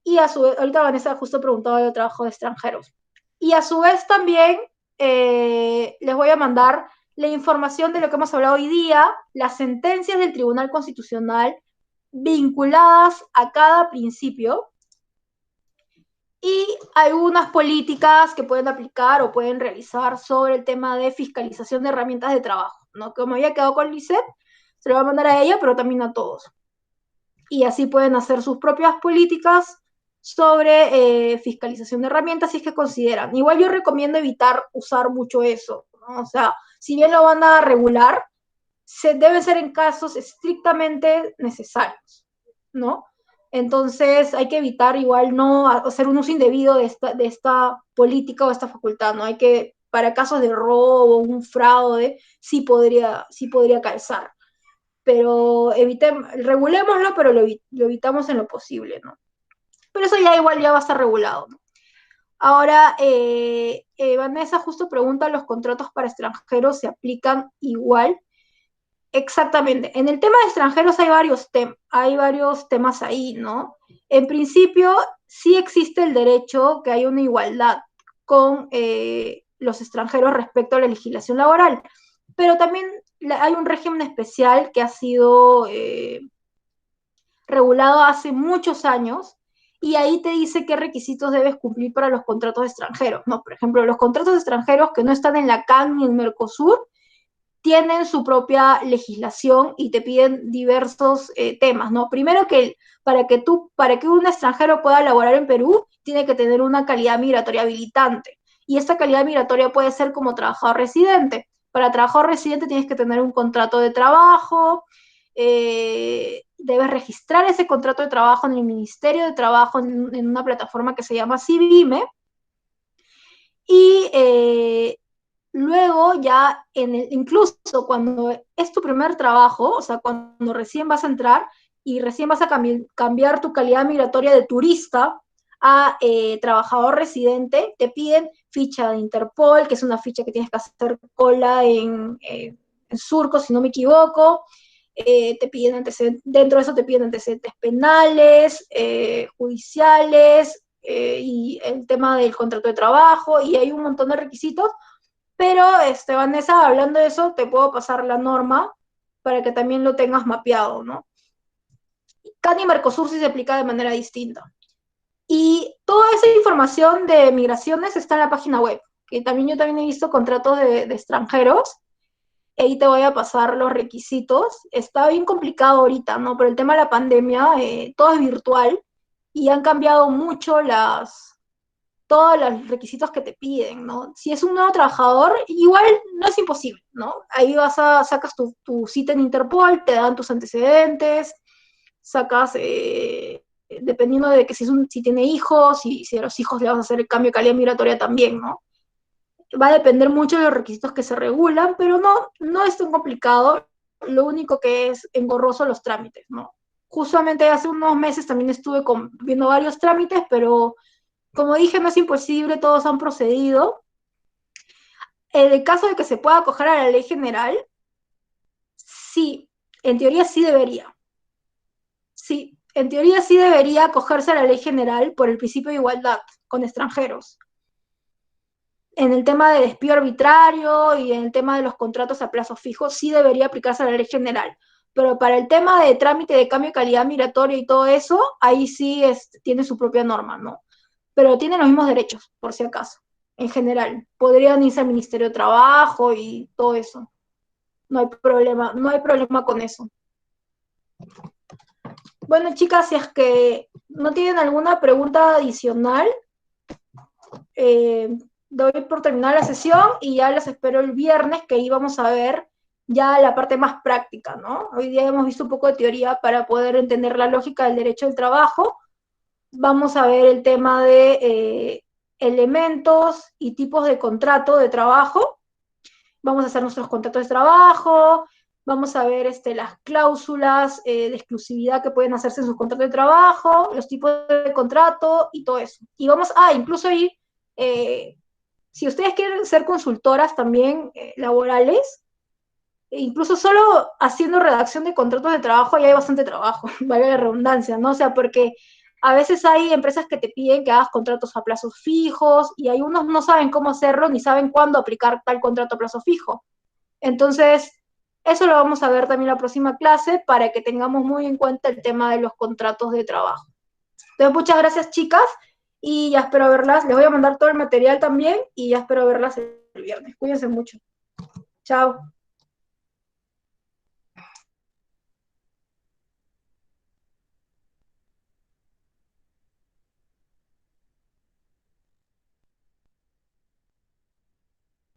ahorita Vanessa justo preguntaba del trabajo de extranjeros, y a su vez también les voy a mandar la información de lo que hemos hablado hoy día, las sentencias del Tribunal Constitucional vinculadas a cada principio y algunas políticas que pueden aplicar o pueden realizar sobre el tema de fiscalización de herramientas de trabajo, ¿no? Como había quedado con Lisette, se lo voy a mandar a ella, pero también a todos. Y así pueden hacer sus propias políticas sobre fiscalización de herramientas si es que consideran. Igual yo recomiendo evitar usar mucho eso, ¿no? O sea, si bien lo van a regular, debe ser en casos estrictamente necesarios, ¿no? Entonces hay que evitar igual no hacer un uso indebido de esta política o esta facultad, ¿no? Hay que, para casos de robo, un fraude, sí podría calzar. Pero regulémoslo, pero lo evitamos en lo posible, ¿no? Pero eso ya igual ya va a estar regulado, ¿no? Ahora, Vanessa justo pregunta, ¿los contratos para extranjeros se aplican igual? Exactamente. En el tema de extranjeros hay varios temas ahí, ¿no? En principio, sí existe el derecho que haya una igualdad con los extranjeros respecto a la legislación laboral, pero también hay un régimen especial que ha sido regulado hace muchos años, y ahí te dice qué requisitos debes cumplir para los contratos extranjeros, ¿no? Por ejemplo, los contratos extranjeros que no están en la CAN ni en Mercosur tienen su propia legislación y te piden diversos temas, ¿no? Primero para que un extranjero pueda laborar en Perú, tiene que tener una calidad migratoria habilitante. Y esta calidad migratoria puede ser como trabajador residente. Para trabajador residente tienes que tener un contrato de trabajo, debes registrar ese contrato de trabajo en el Ministerio de Trabajo en una plataforma que se llama Civime. Y luego ya, incluso cuando es tu primer trabajo, o sea, cuando recién vas a entrar y recién vas a cambiar tu calidad migratoria de turista a trabajador residente, te piden ficha de Interpol, que es una ficha que tienes que hacer cola en Surco, si no me equivoco. Te piden antecedentes, dentro de eso te piden antecedentes penales, judiciales, y el tema del contrato de trabajo, y hay un montón de requisitos Pero, Vanessa, hablando de eso, te puedo pasar la norma para que también lo tengas mapeado, ¿no? CAN y Mercosur sí se aplica de manera distinta. Y toda esa información de migraciones está en la página web, que también yo también he visto contratos de extranjeros. Ahí te voy a pasar los requisitos. Está bien complicado ahorita, ¿no? Por el tema de la pandemia, todo es virtual y han cambiado mucho todos los requisitos que te piden, ¿no? Si es un nuevo trabajador, igual no es imposible, ¿no? Ahí sacas tu cita en Interpol, te dan tus antecedentes, sacas, dependiendo de que si tiene hijos, si a los hijos le vas a hacer el cambio de calidad migratoria también, ¿no? Va a depender mucho de los requisitos que se regulan, pero no es tan complicado. Lo único que es engorroso los trámites, ¿no? Justamente hace unos meses también estuve viendo varios trámites, pero como dije, no es imposible, todos han procedido. En el caso de que se pueda acoger a la ley general, sí, en teoría sí debería. Sí, en teoría sí debería acogerse a la ley general por el principio de igualdad con extranjeros. En el tema de despido arbitrario y en el tema de los contratos a plazo fijo, sí debería aplicarse a la ley general. Pero para el tema de trámite de cambio de calidad migratoria y todo eso, ahí sí tiene su propia norma, ¿no? Pero tienen los mismos derechos, por si acaso, en general. Podrían irse al Ministerio de Trabajo y todo eso. No hay problema con eso. Bueno, chicas, si es que no tienen alguna pregunta adicional, doy por terminar la sesión y ya las espero el viernes, que ahí vamos a ver ya la parte más práctica, ¿no? Hoy día hemos visto un poco de teoría para poder entender la lógica del derecho del trabajo. Vamos a ver el tema de elementos y tipos de contrato de trabajo. Vamos a hacer nuestros contratos de trabajo, vamos a ver las cláusulas de exclusividad que pueden hacerse en sus contratos de trabajo, los tipos de contrato y todo eso. Y incluso ahí, si ustedes quieren ser consultoras también laborales, incluso solo haciendo redacción de contratos de trabajo ya hay bastante trabajo, vale la redundancia, ¿no? O sea, porque a veces hay empresas que te piden que hagas contratos a plazos fijos y hay unos no saben cómo hacerlo ni saben cuándo aplicar tal contrato a plazo fijo. Entonces, eso lo vamos a ver también en la próxima clase para que tengamos muy en cuenta el tema de los contratos de trabajo. Entonces, muchas gracias, chicas, y ya espero verlas. Les voy a mandar todo el material también y ya espero verlas el viernes. Cuídense mucho. Chao.